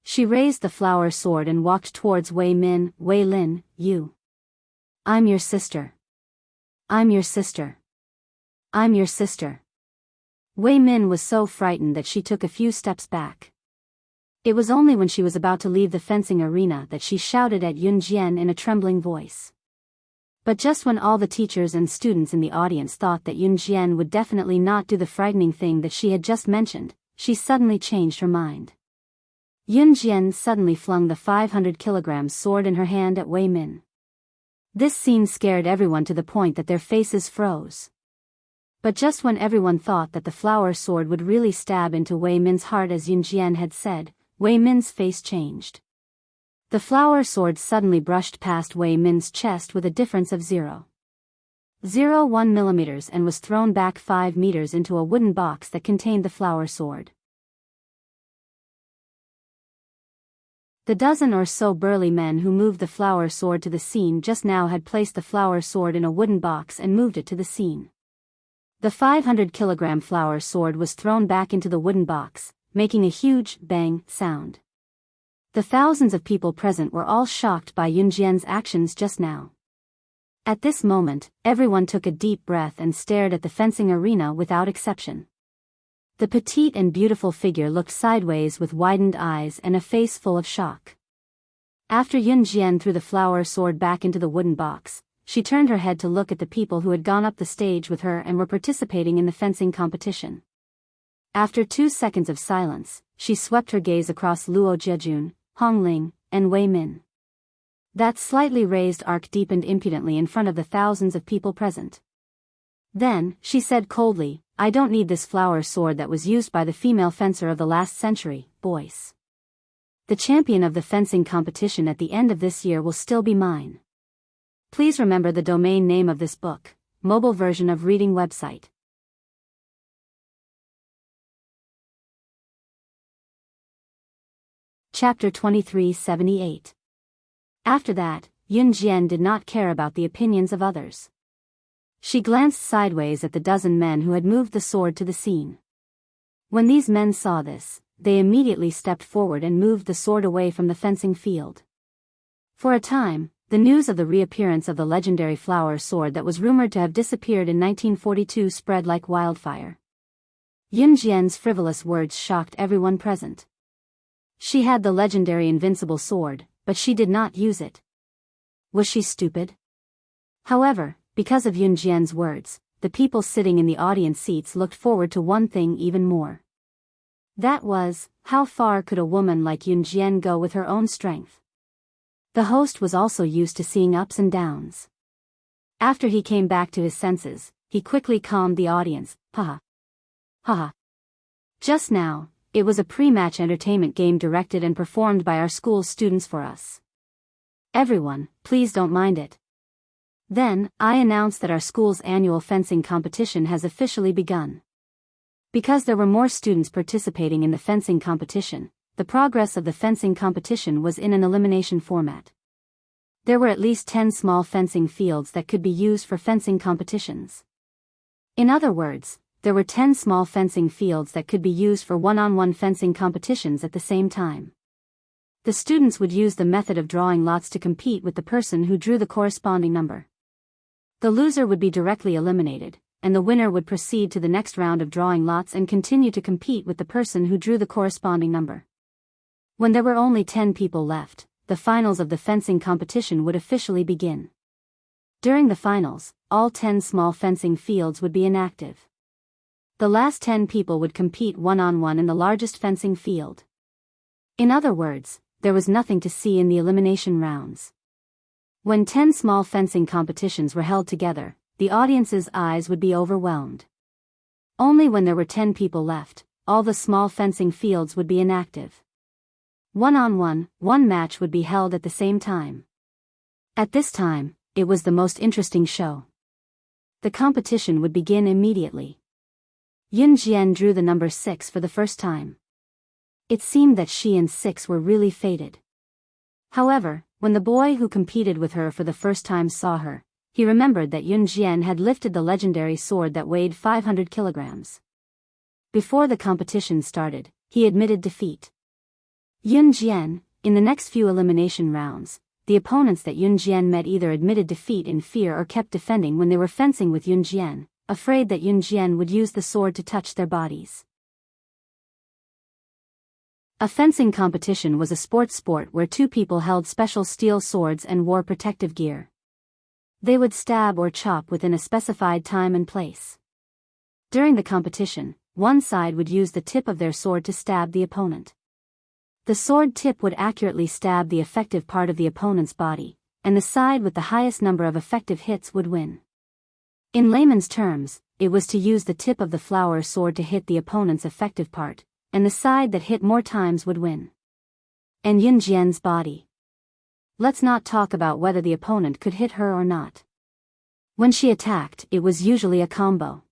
She raised the flower sword and walked towards Wei Min. Wei Lin, you. I'm your sister. I'm your sister. I'm your sister. Wei Min was so frightened that she took a few steps back. It was only when she was about to leave the fencing arena that she shouted at Yun Jian in a trembling voice. But just when all the teachers and students in the audience thought that Yun Jian would definitely not do the frightening thing that she had just mentioned, she suddenly changed her mind. Yun Jian suddenly flung the 500-kilogram sword in her hand at Wei Min. This scene scared everyone to the point that their faces froze. But just when everyone thought that the flower sword would really stab into Wei Min's heart as Yun Jian had said, Wei Min's face changed. The flower sword suddenly brushed past Wei Min's chest with a difference of 0.01 millimeters and was thrown back 5 meters into a wooden box that contained the flower sword. The dozen or so burly men who moved the flower sword to the scene just now had placed the flower sword in a wooden box and moved it to the scene. The 500-kilogram flower sword was thrown back into the wooden box, making a huge bang sound. The thousands of people present were all shocked by Yun Jian's actions just now. At this moment, everyone took a deep breath and stared at the fencing arena without exception. The petite and beautiful figure looked sideways with widened eyes and a face full of shock. After Yun Jian threw the flower sword back into the wooden box, she turned her head to look at the people who had gone up the stage with her and were participating in the fencing competition. After 2 seconds of silence, she swept her gaze across Luo Jiejun, Hong Ling, and Wei Min. That slightly raised arc deepened impudently in front of the thousands of people present. Then, she said coldly, I don't need this flower sword that was used by the female fencer of the last century, boys. The champion of the fencing competition at the end of this year will still be mine. Please remember the domain name of this book, mobile version of reading website. Chapter 2378. After that, Yun Jian did not care about the opinions of others. She glanced sideways at the dozen men who had moved the sword to the scene. When these men saw this, they immediately stepped forward and moved the sword away from the fencing field. For a time, the news of the reappearance of the legendary flower sword that was rumored to have disappeared in 1942 spread like wildfire. Yun Jian's frivolous words shocked everyone present. She had the legendary invincible sword, but she did not use it. Was she stupid? However, because of Yun Jian's words, the people sitting in the audience seats looked forward to one thing even more. That was, how far could a woman like Yun Jian go with her own strength? The host was also used to seeing ups and downs. After he came back to his senses, he quickly calmed the audience. Haha. Haha. Just now, it was a pre-match entertainment game directed and performed by our school's students for us. Everyone, please don't mind it. Then, I announce that our school's annual fencing competition has officially begun. Because there were more students participating in the fencing competition, the progress of the fencing competition was in an elimination format. There were at least 10 small fencing fields that could be used for fencing competitions. In other words, there were 10 small fencing fields that could be used for one-on-one fencing competitions at the same time. The students would use the method of drawing lots to compete with the person who drew the corresponding number. The loser would be directly eliminated, and the winner would proceed to the next round of drawing lots and continue to compete with the person who drew the corresponding number. When there were only 10 people left, the finals of the fencing competition would officially begin. During the finals, all 10 small fencing fields would be inactive. The last 10 people would compete one-on-one in the largest fencing field. In other words, there was nothing to see in the elimination rounds. When 10 small fencing competitions were held together, the audience's eyes would be overwhelmed. Only when there were 10 people left, all the small fencing fields would be inactive. One-on-one, one match would be held at the same time. At this time, it was the most interesting show. The competition would begin immediately. Yun Jian drew the number 6 for the first time. It seemed that she and 6 were really fated. However, when the boy who competed with her for the first time saw her, he remembered that Yun Jian had lifted the legendary sword that weighed 500 kilograms. Before the competition started, he admitted defeat. Yun Jian, in the next few elimination rounds, the opponents that Yun Jian met either admitted defeat in fear or kept defending when they were fencing with Yun Jian, afraid that Yun Jian would use the sword to touch their bodies. A fencing competition was a sport where two people held special steel swords and wore protective gear. They would stab or chop within a specified time and place. During the competition, one side would use the tip of their sword to stab the opponent. The sword tip would accurately stab the effective part of the opponent's body, and the side with the highest number of effective hits would win. In layman's terms, it was to use the tip of the flower sword to hit the opponent's effective part, and the side that hit more times would win. And Yun Jian's body. Let's not talk about whether the opponent could hit her or not. When she attacked, it was usually a combo.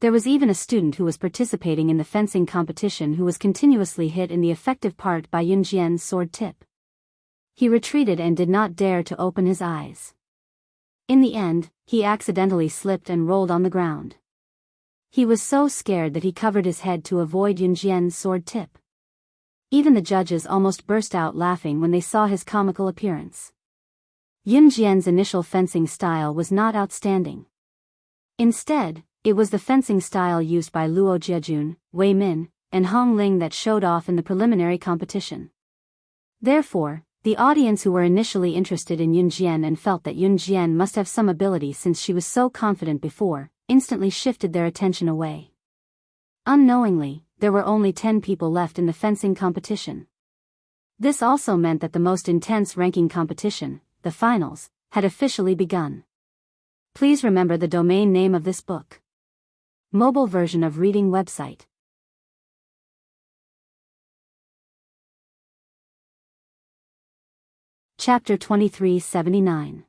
There was even a student who was participating in the fencing competition who was continuously hit in the effective part by Yun Jian's sword tip. He retreated and did not dare to open his eyes. In the end, he accidentally slipped and rolled on the ground. He was so scared that he covered his head to avoid Yun Jian's sword tip. Even the judges almost burst out laughing when they saw his comical appearance. Yun Jian's initial fencing style was not outstanding. Instead, it was the fencing style used by Luo Jiejun, Wei Min, and Hong Ling that showed off in the preliminary competition. Therefore, the audience who were initially interested in Yun Jian and felt that Yun Jian must have some ability since she was so confident before, instantly shifted their attention away. Unknowingly, there were only 10 people left in the fencing competition. This also meant that the most intense ranking competition, the finals, had officially begun. Please remember the domain name of this book. Mobile version of reading website. Chapter 2379.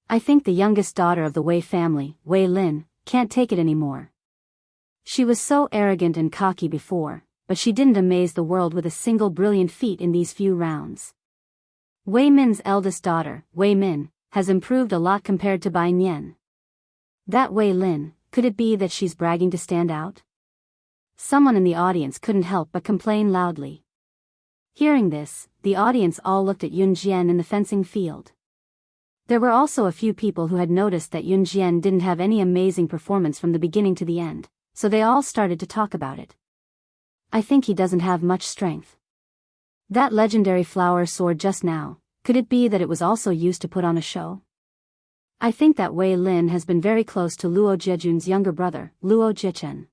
I think the youngest daughter of the Wei family, Wei Lin, can't take it anymore. She was so arrogant and cocky before, but she didn't amaze the world with a single brilliant feat in these few rounds. Wei Min's eldest daughter, Wei Min, has improved a lot compared to Bai Nian. That Wei Lin, could it be that she's bragging to stand out? Someone in the audience couldn't help but complain loudly. Hearing this, the audience all looked at Yun Jian in the fencing field. There were also a few people who had noticed that Yun Jian didn't have any amazing performance from the beginning to the end, so they all started to talk about it. I think he doesn't have much strength. That legendary flower sword just now, could it be that it was also used to put on a show? I think that Wei Lin has been very close to Luo Jiejun's younger brother, Luo Jiechen.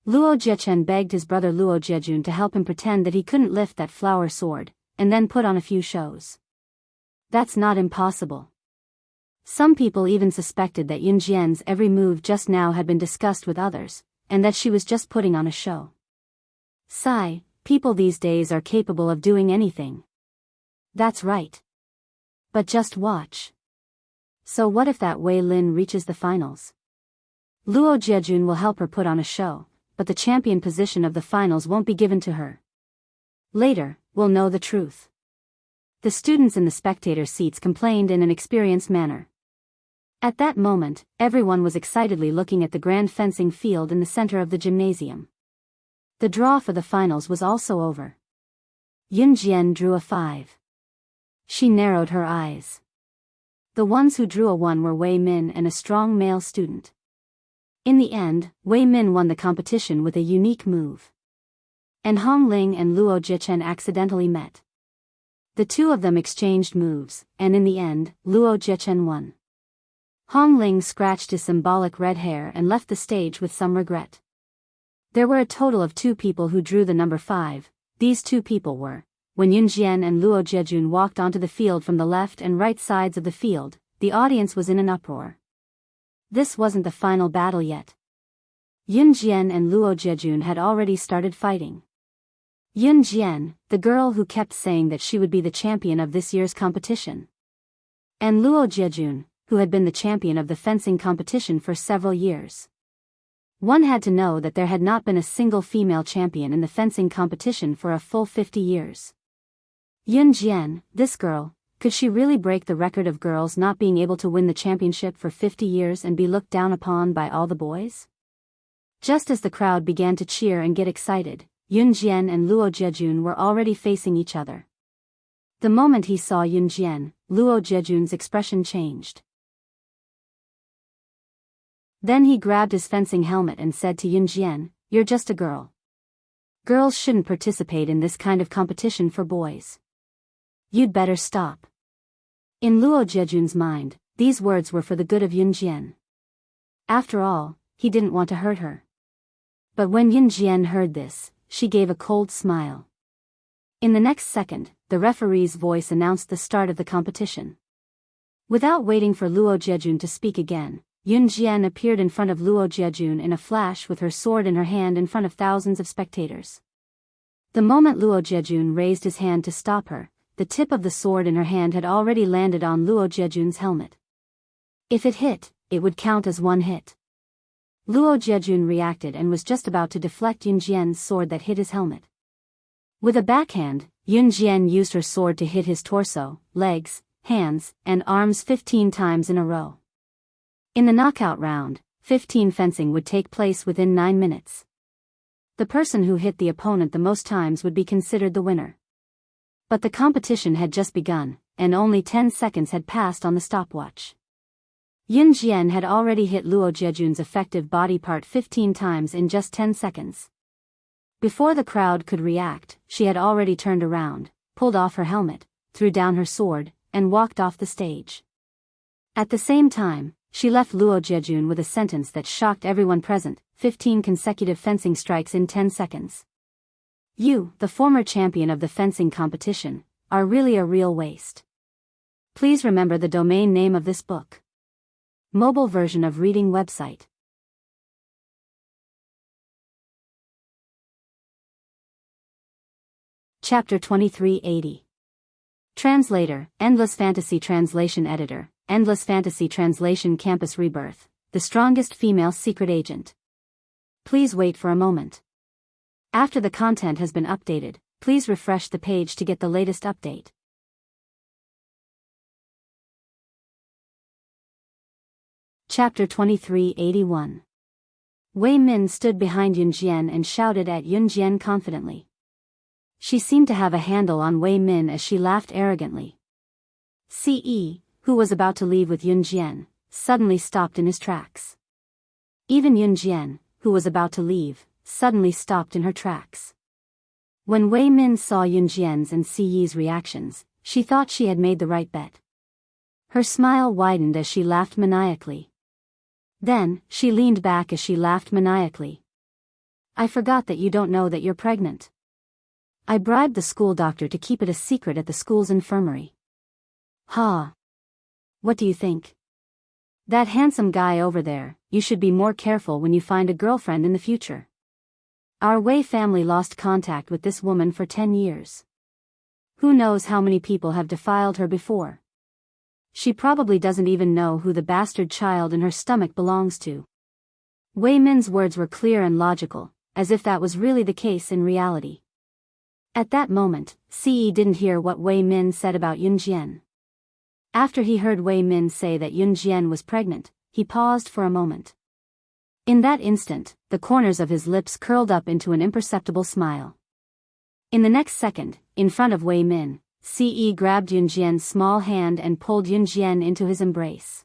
Luo Jiechen begged his brother Luo Jiejun to help him pretend that he couldn't lift that flower sword, and then put on a few shows. That's not impossible. Some people even suspected that Yun Jian's every move just now had been discussed with others, and that she was just putting on a show. Sigh, people these days are capable of doing anything. That's right. But just watch. So what if that Wei Lin reaches the finals? Luo Jiejun will help her put on a show, but the champion position of the finals won't be given to her. Later, we'll know the truth. the students in the spectator seats complained in an experienced manner. At that moment, everyone was excitedly looking at the grand fencing field in the center of the gymnasium. The draw for the finals was also over. Yunjian drew a 5. She narrowed her eyes. The ones who drew a 1 were Wei Min and a strong male student. In the end, Wei Min won the competition with a unique move. And Hong Ling and Luo Jichen accidentally met. The two of them exchanged moves, and in the end, Luo Jichen won. Hong Ling scratched his symbolic red hair and left the stage with some regret. There were a total of 2 people who drew the number 5. These 2 people were, when Yunjian and Luo Jiejun walked onto the field from the left and right sides of the field, the audience was in an uproar. This wasn't the final battle yet. Yunjian and Luo Jiejun had already started fighting. Yunjian, the girl who kept saying that she would be the champion of this year's competition. And Luo Jiejun, who had been the champion of the fencing competition for several years. One had to know that there had not been a single female champion in the fencing competition for a full 50 years. Yunjian, this girl, could she really break the record of girls not being able to win the championship for 50 years and be looked down upon by all the boys? Just as the crowd began to cheer and get excited, Yunjian and Luo Jiejun were already facing each other. The moment he saw Yunjian, Luo Jiejun's expression changed. Then he grabbed his fencing helmet and said to Yunjian, "You're just a girl. Girls shouldn't participate in this kind of competition for boys. You'd better stop." In Luo Jiejun's mind, these words were for the good of Yunjian. After all, he didn't want to hurt her. But when Yunjian heard this, she gave a cold smile. In the next second, the referee's voice announced the start of the competition. Without waiting for Luo Jiejun to speak again, Yunjian appeared in front of Luo Jiejun in a flash with her sword in her hand in front of thousands of spectators. The moment Luo Jiejun raised his hand to stop her, the tip of the sword in her hand had already landed on Luo Jiejun's helmet. If it hit, it would count as 1 hit. Luo Jiejun reacted and was just about to deflect Yunjian's sword that hit his helmet. With a backhand, Yunjian used her sword to hit his torso, legs, hands, and arms 15 times in a row. In the knockout round, 15 fencing would take place within 9 minutes. The person who hit the opponent the most times would be considered the winner. But the competition had just begun, and only 10 seconds had passed on the stopwatch. Yunjian had already hit Luo Jiejun's effective body part 15 times in just 10 seconds. Before the crowd could react, she had already turned around, pulled off her helmet, threw down her sword, and walked off the stage. At the same time, she left Luo Jiejun with a sentence that shocked everyone present: 15 consecutive fencing strikes in 10 seconds. You, the former champion of the fencing competition, are really a real waste. Please remember the domain name of this book. Mobile version of reading website. Chapter 2380. Translator, Endless Fantasy Translation Editor, Endless Fantasy Translation Campus Rebirth, the strongest female secret agent. Please wait for a moment. After the content has been updated, please refresh the page to get the latest update. Chapter 2381. Wei Min stood behind Yunjian and shouted at Yunjian confidently. She seemed to have a handle on Wei Min as she laughed arrogantly. Ce, who was about to leave with Yunjian, suddenly stopped in his tracks. Even Yunjian, who was about to leave, suddenly stopped in her tracks. When Wei Min saw Yunjian's and Ci's reactions, she thought she had made the right bet. Her smile widened as she laughed maniacally. Then, she leaned back as she laughed maniacally. "I forgot that you don't know that you're pregnant. I bribed the school doctor to keep it a secret at the school's infirmary." "Ha! What do you think? That handsome guy over there, you should be more careful when you find a girlfriend in the future. Our Wei family lost contact with this woman for 10 years. Who knows how many people have defiled her before? She probably doesn't even know who the bastard child in her stomach belongs to." Wei Min's words were clear and logical, as if that was really the case in reality. At that moment, Ce didn't hear what Wei Min said about Yunjian. After he heard Wei Min say that Yunjian was pregnant, he paused for a moment. In that instant, the corners of his lips curled up into an imperceptible smile. In the next second, in front of Wei Min, Ce grabbed Yunjian's small hand and pulled Yunjian into his embrace.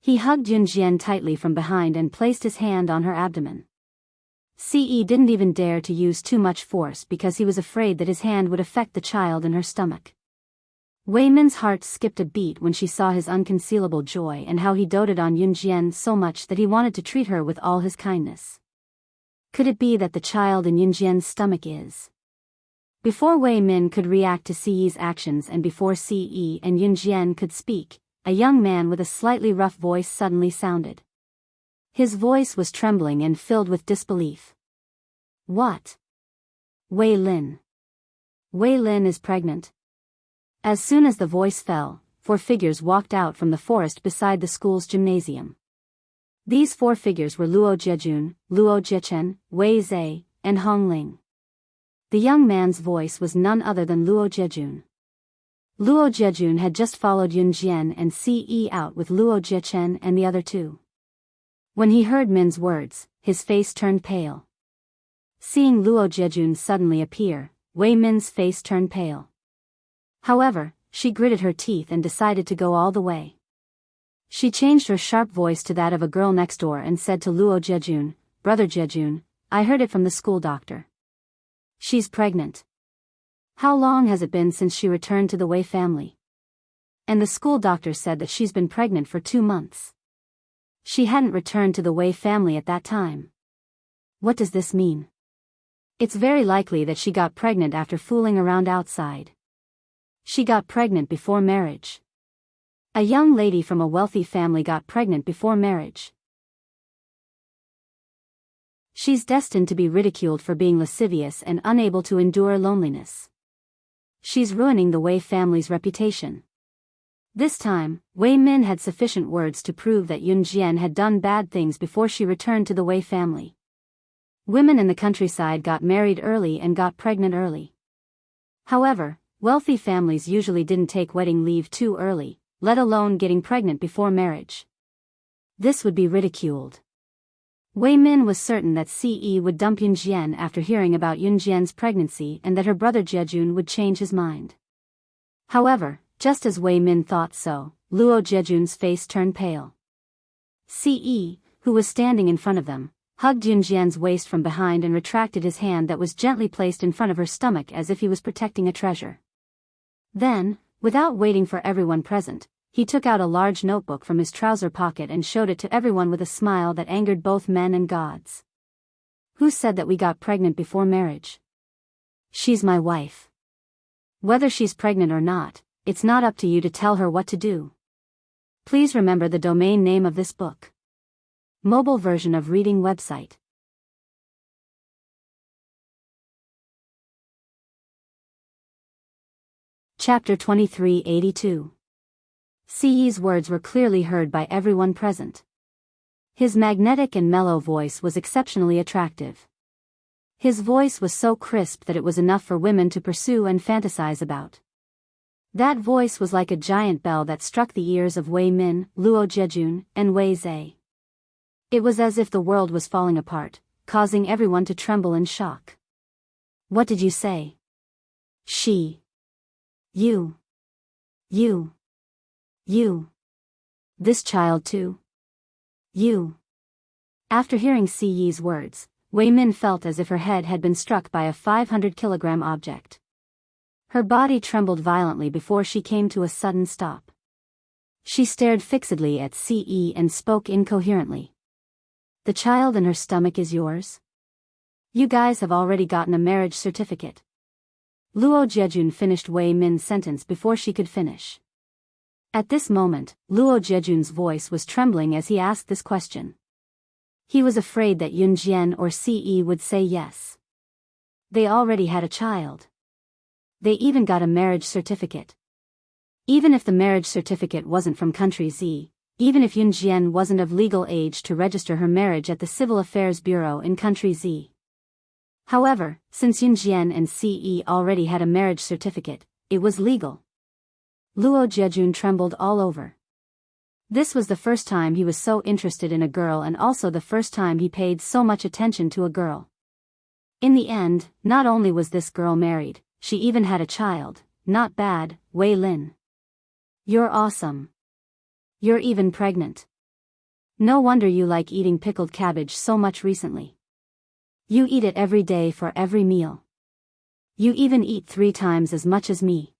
He hugged Yunjian tightly from behind and placed his hand on her abdomen. Ce didn't even dare to use too much force because he was afraid that his hand would affect the child in her stomach. Wei Min's heart skipped a beat when she saw his unconcealable joy and how he doted on Yunjian so much that he wanted to treat her with all his kindness. Could it be that the child in Yunjian's stomach is? Before Wei Min could react to Ce's actions and before Ce and Yunjian could speak, a young man with a slightly rough voice suddenly sounded. His voice was trembling and filled with disbelief. What? Wei Lin. Wei Lin is pregnant. As soon as the voice fell, 4 figures walked out from the forest beside the school's gymnasium. These 4 figures were Luo Jiejun, Luo Jiechen, Wei Zhe, and Hong Ling. The young man's voice was none other than Luo Jiejun. Luo Jiejun had just followed Yunjian and Ce out with Luo Jiechen and the other 2. When he heard Min's words, his face turned pale. Seeing Luo Jiejun suddenly appear, Wei Min's face turned pale. However, she gritted her teeth and decided to go all the way. She changed her sharp voice to that of a girl next door and said to Luo Jiejun, "Brother Jiejun, I heard it from the school doctor. She's pregnant. How long has it been since she returned to the Wei family?" And the school doctor said that she's been pregnant for 2 months. She hadn't returned to the Wei family at that time. What does this mean? It's very likely that she got pregnant after fooling around outside. She got pregnant before marriage. A young lady from a wealthy family got pregnant before marriage. She's destined to be ridiculed for being lascivious and unable to endure loneliness. She's ruining the Wei family's reputation. This time, Wei Min had sufficient words to prove that Yunjian had done bad things before she returned to the Wei family. Women in the countryside got married early and got pregnant early. However, wealthy families usually didn't take wedding leave too early, let alone getting pregnant before marriage. This would be ridiculed. Wei Min was certain that Ce would dump Yunjian after hearing about Yunjian's pregnancy and that her brother Jiejun would change his mind. However, just as Wei Min thought so, Luo Jiejun's face turned pale. Ce, who was standing in front of them, hugged Yunjian's waist from behind and retracted his hand that was gently placed in front of her stomach as if he was protecting a treasure. Then, without waiting for everyone present, he took out a large notebook from his trouser pocket and showed it to everyone with a smile that angered both men and gods. Who said that we got pregnant before marriage? She's my wife. Whether she's pregnant or not, it's not up to you to tell her what to do. Please remember the domain name of this book. Mobile version of reading website. Chapter 2382. Ce's words were clearly heard by everyone present. His magnetic and mellow voice was exceptionally attractive. His voice was so crisp that it was enough for women to pursue and fantasize about. That voice was like a giant bell that struck the ears of Wei Min, Luo Jiejun, and Wei Zhe. It was as if the world was falling apart, causing everyone to tremble in shock. What did you say? She. You. This child too? You. After hearing Ce's words, Wei Min felt as if her head had been struck by a 500-kilogram object. Her body trembled violently before she came to a sudden stop. She stared fixedly at Ce and spoke incoherently. The child in her stomach is yours? You guys have already gotten a marriage certificate. Luo Jiejun finished Wei Min's sentence before she could finish. At this moment, Luo Jiejun's voice was trembling as he asked this question. He was afraid that Yunjian or Ce would say yes. They already had a child. They even got a marriage certificate. Even if the marriage certificate wasn't from country Z, even if Yunjian wasn't of legal age to register her marriage at the Civil Affairs Bureau in country Z. However, since Yunjian and Ce already had a marriage certificate, it was legal. Luo Jejun trembled all over. This was the first time he was so interested in a girl and also the first time he paid so much attention to a girl. In the end, not only was this girl married, she even had a child. Not bad, Wei Lin. You're awesome. You're even pregnant. No wonder you like eating pickled cabbage so much recently. You eat it every day for every meal. You even eat 3 times as much as me.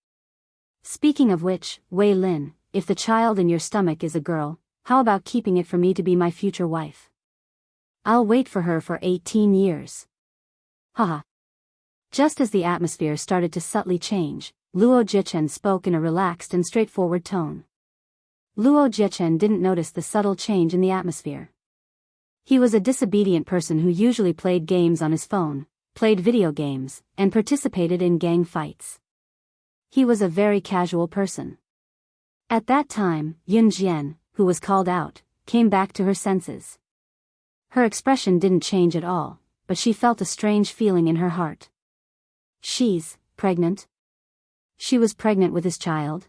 Speaking of which, Wei Lin, if the child in your stomach is a girl, how about keeping it for me to be my future wife? I'll wait for her for 18 years. Haha. Just as the atmosphere started to subtly change, Luo Jichen spoke in a relaxed and straightforward tone. Luo Jichen didn't notice the subtle change in the atmosphere. He was a disobedient person who usually played games on his phone, played video games, and participated in gang fights. He was a very casual person. At that time, Yun Jian, who was called out, came back to her senses. Her expression didn't change at all, but she felt a strange feeling in her heart. She's pregnant. She was pregnant with his child.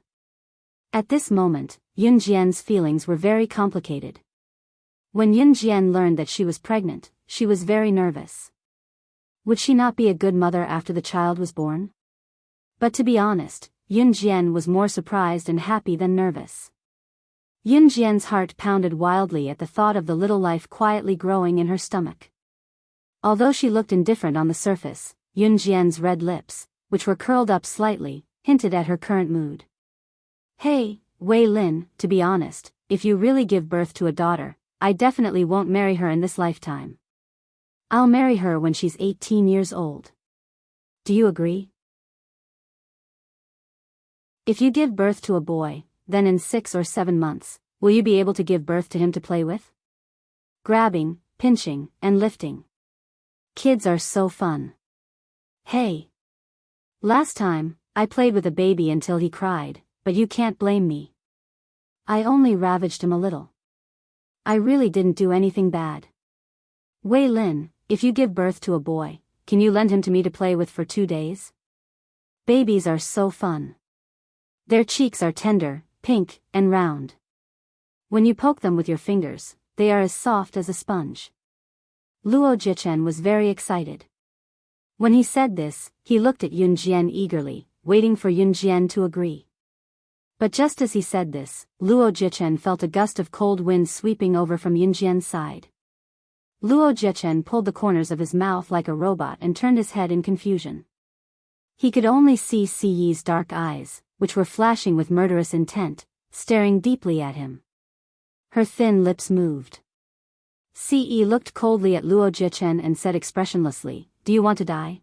At this moment, Yun Jian's feelings were very complicated. When Yun Jian learned that she was pregnant, she was very nervous. Would she not be a good mother after the child was born? But to be honest, Yun Jian was more surprised and happy than nervous. Yun Jian's heart pounded wildly at the thought of the little life quietly growing in her stomach. Although she looked indifferent on the surface, Yun Jian's red lips, which were curled up slightly, hinted at her current mood. Hey, Wei Lin, to be honest, if you really give birth to a daughter, I definitely won't marry her in this lifetime. I'll marry her when she's 18 years old. Do you agree? If you give birth to a boy, then in 6 or 7 months, will you be able to give birth to him to play with? Grabbing, pinching, and lifting. Kids are so fun. Hey. Last time, I played with a baby until he cried, but you can't blame me. I only ravaged him a little. I really didn't do anything bad. Wei Lin, if you give birth to a boy, can you lend him to me to play with for 2 days? Babies are so fun. Their cheeks are tender, pink, and round. When you poke them with your fingers, they are as soft as a sponge. Luo Jichen was very excited. When he said this, he looked at Yun Jian eagerly, waiting for Yun Jian to agree. But just as he said this, Luo Jichen felt a gust of cold wind sweeping over from Yun Jian's side. Luo Jichen pulled the corners of his mouth like a robot and turned his head in confusion. He could only see Ci's dark eyes, which were flashing with murderous intent, staring deeply at him. Her thin lips moved. Ce looked coldly at Luo Jichen and said expressionlessly, "Do you want to die?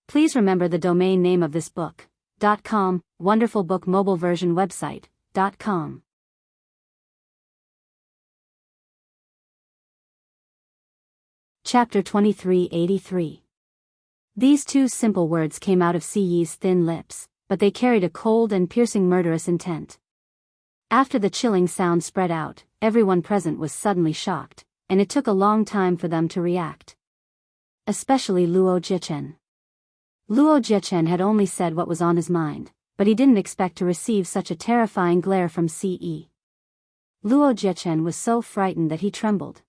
Please remember the domain name of this book. .com, Wonderful Book Mobile Version Website. .com. Chapter 2383. These 2 simple words came out of Ci's thin lips, but they carried a cold and piercing murderous intent. After the chilling sound spread out, everyone present was suddenly shocked, and it took a long time for them to react. Especially Luo Jichen. Luo Jichen had only said what was on his mind, but he didn't expect to receive such a terrifying glare from Ce. Luo Jichen was so frightened that he trembled.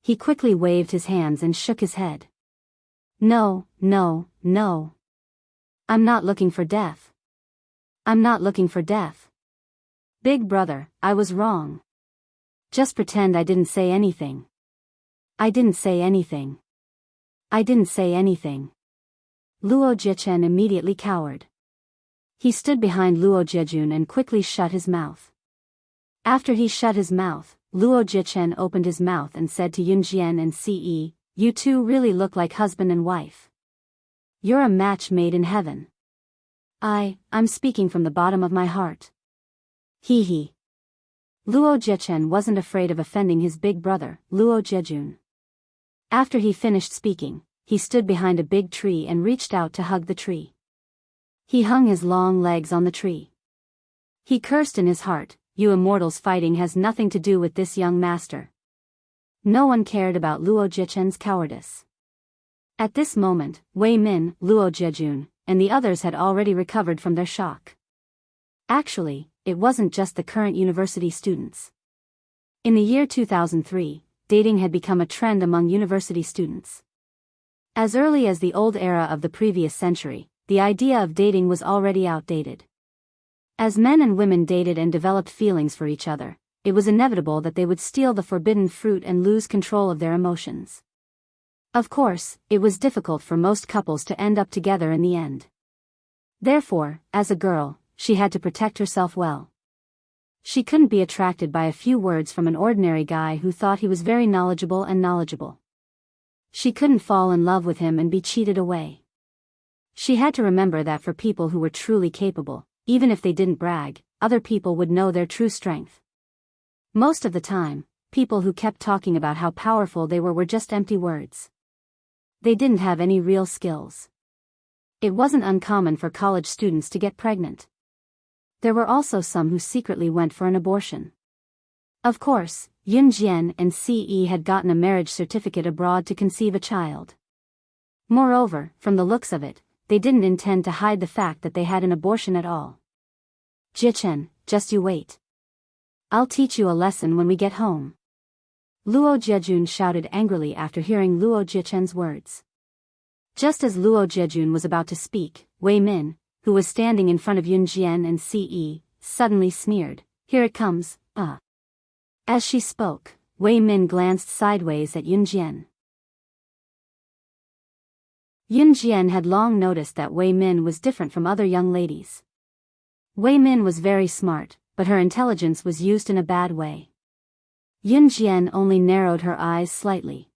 He quickly waved his hands and shook his head. No, no, no. I'm not looking for death. I'm not looking for death. Big brother, I was wrong. Just pretend I didn't say anything. I didn't say anything. I didn't say anything. Luo Jichen immediately cowered. He stood behind Luo Jejun and quickly shut his mouth. After he shut his mouth, Luo Jichen opened his mouth and said to Yun Jian and Ce, "You 2 really look like husband and wife. You're a match made in heaven." I'm speaking from the bottom of my heart. Hee hee. Luo Jichen wasn't afraid of offending his big brother, Luo Jejun. After he finished speaking, he stood behind a big tree and reached out to hug the tree. He hung his long legs on the tree. He cursed in his heart, "You immortals fighting has nothing to do with this young master." No one cared about Luo Jichen's cowardice. At this moment, Wei Min, Luo Jejun, and the others had already recovered from their shock. Actually, it wasn't just the current university students. In the year 2003, dating had become a trend among university students. As early as the old era of the previous century, the idea of dating was already outdated. As men and women dated and developed feelings for each other, it was inevitable that they would steal the forbidden fruit and lose control of their emotions. Of course, it was difficult for most couples to end up together in the end. Therefore, as a girl, she had to protect herself well. She couldn't be attracted by a few words from an ordinary guy who thought he was very knowledgeable. She couldn't fall in love with him and be cheated away. She had to remember that for people who were truly capable, even if they didn't brag, other people would know their true strength. Most of the time, people who kept talking about how powerful they were just empty words. They didn't have any real skills. It wasn't uncommon for college students to get pregnant. There were also some who secretly went for an abortion. Of course, Yun Jian and Ce had gotten a marriage certificate abroad to conceive a child. Moreover, from the looks of it, they didn't intend to hide the fact that they had an abortion at all. Jichen, just you wait. I'll teach you a lesson when we get home. Luo Jejun shouted angrily after hearing Luo Jichen's words. Just as Luo Jejun was about to speak, Wei Min, who was standing in front of Yun Jian and Ce, suddenly sneered, "Here it comes, As she spoke, Wei Min glanced sideways at Yun Jian. Yun Jian had long noticed that Wei Min was different from other young ladies. Wei Min was very smart, but her intelligence was used in a bad way. Yun Jian only narrowed her eyes slightly.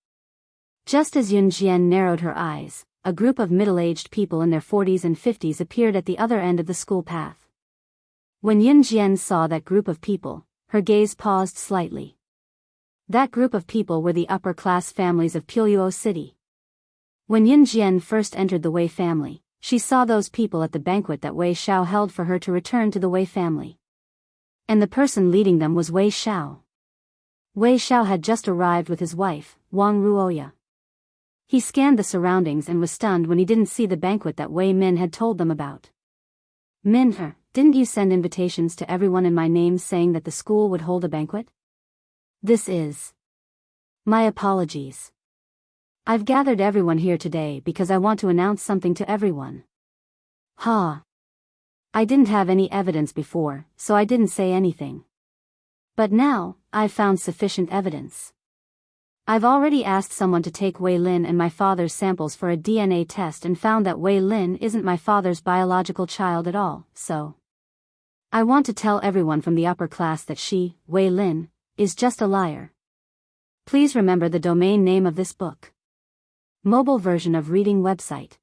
Just as Yun Jian narrowed her eyes, a group of middle-aged people in their 40s and 50s appeared at the other end of the school path. When Yun Jian saw that group of people, her gaze paused slightly. That group of people were the upper-class families of Biyao City. When Yun Jian first entered the Wei family, she saw those people at the banquet that Wei Xiao held for her to return to the Wei family. And the person leading them was Wei Xiao. Wei Xiao had just arrived with his wife, Wang Ruoya. He scanned the surroundings and was stunned when he didn't see the banquet that Wei Min had told them about. "Min, didn't you send invitations to everyone in my name saying that the school would hold a banquet?" "This is. My apologies. I've gathered everyone here today because I want to announce something to everyone." "Ha. I didn't have any evidence before, so I didn't say anything. But now, I've found sufficient evidence. I've already asked someone to take Wei Lin and my father's samples for a DNA test and found that Wei Lin isn't my father's biological child at all, so I want to tell everyone from the upper class that she, Wei Lin, is just a liar. Please remember the domain name of this book. Mobile version of reading website.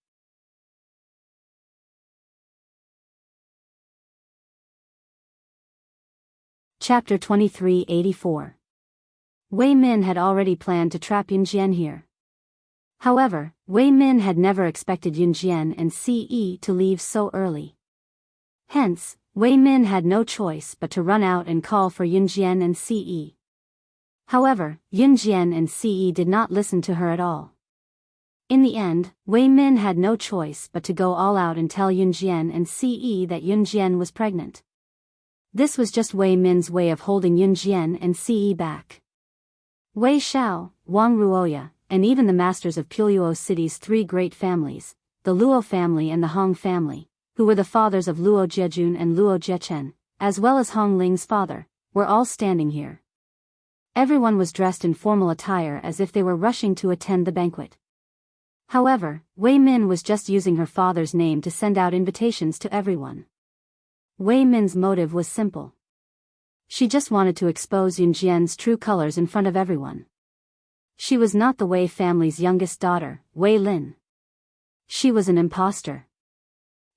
Chapter 2384. Wei Min had already planned to trap Yun Jian here. However, Wei Min had never expected Yun Jian and Ce to leave so early. Hence, Wei Min had no choice but to run out and call for Yun Jian and Ce. However, Yun Jian and Ce did not listen to her at all. In the end, Wei Min had no choice but to go all out and tell Yun Jian and Ce that Yun Jian was pregnant. This was just Wei Min's way of holding Yun Jian and Ce back. Wei Xiao, Wang Ruoya, and even the masters of Biyao City's three great families, the Luo family and the Hong family, who were the fathers of Luo Jejun and Luo Jechen, as well as Hong Ling's father, were all standing here. Everyone was dressed in formal attire as if they were rushing to attend the banquet. However, Wei Min was just using her father's name to send out invitations to everyone. Wei Min's motive was simple. She just wanted to expose Yun Jian's true colors in front of everyone. She was not the Wei family's youngest daughter, Wei Lin. She was an imposter.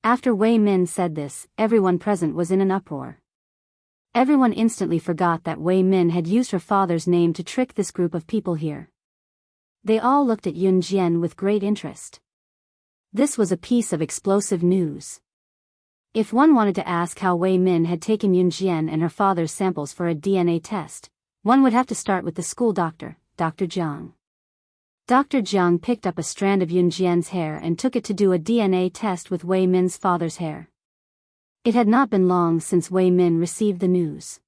After Wei Min said this, everyone present was in an uproar. Everyone instantly forgot that Wei Min had used her father's name to trick this group of people here. They all looked at Yun Jian with great interest. This was a piece of explosive news. If one wanted to ask how Wei Min had taken Yun Jian and her father's samples for a DNA test, one would have to start with the school doctor, Dr. Jiang. Dr. Jiang picked up a strand of Yunjian's hair and took it to do a DNA test with Wei Min's father's hair. It had not been long since Wei Min received the news.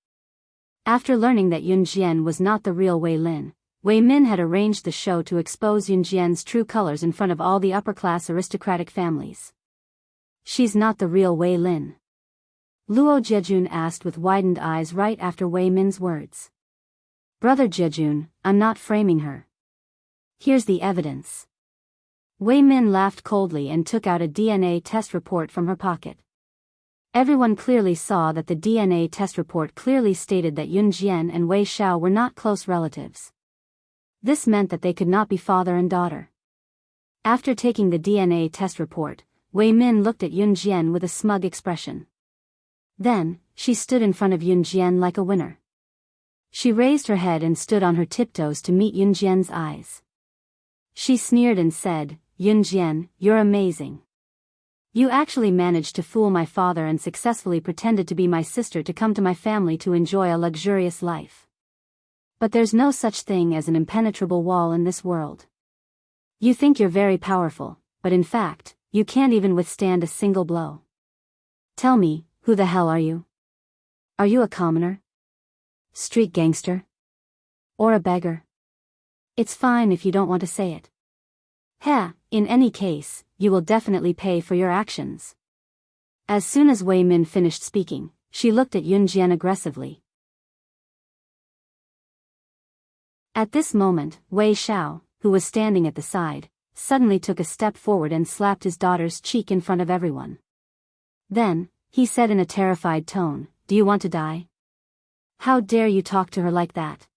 After learning that Yunjian was not the real Wei Lin, Wei Min had arranged the show to expose Yunjian's true colors in front of all the upper-class aristocratic families. She's not the real Wei Lin. Luo Jiejun asked with widened eyes right after Wei Min's words. Brother Jiejun, I'm not framing her. Here's the evidence. Wei Min laughed coldly and took out a DNA test report from her pocket. Everyone clearly saw that the DNA test report clearly stated that Yun Jian and Wei Xiao were not close relatives. This meant that they could not be father and daughter. After taking the DNA test report, Wei Min looked at Yun Jian with a smug expression. Then, she stood in front of Yun Jian like a winner. She raised her head and stood on her tiptoes to meet Yun Jian's eyes. She sneered and said, Yun Jian, you're amazing. You actually managed to fool my father and successfully pretended to be my sister to come to my family to enjoy a luxurious life. But there's no such thing as an impenetrable wall in this world. You think you're very powerful, but in fact, you can't even withstand a single blow. Tell me, who the hell are you? Are you a commoner? Street gangster? Or a beggar? It's fine if you don't want to say it. In any case, you will definitely pay for your actions. As soon as Wei Min finished speaking, she looked at Yun Jian aggressively. At this moment, Wei Xiao, who was standing at the side, suddenly took a step forward and slapped his daughter's cheek in front of everyone. Then, he said in a terrified tone, Do you want to die? How dare you talk to her like that?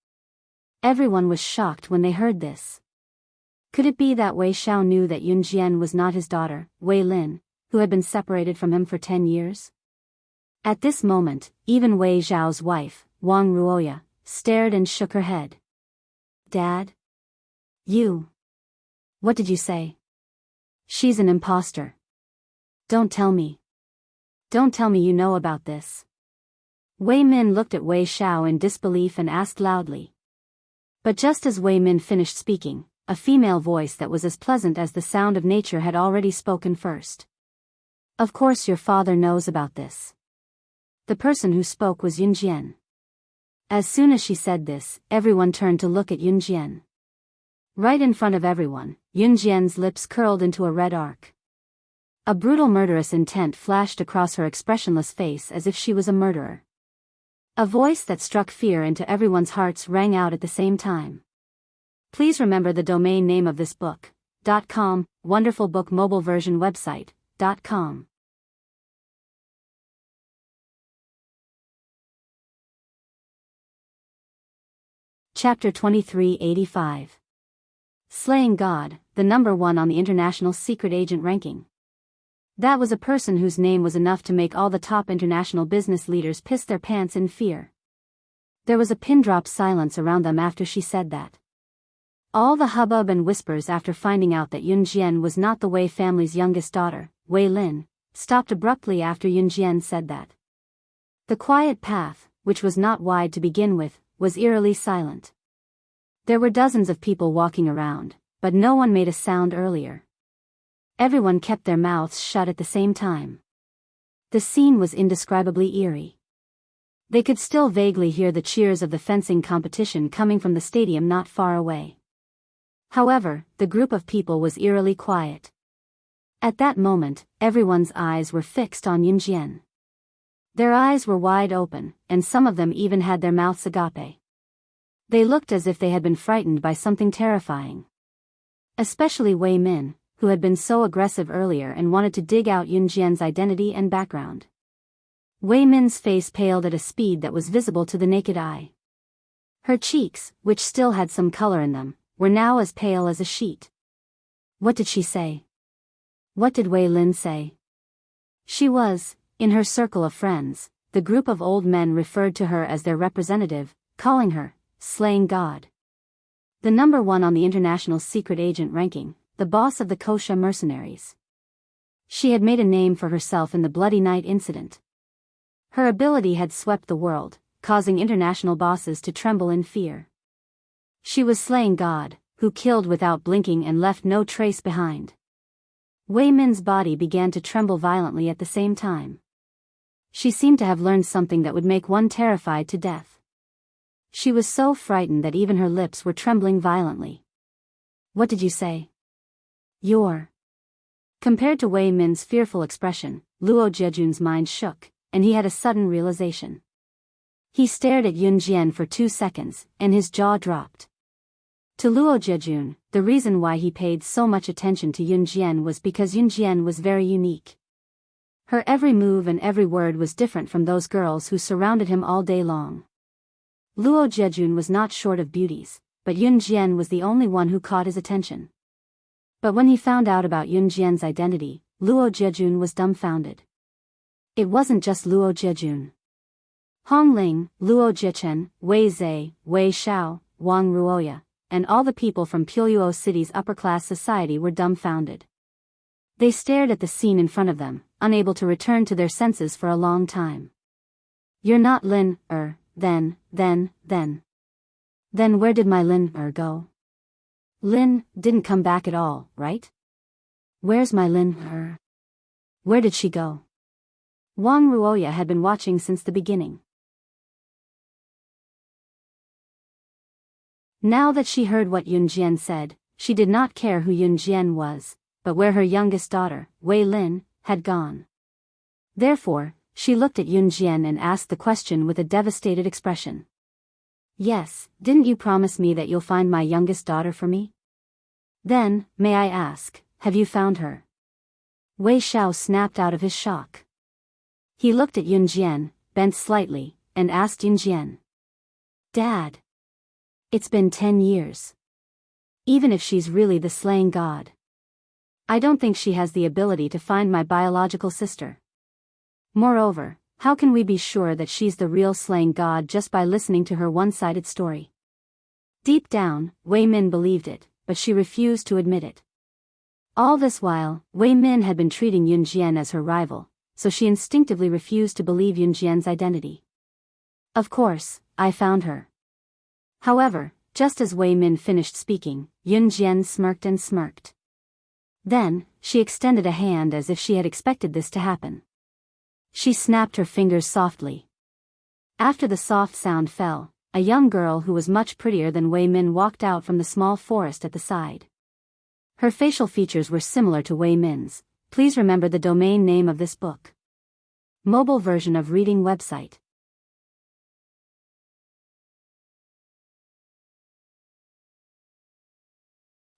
Everyone was shocked when they heard this. Could it be that Wei Xiao knew that Yun Jian was not his daughter, Wei Lin, who had been separated from him for 10 years? At this moment, even Wei Xiao's wife, Wang Ruoya, stared and shook her head. Dad? You? What did you say? She's an imposter. Don't tell me. Don't tell me you know about this. Wei Min looked at Wei Xiao in disbelief and asked loudly. But just as Wei Min finished speaking, a female voice that was as pleasant as the sound of nature had already spoken first. Of course your father knows about this. The person who spoke was Yun Jian. As soon as she said this, everyone turned to look at Yun Jian. Right in front of everyone, Yun Jian's lips curled into a red arc. A brutal murderous intent flashed across her expressionless face as if she was a murderer. A voice that struck fear into everyone's hearts rang out at the same time. Please remember the domain name of this book, .com, Wonderful Book Mobile Version Website, .com. Chapter 2385. Slaying God, the number one on the International Secret Agent ranking. That was a person whose name was enough to make all the top international business leaders piss their pants in fear. There was a pin-drop silence around them after she said that. All the hubbub and whispers after finding out that Yun Jian was not the Wei family's youngest daughter, Wei Lin, stopped abruptly after Yun Jian said that. The quiet path, which was not wide to begin with, was eerily silent. There were dozens of people walking around, but no one made a sound earlier. Everyone kept their mouths shut at the same time. The scene was indescribably eerie. They could still vaguely hear the cheers of the fencing competition coming from the stadium not far away. However, the group of people was eerily quiet. At that moment, everyone's eyes were fixed on Yun Jian. Their eyes were wide open, and some of them even had their mouths agape. They looked as if they had been frightened by something terrifying. Especially Wei Min, who had been so aggressive earlier and wanted to dig out Yun Jian's identity and background. Wei Min's face paled at a speed that was visible to the naked eye. Her cheeks, which still had some color in them, were now as pale as a sheet. What did she say? What did Wei Lin say? She was, in her circle of friends, the group of old men referred to her as their representative, calling her, Slaying God. The number one on the International Secret Agent ranking, the boss of the Kosha mercenaries. She had made a name for herself in the Bloody Night incident. Her ability had swept the world, causing international bosses to tremble in fear. She was Slaying God, who killed without blinking and left no trace behind. Wei Min's body began to tremble violently at the same time. She seemed to have learned something that would make one terrified to death. She was so frightened that even her lips were trembling violently. "What did you say?" "You're..." Compared to Wei Min's fearful expression, Luo Jejun's mind shook, and he had a sudden realization. He stared at Yun Jian for 2 seconds, and his jaw dropped. To Luo Jejun, the reason why he paid so much attention to Yun Jian was because Yun Jian was very unique. Her every move and every word was different from those girls who surrounded him all day long. Luo Jejun was not short of beauties, but Yun Jian was the only one who caught his attention. But when he found out about Yun Jian's identity, Luo Jejun was dumbfounded. It wasn't just Luo Jejun. Hong Ling, Luo Jichen, Wei Zhe, Wei Xiao, Wang Ruoya, and all the people from Puyuo City's upper-class society were dumbfounded. They stared at the scene in front of them, unable to return to their senses for a long time. "You're not Lin, then where did my Lin, go? Lin didn't come back at all, right? Where's my Lin, Where did she go?" Wang Ruoya had been watching since the beginning. Now that she heard what Yun Jian said, she did not care who Yun Jian was, but where her youngest daughter, Wei Lin, had gone. Therefore, she looked at Yun Jian and asked the question with a devastated expression. "Yes, didn't you promise me that you'll find my youngest daughter for me? Then, may I ask, have you found her?" Wei Xiao snapped out of his shock. He looked at Yun Jian, bent slightly, and asked Yun Jian. "Dad. It's been 10 years. Even if she's really the slaying god, I don't think she has the ability to find my biological sister. Moreover, how can we be sure that she's the real slaying god just by listening to her one-sided story?" Deep down, Wei Min believed it, but she refused to admit it. All this while, Wei Min had been treating Yun Jian as her rival, so she instinctively refused to believe Yun Jian's identity. "Of course, I found her." However, just as Wei Min finished speaking, Yun Jian smirked and smirked. Then, she extended a hand as if she had expected this to happen. She snapped her fingers softly. After the soft sound fell, a young girl who was much prettier than Wei Min walked out from the small forest at the side. Her facial features were similar to Wei Min's. Please remember the domain name of this book. Mobile version of reading website.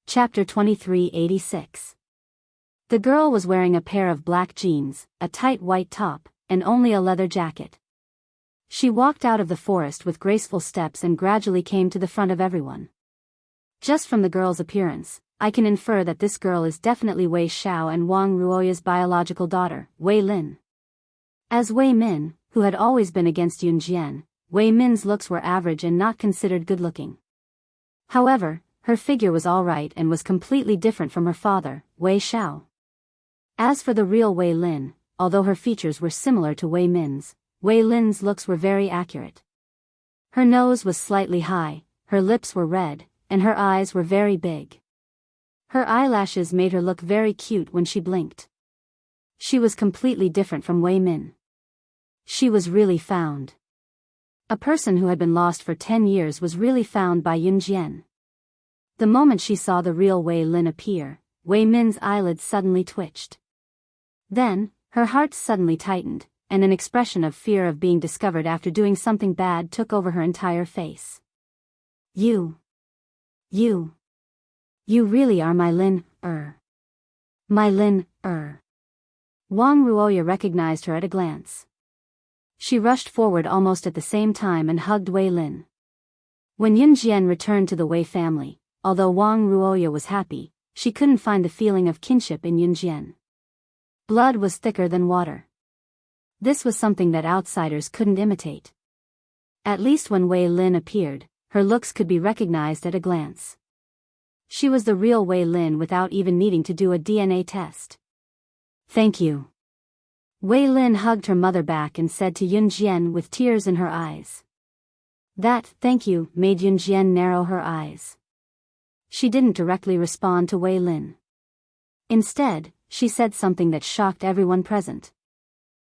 Chapter 2386. The girl was wearing a pair of black jeans, a tight white top, and only a leather jacket. She walked out of the forest with graceful steps and gradually came to the front of everyone. Just from the girl's appearance, I can infer that this girl is definitely Wei Xiao and Wang Ruoya's biological daughter, Wei Lin. As Wei Min, who had always been against Yun Jian, Wei Min's looks were average and not considered good-looking. However, her figure was all right and was completely different from her father, Wei Xiao. As for the real Wei Lin, although her features were similar to Wei Min's, Wei Lin's looks were very accurate. Her nose was slightly high, her lips were red, and her eyes were very big. Her eyelashes made her look very cute when she blinked. She was completely different from Wei Min. She was really found. A person who had been lost for 10 years was really found by Yun Jian. The moment she saw the real Wei Lin appear, Wei Min's eyelids suddenly twitched. Then, her heart suddenly tightened, and an expression of fear of being discovered after doing something bad took over her entire face. You really are my Lin, My Lin, Wang Ruoya recognized her at a glance. She rushed forward almost at the same time and hugged Wei Lin. When Yun Jian returned to the Wei family, although Wang Ruoya was happy, she couldn't find the feeling of kinship in Yun Jian. Blood was thicker than water. This was something that outsiders couldn't imitate. At least when Wei Lin appeared, her looks could be recognized at a glance. She was the real Wei Lin without even needing to do a DNA test. "Thank you." Wei Lin hugged her mother back and said to Yun Jian with tears in her eyes. That "thank you" made Yun Jian narrow her eyes. she didn't directly respond to Wei Lin. Instead, she said something that shocked everyone present.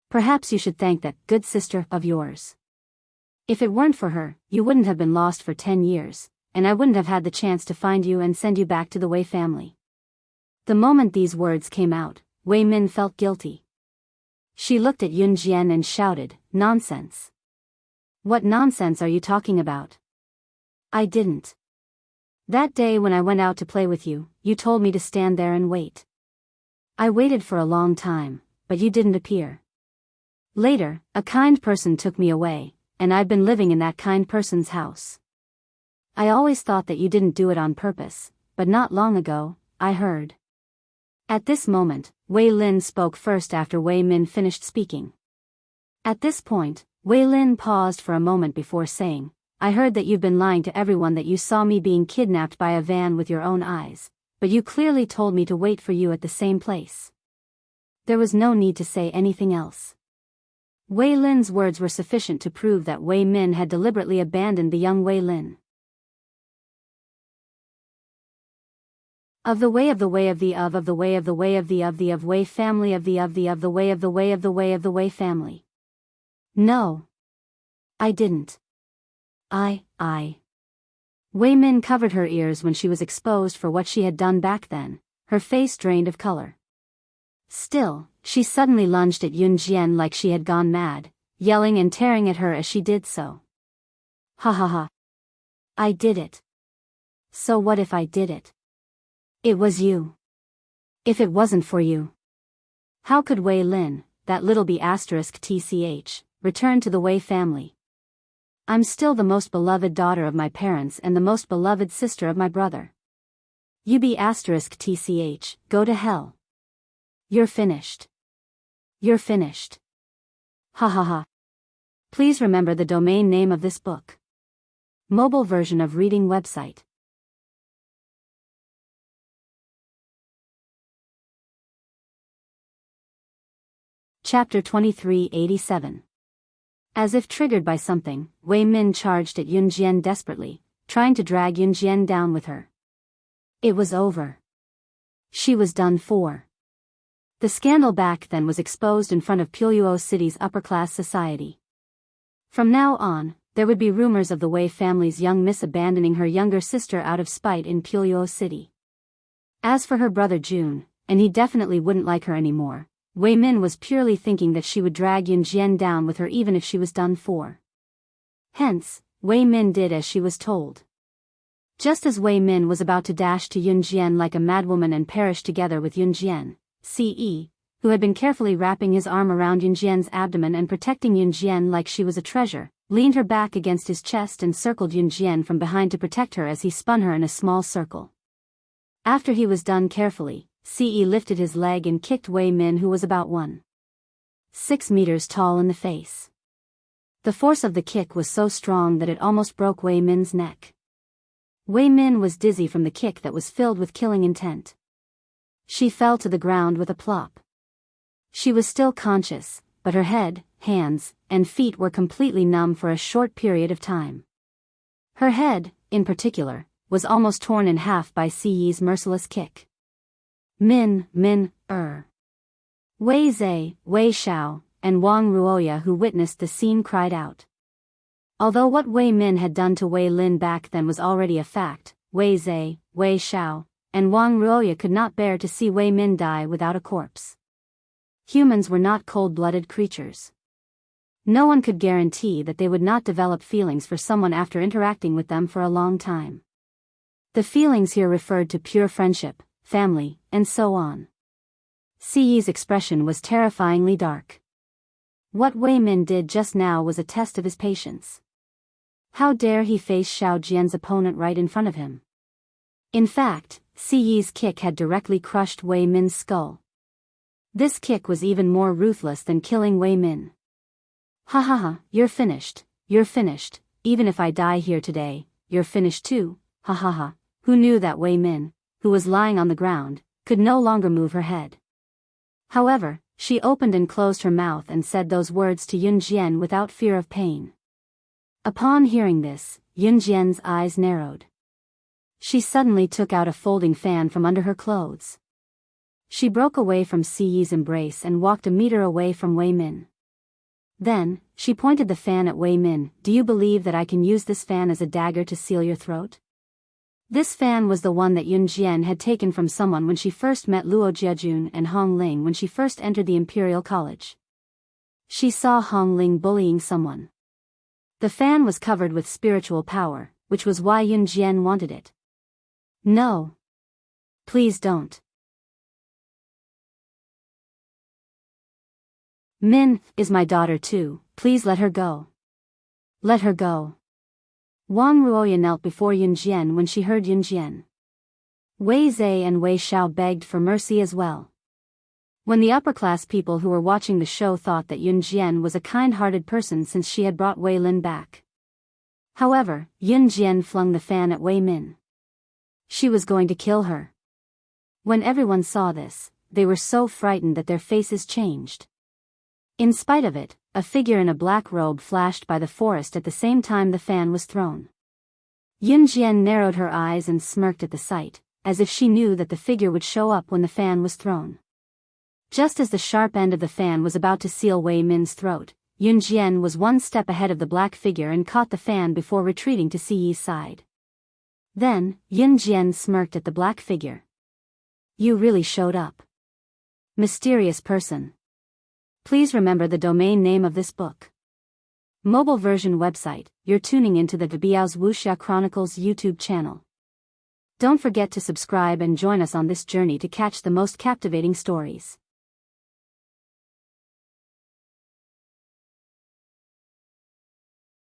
Perhaps you should thank that good sister of yours. If it weren't for her, you wouldn't have been lost for 10 years, and I wouldn't have had the chance to find you and send you back to the Wei family. The moment these words came out, Wei Min felt guilty. She looked at Yun Jian and shouted, "Nonsense! What nonsense are you talking about? I didn't. That day when I went out to play with you, you told me to stand there and wait. I waited for a long time, but you didn't appear. Later, a kind person took me away, and I've been living in that kind person's house. I always thought that you didn't do it on purpose, but not long ago, I heard." At this moment, Wei Lin spoke first after Wei Min finished speaking. At this point, Wei Lin paused for a moment before saying, "I heard that you've been lying to everyone that you saw me being kidnapped by a van with your own eyes, but you clearly told me to wait for you at the same place." There was no need to say anything else. Wei Lin's words were sufficient to prove that Wei Min had deliberately abandoned the young Wei Lin. Of the way of the way of the of the way of the way of the of Wei family of the way of the way of the way of the Wei family. No. I didn't. I. Wei Min covered her ears when she was exposed for what she had done back then, her face drained of color. Still, she suddenly lunged at Yun Jian like she had gone mad, yelling and tearing at her as she did so. Ha ha ha. I did it. So what if I did it? It was you. If it wasn't for you, how could Wei Lin, that little B***tch, return to the Wei family? I'm still the most beloved daughter of my parents and the most beloved sister of my brother. You B***tch, go to hell. You're finished. You're finished. Ha ha ha. Please remember the domain name of this book. Mobile version of reading website. Chapter 2387. As if triggered by something, Wei Min charged at Yun Jian desperately, trying to drag Yun Jian down with her. It was over. She was done for. The scandal back then was exposed in front of Biyao City's upper-class society. From now on, there would be rumors of the Wei family's young miss abandoning her younger sister out of spite in Biyao City. As for her brother Jun, and he definitely wouldn't like her anymore, Wei Min was purely thinking that she would drag Yun Jian down with her even if she was done for. Hence, Wei Min did as she was told. Just as Wei Min was about to dash to Yun Jian like a madwoman and perish together with Yun Jian, CE, who had been carefully wrapping his arm around Yun Jian's abdomen and protecting Yun Jian like she was a treasure, leaned her back against his chest and circled Yun Jian from behind to protect her as he spun her in a small circle. After he was done carefully, CE lifted his leg and kicked Wei Min, who was about 1.6 meters tall, in the face. The force of the kick was so strong that it almost broke Wei Min's neck. Wei Min was dizzy from the kick that was filled with killing intent. She fell to the ground with a plop. She was still conscious, but her head, hands, and feet were completely numb for a short period of time. Her head, in particular, was almost torn in half by CE's merciless kick. Wei Zhe, Wei Xiao, and Wang Ruoya, who witnessed the scene, cried out. Although what Wei Min had done to Wei Lin back then was already a fact, Wei Zhe, Wei Xiao, and Wang Ruoya could not bear to see Wei Min die without a corpse. Humans were not cold-blooded creatures. No one could guarantee that they would not develop feelings for someone after interacting with them for a long time. The feelings here referred to pure friendship, family, and so on. CE's expression was terrifyingly dark. What Wei Min did just now was a test of his patience. How dare he face Xiao Jian's opponent right in front of him? In fact, CE's kick had directly crushed Wei Min's skull. This kick was even more ruthless than killing Wei Min. Ha ha ha, you're finished, even if I die here today, you're finished too, ha ha ha. Who knew that Wei Min, who was lying on the ground, could no longer move her head? However, she opened and closed her mouth and said those words to Yun Jian without fear of pain. Upon hearing this, Yun Jian's eyes narrowed. She suddenly took out a folding fan from under her clothes. She broke away from Siyi's embrace and walked a meter away from Wei Min. Then, she pointed the fan at Wei Min. Do you believe that I can use this fan as a dagger to seal your throat? This fan was the one that Yun Jian had taken from someone when she first met Luo Jiajun and Hong Ling when she first entered the Imperial College. She saw Hong Ling bullying someone. The fan was covered with spiritual power, which was why Yun Jian wanted it. No. Please don't. Min is my daughter too, please let her go. Let her go. Wang Ruoya knelt before Yun Jian when she heard Yun Jian. Wei Zhe and Wei Xiao begged for mercy as well. When the upper-class people who were watching the show thought that Yun Jian was a kind-hearted person since she had brought Wei Lin back. However, Yun Jian flung the fan at Wei Min. She was going to kill her. When everyone saw this, they were so frightened that their faces changed. In spite of it, a figure in a black robe flashed by the forest at the same time the fan was thrown. Yun Jian narrowed her eyes and smirked at the sight, as if she knew that the figure would show up when the fan was thrown. Just as the sharp end of the fan was about to seal Wei Min's throat, Yun Jian was one step ahead of the black figure and caught the fan before retreating to Siyi's side. Then, Yun Jian smirked at the black figure. You really showed up. Mysterious person. Please remember the domain name of this book. Mobile version website. You're tuning into the Biyao's Wuxia Chronicles YouTube channel. Don't forget to subscribe and join us on this journey to catch the most captivating stories.